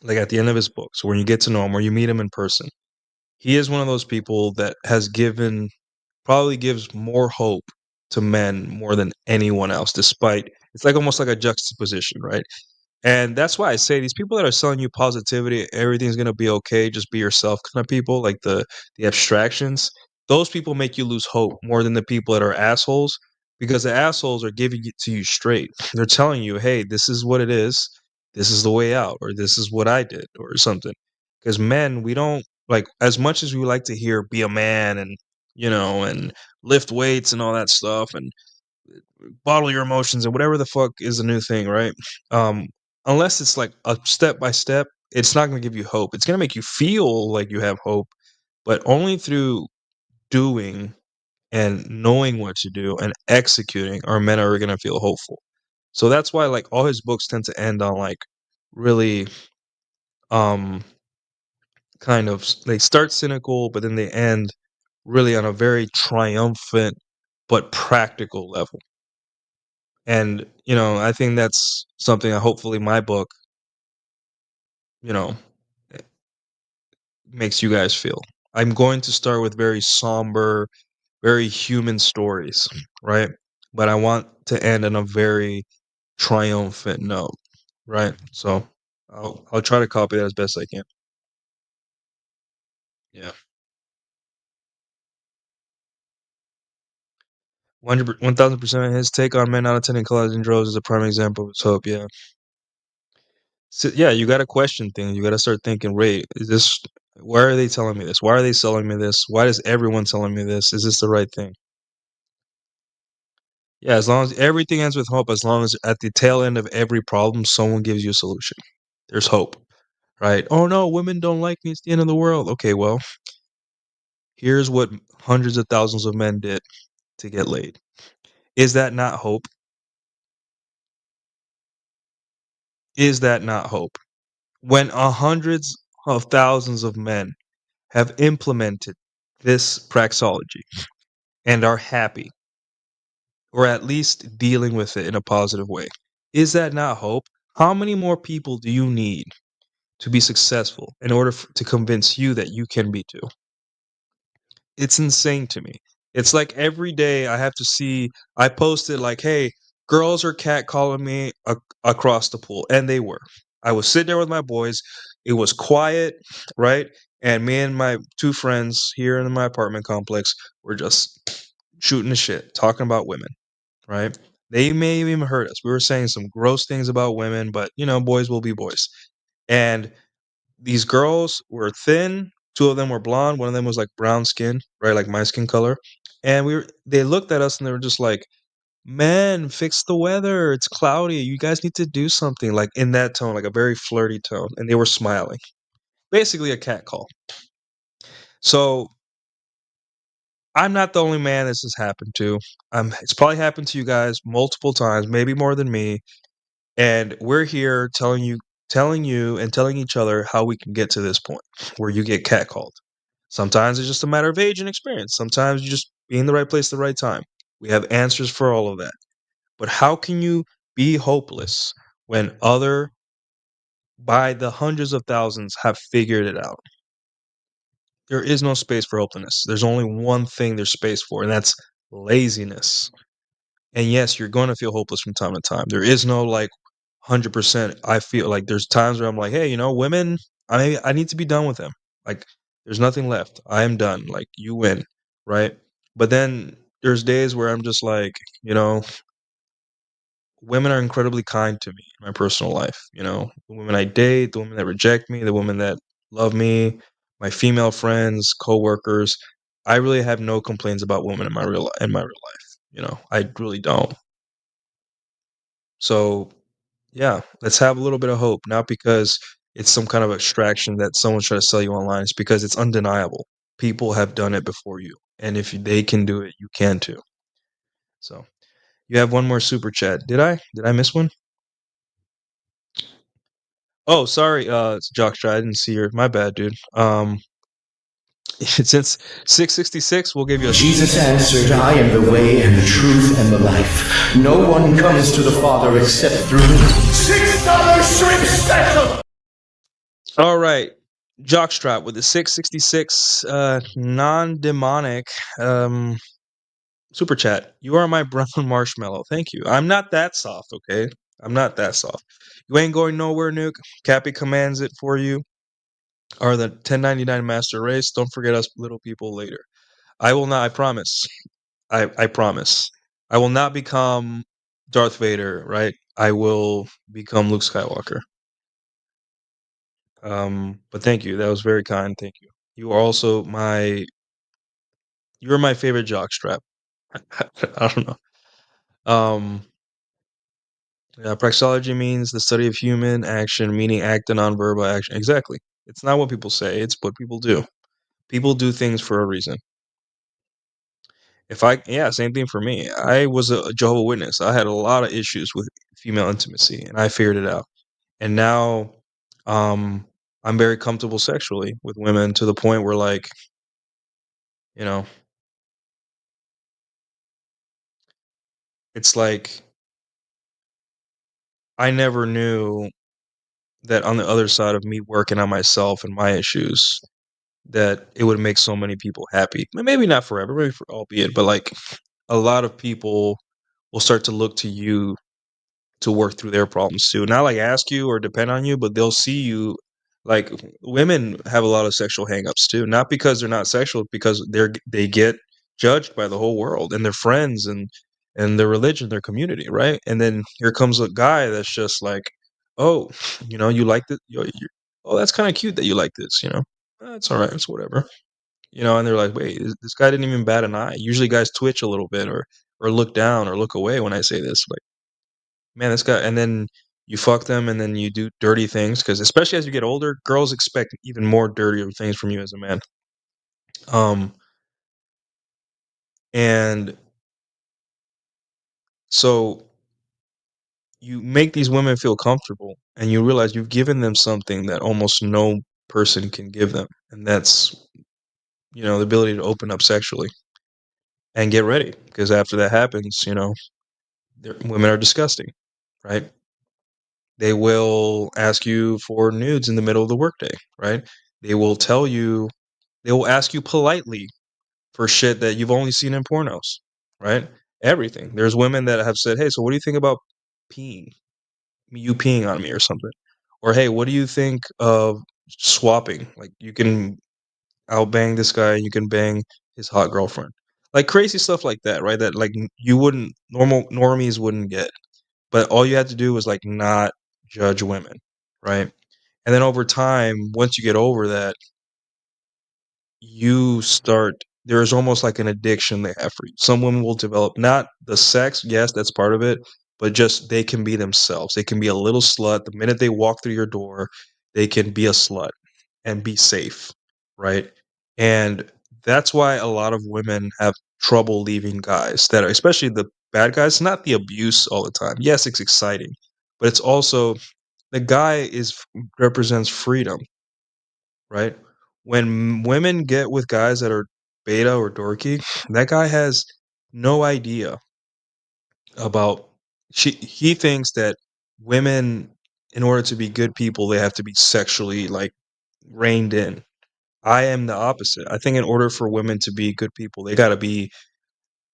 like at the end of his book, so when you get to know him or you meet him in person, he is one of those people that has given probably gives more hope to men more than anyone else, despite it's like almost like a juxtaposition, right? And that's why I say these people that are selling you positivity, everything's gonna be okay, just be yourself kind of people, like the abstractions, those people make you lose hope more than the people that are assholes, because the assholes are giving it to you straight. They're telling you, hey, this is what it is, this is the way out, or this is what I did, or something. Because men, we don't like as much as we like to hear be a man and and lift weights and all that stuff and bottle your emotions and whatever the fuck is the new thing, right? Um, unless it's like a step by step, it's not going to give you hope. It's going to make you feel like you have hope, but only through doing and knowing what to do and executing are men are going to feel hopeful. So that's why like all his books tend to end on like really um kind of they start cynical but then they end really on a very triumphant but practical level. And, I think that's something that hopefully my book, you know, eh, makes you guys feel. I'm going to start with very somber, very human stories, right? But I want to end on a very triumphant note, right? So I'll try to copy that as best I can. Yeah. 1000% his take on men not attending college in droves is a prime example of his hope. Yeah. So, yeah, you got to question things. You got to start thinking, wait, is this, why are they telling me this? Why are they selling me this? Why is everyone telling me this? Is this the right thing? Yeah, as long as everything ends with hope, as long as at the tail end of every problem, someone gives you a solution. There's hope, right? Oh no, women don't like me. It's the end of the world. Okay, well, here's what hundreds of thousands of men did to get laid. Is that not hope? Is that not hope? When hundreds of thousands of men have implemented this praxology and are happy, or at least dealing with it in a positive way. Is that not hope? How many more people do you need to be successful in order to convince you that you can be too? It's insane to me. It's like every day I have to see, I posted like, hey, girls are catcalling me across the pool. And they were. I was sitting there with my boys. It was quiet, right? And me and my two friends here in my apartment complex were just shooting the shit, talking about women, right? They may have even heard us. We were saying some gross things about women, but boys will be boys. And these girls were thin. Two of them were blonde. One of them was like brown skin, right, like my skin color. And they looked at us and they were just like, "Man, fix the weather. It's cloudy. You guys need to do something." Like in that tone, like a very flirty tone. And they were smiling, basically a cat call. So I'm not the only man this has happened to. It's probably happened to you guys multiple times, maybe more than me. And we're here telling you and telling each other how we can get to this point where you get catcalled. Sometimes it's just a matter of age and experience. Sometimes you just be in the right place at the right time. We have answers for all of that. But how can you be hopeless when other, by the hundreds of thousands, have figured it out? There is no space for hopelessness. There's only one thing there's space for, and that's laziness. And yes, you're going to feel hopeless from time to time. There is no like 100%. I feel like there's times where I'm like, hey, women, I need to be done with them. Like, there's nothing left. I am done. Like, you win, right? But then there's days where I'm just like, women are incredibly kind to me in my personal life. The women I date, the women that reject me, the women that love me, my female friends, coworkers. I really have no complaints about women in my real life. I really don't. So, yeah, let's have a little bit of hope, not because it's some kind of abstraction that someone's trying to sell you online. It's because it's undeniable. People have done it before you, and if they can do it, you can too. So, you have one more super chat. Did I? Did I miss one? Oh, sorry, it's Jockstrap. I didn't see your. My bad, dude. Since 666, we'll give you a. Jesus answered, I am the way and the truth and the life. No one comes to the Father except through me. $6 shrimp special! All right, Jockstrap with the 666 non-demonic super chat. You are my brown marshmallow. Thank you. I'm not that soft, okay? I'm not that soft. You ain't going nowhere, Nuke. Cappy commands it for you. Are the 1099 master race. Don't forget us little people later. I will not, I promise. I promise. I will not become Darth Vader, right? I will become Luke Skywalker. But thank you. That was very kind. Thank you. You are also you're my favorite jockstrap. I don't know. Yeah, praxeology means the study of human action, meaning act and nonverbal action. Exactly. It's not what people say, it's what people do. People do things for a reason. Same thing for me. I was a Jehovah's Witness. I had a lot of issues with female intimacy, and I figured it out. And now, um, I'm very comfortable sexually with women to the point where, like, you know, it's like I never knew that on the other side of me working on myself and my issues, that it would make so many people happy. Maybe not forever, maybe for albeit, but like a lot of people will start to look to you to work through their problems too. Not like ask you or depend on you, but they'll see you. Like women have a lot of sexual hangups too, not because they're not sexual, because they get judged by the whole world and their friends and their religion, their community, right? And then here comes a guy that's just like, oh, you like this? Oh, that's kind of cute that you like this. It's all right. It's whatever. And they're like, wait, this guy didn't even bat an eye. Usually, guys twitch a little bit or look down or look away when I say this. Like, man, this guy, and then you fuck them, and then you do dirty things because, especially as you get older, girls expect even more dirtier things from you as a man. Um, and so you make these women feel comfortable, and you realize you've given them something that almost no person can give them, and that's the ability to open up sexually and get ready, because after that happens, women are disgusting, right? They will ask you for nudes in the middle of the workday, right? They will tell you, they will ask you politely for shit that you've only seen in pornos, right? Everything. There's women that have said, hey, so what do you think about peeing? You peeing on me or something? Or, hey, what do you think of swapping? Like, I'll bang this guy and you can bang his hot girlfriend. Like crazy stuff like that, right? That like you wouldn't, normies wouldn't get. But all you had to do was like not judge women, right? And then over time, once you get over that, there's almost like an addiction they have for you. Some women will develop not the sex, yes, that's part of it, but just they can be themselves. They can be a little slut. The minute they walk through your door, they can be a slut and be safe, right? And that's why a lot of women have trouble leaving guys that are, especially the bad guys, not the abuse all the time. Yes, it's exciting, but it's also the guy represents freedom, right? When women get with guys that are beta or dorky, that guy has no idea about he thinks that women, in order to be good people, they have to be sexually like reined in. I am the opposite. I think in order for women to be good people, they got to be,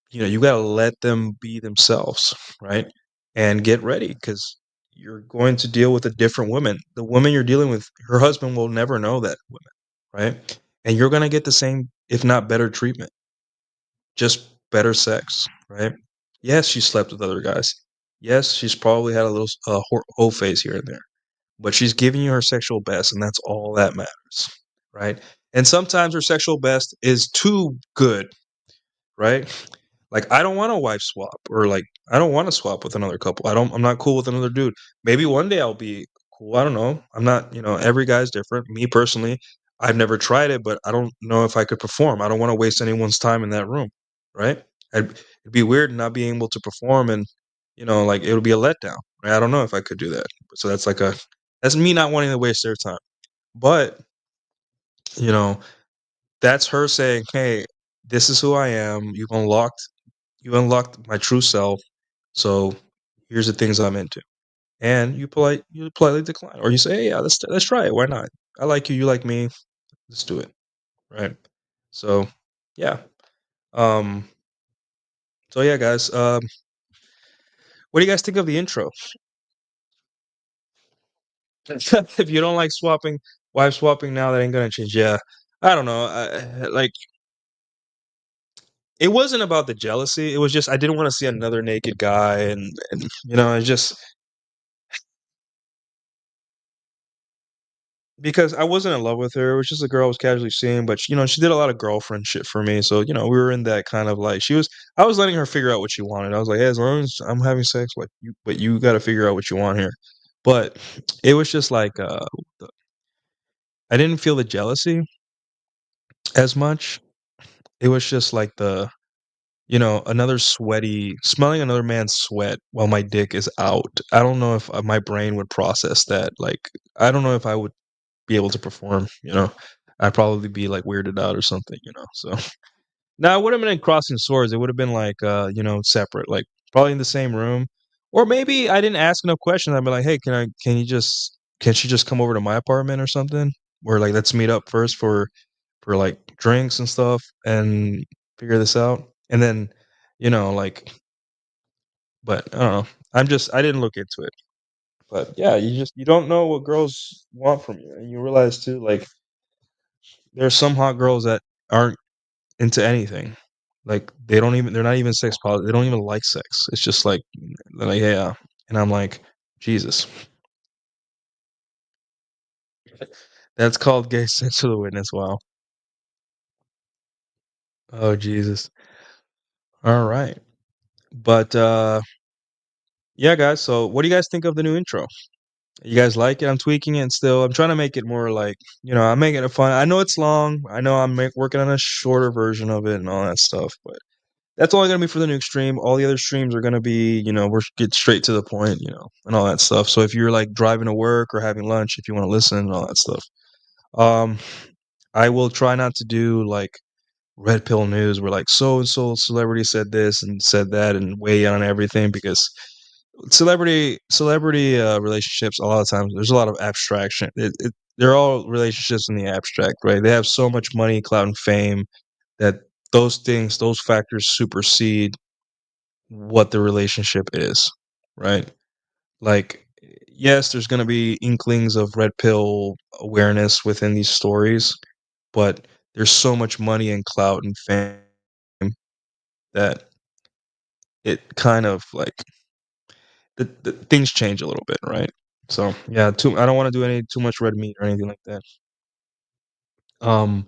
you got to let them be themselves, right? And get ready, because you're going to deal with a different woman. The woman you're dealing with, her husband will never know that woman, right? And you're going to get the same, if not better treatment, just better sex, right? Yes, she slept with other guys. Yes, she's probably had a little whole phase here and there, but she's giving you her sexual best, and that's all that matters, right? And sometimes her sexual best is too good, right? Like, I don't want a wife swap, or like I don't want to swap with another couple. I'm not cool with another dude. Maybe one day I'll be cool. I don't know. I'm not, every guy's different. Me personally, I've never tried it, but I don't know if I could perform. I don't want to waste anyone's time in that room, right? It'd be weird not being able to perform, and like it would be a letdown. Right? I don't know if I could do that. So that's like That's me not wanting to waste their time. But, you know, that's her saying, "Hey, this is who I am. You unlocked my true self. So here's the things I'm into." And you politely decline, or you say, "Hey, yeah, let's try it. Why not? I like you. You like me. Let's do it." Right. So, yeah. Um. So yeah, guys. What do you guys think of the intro? If you don't like wife swapping now, that ain't gonna change. Yeah. I don't know. Like, it wasn't about the jealousy. It was just I didn't want to see another naked guy, and it's just because I wasn't in love with her. It was just a girl I was casually seeing, but she did a lot of girlfriend shit for me. So we were in that kind of like I was letting her figure out what she wanted. I was like, hey, as long as I'm having sex, like but you got to figure out what you want here. But it was just like I didn't feel the jealousy as much. It was just like another smelling another man's sweat while my dick is out. I don't know if my brain would process that. Like, I don't know if I would be able to perform. I'd probably be like weirded out or something. So now it would have been in crossing swords. It would have been like separate, like probably in the same room. Or maybe I didn't ask enough questions. I'd be like, hey, can she just come over to my apartment or something? Or like let's meet up first for like drinks and stuff and figure this out. And then, like, but I don't know. I didn't look into it. But yeah, you don't know what girls want from you. And you realize too, like, there's some hot girls that aren't into anything. Like they're not even sex positive. They don't even like sex. It's just like they're like, yeah. And I'm like, Jesus. That's called gay sex to the witness. Wow. Oh Jesus. All right. But yeah, guys, so what do you guys think of the new intro? You guys like it? I'm tweaking it still. I'm trying to make it more like, I'm making it fun. I know it's long. I know working on a shorter version of it and all that stuff, but that's only going to be for the new stream. All the other streams are going to be, we're get straight to the point, and all that stuff. So if you're like driving to work or having lunch, if you want to listen and all that stuff, um, I will try not to do like red pill news where like so and so celebrity said this and said that and weigh in on everything because celebrity relationships a lot of times there's a lot of abstraction. They're all relationships in the abstract, right? They have so much money, clout, and fame that those factors supersede what the relationship is, right? Like, yes, there's going to be inklings of red pill awareness within these stories, but there's so much money and clout and fame that it kind of like the things change a little bit, right? So yeah, I don't want to do too much red meat or anything like that. Um,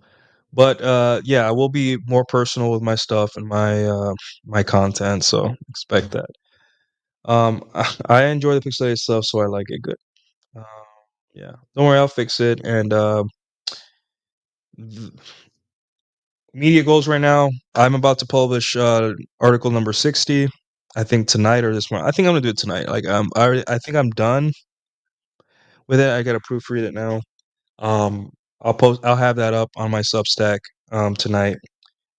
but yeah, I will be more personal with my stuff and my content, so expect that. I enjoy the pixelated stuff, so I like it good. Um, yeah, don't worry, I'll fix it. And media goals right now. I'm about to publish article number 60. I think tonight or this morning. I think I'm gonna do it tonight. Like I think I'm done with it. I gotta proofread it now. Um, I'll have that up on my Substack tonight.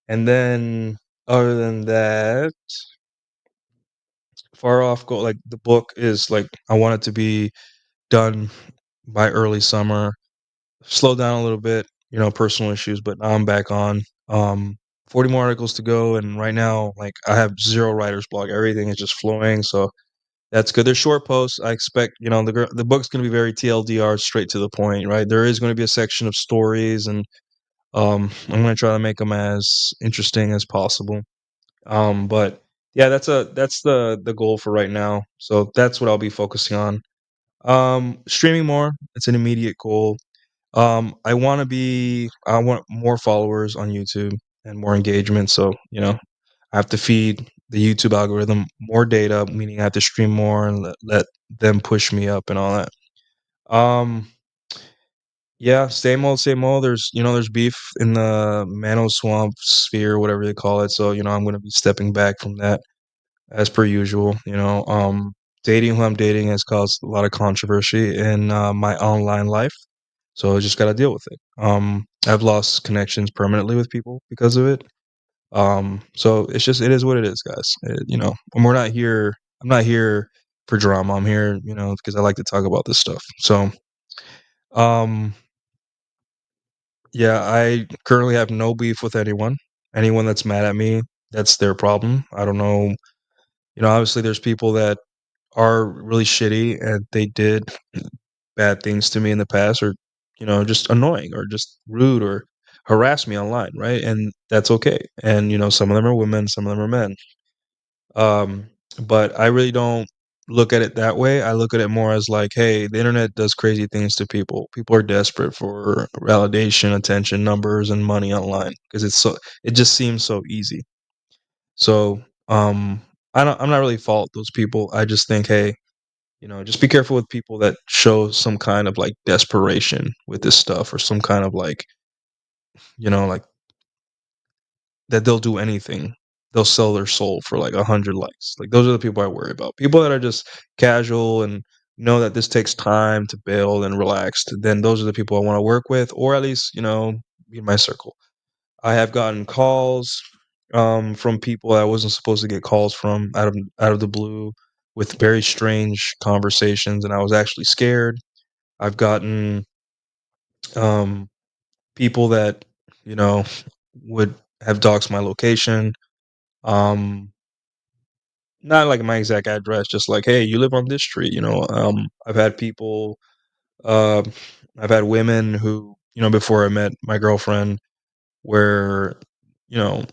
And then other than that, far off goal like the book is like I want it to be done by early summer. Slow down a little bit, personal issues, but now I'm back on. 40 more articles to go, and right now, like I have zero writer's block. Everything is just flowing, so that's good. They're short posts. I expect, the book's going to be very TLDR, straight to the point, right? There is going to be a section of stories, and I'm going to try to make them as interesting as possible. But yeah, that's the goal for right now. So that's what I'll be focusing on. Streaming more. It's an immediate goal. I want more followers on YouTube and more engagement. So, I have to feed the YouTube algorithm more data, meaning I have to stream more and let them push me up and all that. Um, yeah, same old, same old. There's beef in the Mano Swamp sphere, whatever they call it. So, I'm going to be stepping back from that as per usual. dating who I'm dating has caused a lot of controversy in my online life. So I just got to deal with it. I've lost connections permanently with people because of it. So it is what it is, guys. And we're not here. I'm not here for drama. I'm here, because I like to talk about this stuff. So, um, yeah, I currently have no beef with anyone. Anyone that's mad at me, that's their problem. I don't know. Obviously, there's people that are really shitty and they did bad things to me in the past, or just annoying or just rude or harass me online, right? And that's okay. And some of them are women, some of them are men. um but I really don't look at it that way. I look at it more as like, hey, the internet does crazy things to people are desperate for validation, attention, numbers, and money online because it just seems so easy. So I'm not really fault those people. I just think, hey, just be careful with people that show some kind of like desperation with this stuff, or some kind of like that they'll do anything. They'll sell their soul for like 100 likes. Like those are the people I worry about. People that are just casual and know that this takes time to build and relaxed. Then those are the people I want to work with, or at least be in my circle. I have gotten calls from people I wasn't supposed to get calls from out of the blue with very strange conversations, and I was actually scared. I've gotten um, people that you know would have doxed my location. Um, Not like my exact address, just like, hey, you live on this street. I've had people. Uh, I've had women who, before I met my girlfriend, were, you know,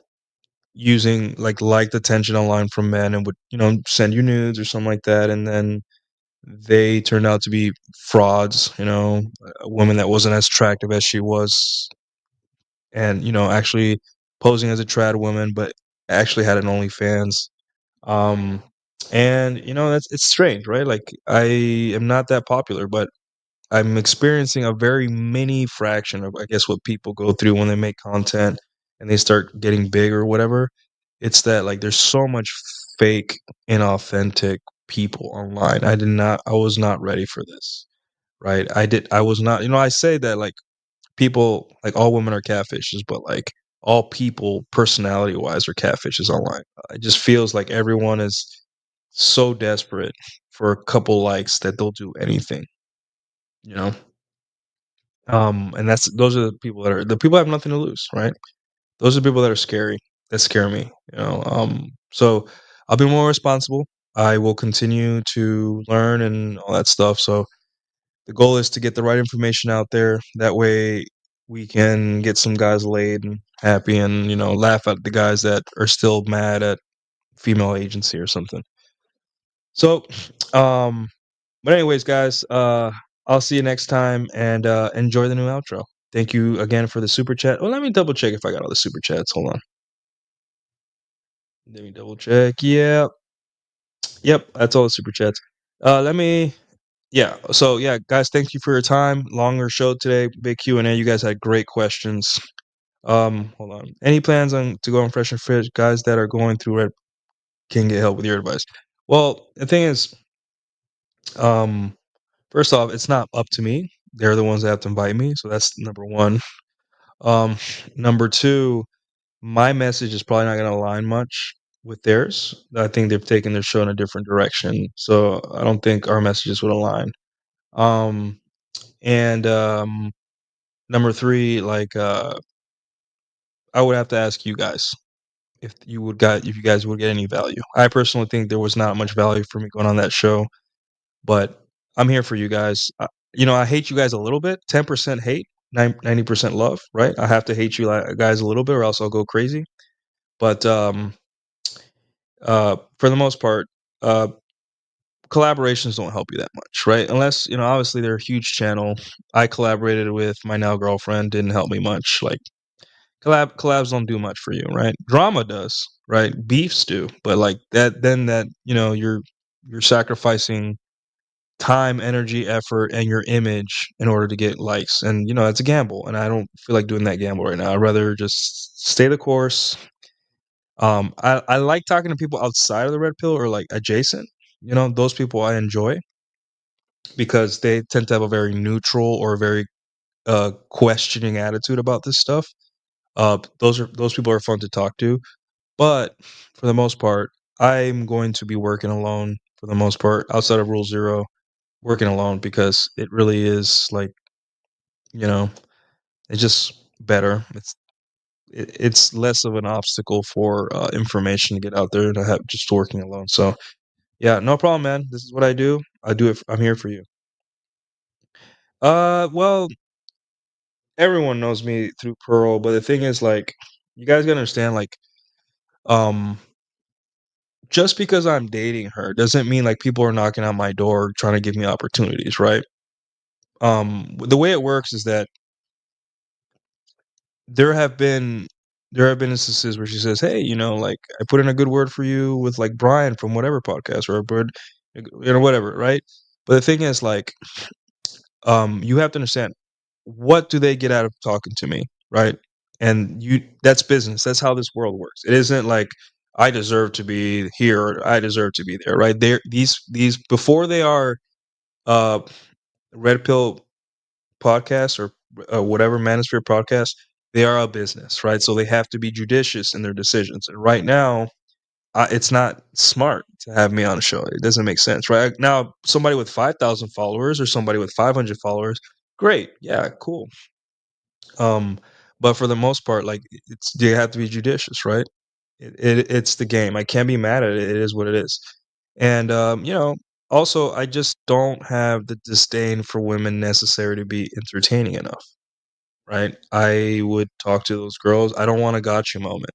using like attention online from men and would, send you nudes or something like that, and then they turned out to be frauds. A woman that wasn't as attractive as she was, and actually posing as a trad woman, but actually had an OnlyFans. Um, and that's it's strange, right? Like I am not that popular, but I'm experiencing a very mini fraction of, I guess, what people go through when they make content and they start getting big or whatever. It's that like there's so much fake, inauthentic people online. I was not ready for this, right? I was not, I say that like people, like all women are catfishes, but like all people personality wise are catfishes online. It just feels like everyone is so desperate for a couple likes that they'll do anything, you know? And those are the people that have nothing to lose, right? Those are the people that are scary, that scare me, so I'll be more responsible. I will continue to learn and all that stuff. So the goal is to get the right information out there. That way we can get some guys laid and happy, and, laugh at the guys that are still mad at female agency or something. So, um, but anyways, guys, I'll see you next time, and enjoy the new outro. Thank you again for the super chat. Well, let me double check if I got all the super chats. Hold on. Let me double check. Yeah. Yep, that's all the super chats. Let me Yeah. So yeah, guys, thank you for your time. Longer show today, big Q&A. You guys had great questions. Hold on. Any plans on to go on Fresh and Fit? Guys that are going through it can get help with your advice. Well, the thing is, um, first off, it's not up to me. They're the ones that have to invite me, so that's number one. Um, Number two, my message is probably not going to align much with theirs. I think they've taken their show in a different direction, so I don't think our messages would align. Um, and Number three, like I would have to ask you guys if you guys would get any value. I personally think there was not much value for me going on that show, but I'm here for you guys. I hate you guys a little bit. 10% hate, 90% love, right? I have to hate you guys a little bit, or else I'll go crazy. But for the most part, uh, collaborations don't help you that much, right? Unless obviously they're a huge channel. I collaborated with my now girlfriend, didn't help me much. Like collabs don't do much for you, right? Drama does, right? Beefs do, but like that, then that you're sacrificing time, energy, effort, and your image in order to get likes, and it's a gamble, and I don't feel like doing that gamble right now. I'd rather just stay the course. I like talking to people outside of the red pill or like adjacent. those people I enjoy because they tend to have a very neutral or very questioning attitude about this stuff. Those people are fun to talk to, but for the most part, I'm going to be working alone for the most part outside of Rule Zero, working alone because it really is like you know it's just better. It's less of an obstacle for information to get out there and I have just working alone. So yeah, no problem, man. This is what I do. I do it. I'm here for you. Well, everyone knows me through Pearl, but the thing is, like, you guys gotta understand, like, um, just because I'm dating her doesn't mean like people are knocking on my door trying to give me opportunities, right? The way it works is that there have been there have been instances where she says, "Hey, like I put in a good word for you with like Brian from whatever podcast or a bird, whatever, right?" But the thing is, like, you have to understand what do they get out of talking to me, right? And that's business. That's how this world works. It isn't like I deserve to be here or I deserve to be there, right? These before they are uh red pill podcasts or whatever manosphere podcast, they are a business, right? So they have to be judicious in their decisions. And right now, it's not smart to have me on a show. It doesn't make sense, right? Now, somebody with 5,000 followers or somebody with 500 followers, great, yeah, cool. Um, but for the most part, like it's you have to be judicious, right? It's the game. I can't be mad at it. It is what it is. And also I just don't have the disdain for women necessary to be entertaining enough, right? I would talk to those girls. I don't want a gotcha moment.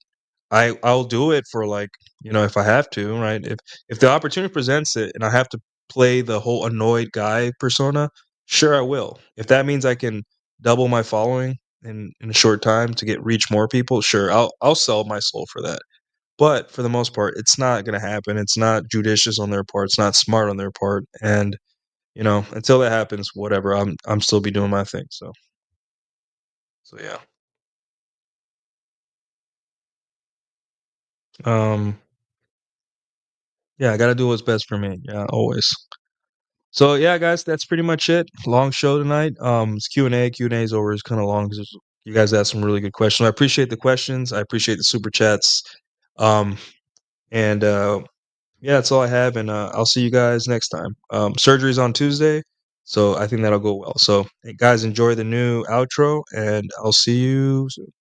I'll do it for like, if I have to, right? If the opportunity presents it and I have to play the whole annoyed guy persona, sure I will. If that means I can double my following in a short time to reach more people, sure, I'll sell my soul for that. But for the most part, it's not going to happen. It's not judicious on their part. It's not smart on their part. And until that happens, whatever. I'm still be doing my thing. So yeah. Um, yeah, I got to do what's best for me. Yeah, always. So yeah, guys, that's pretty much it. Long show tonight. It's Q&A. Q&A is over. It's kind of long because you guys asked some really good questions. I appreciate the questions. I appreciate the super chats. Um, and yeah, that's all I have. And I'll see you guys next time. Surgery's on Tuesday, so I think that'll go well. So hey, guys, enjoy the new outro, and I'll see you soon.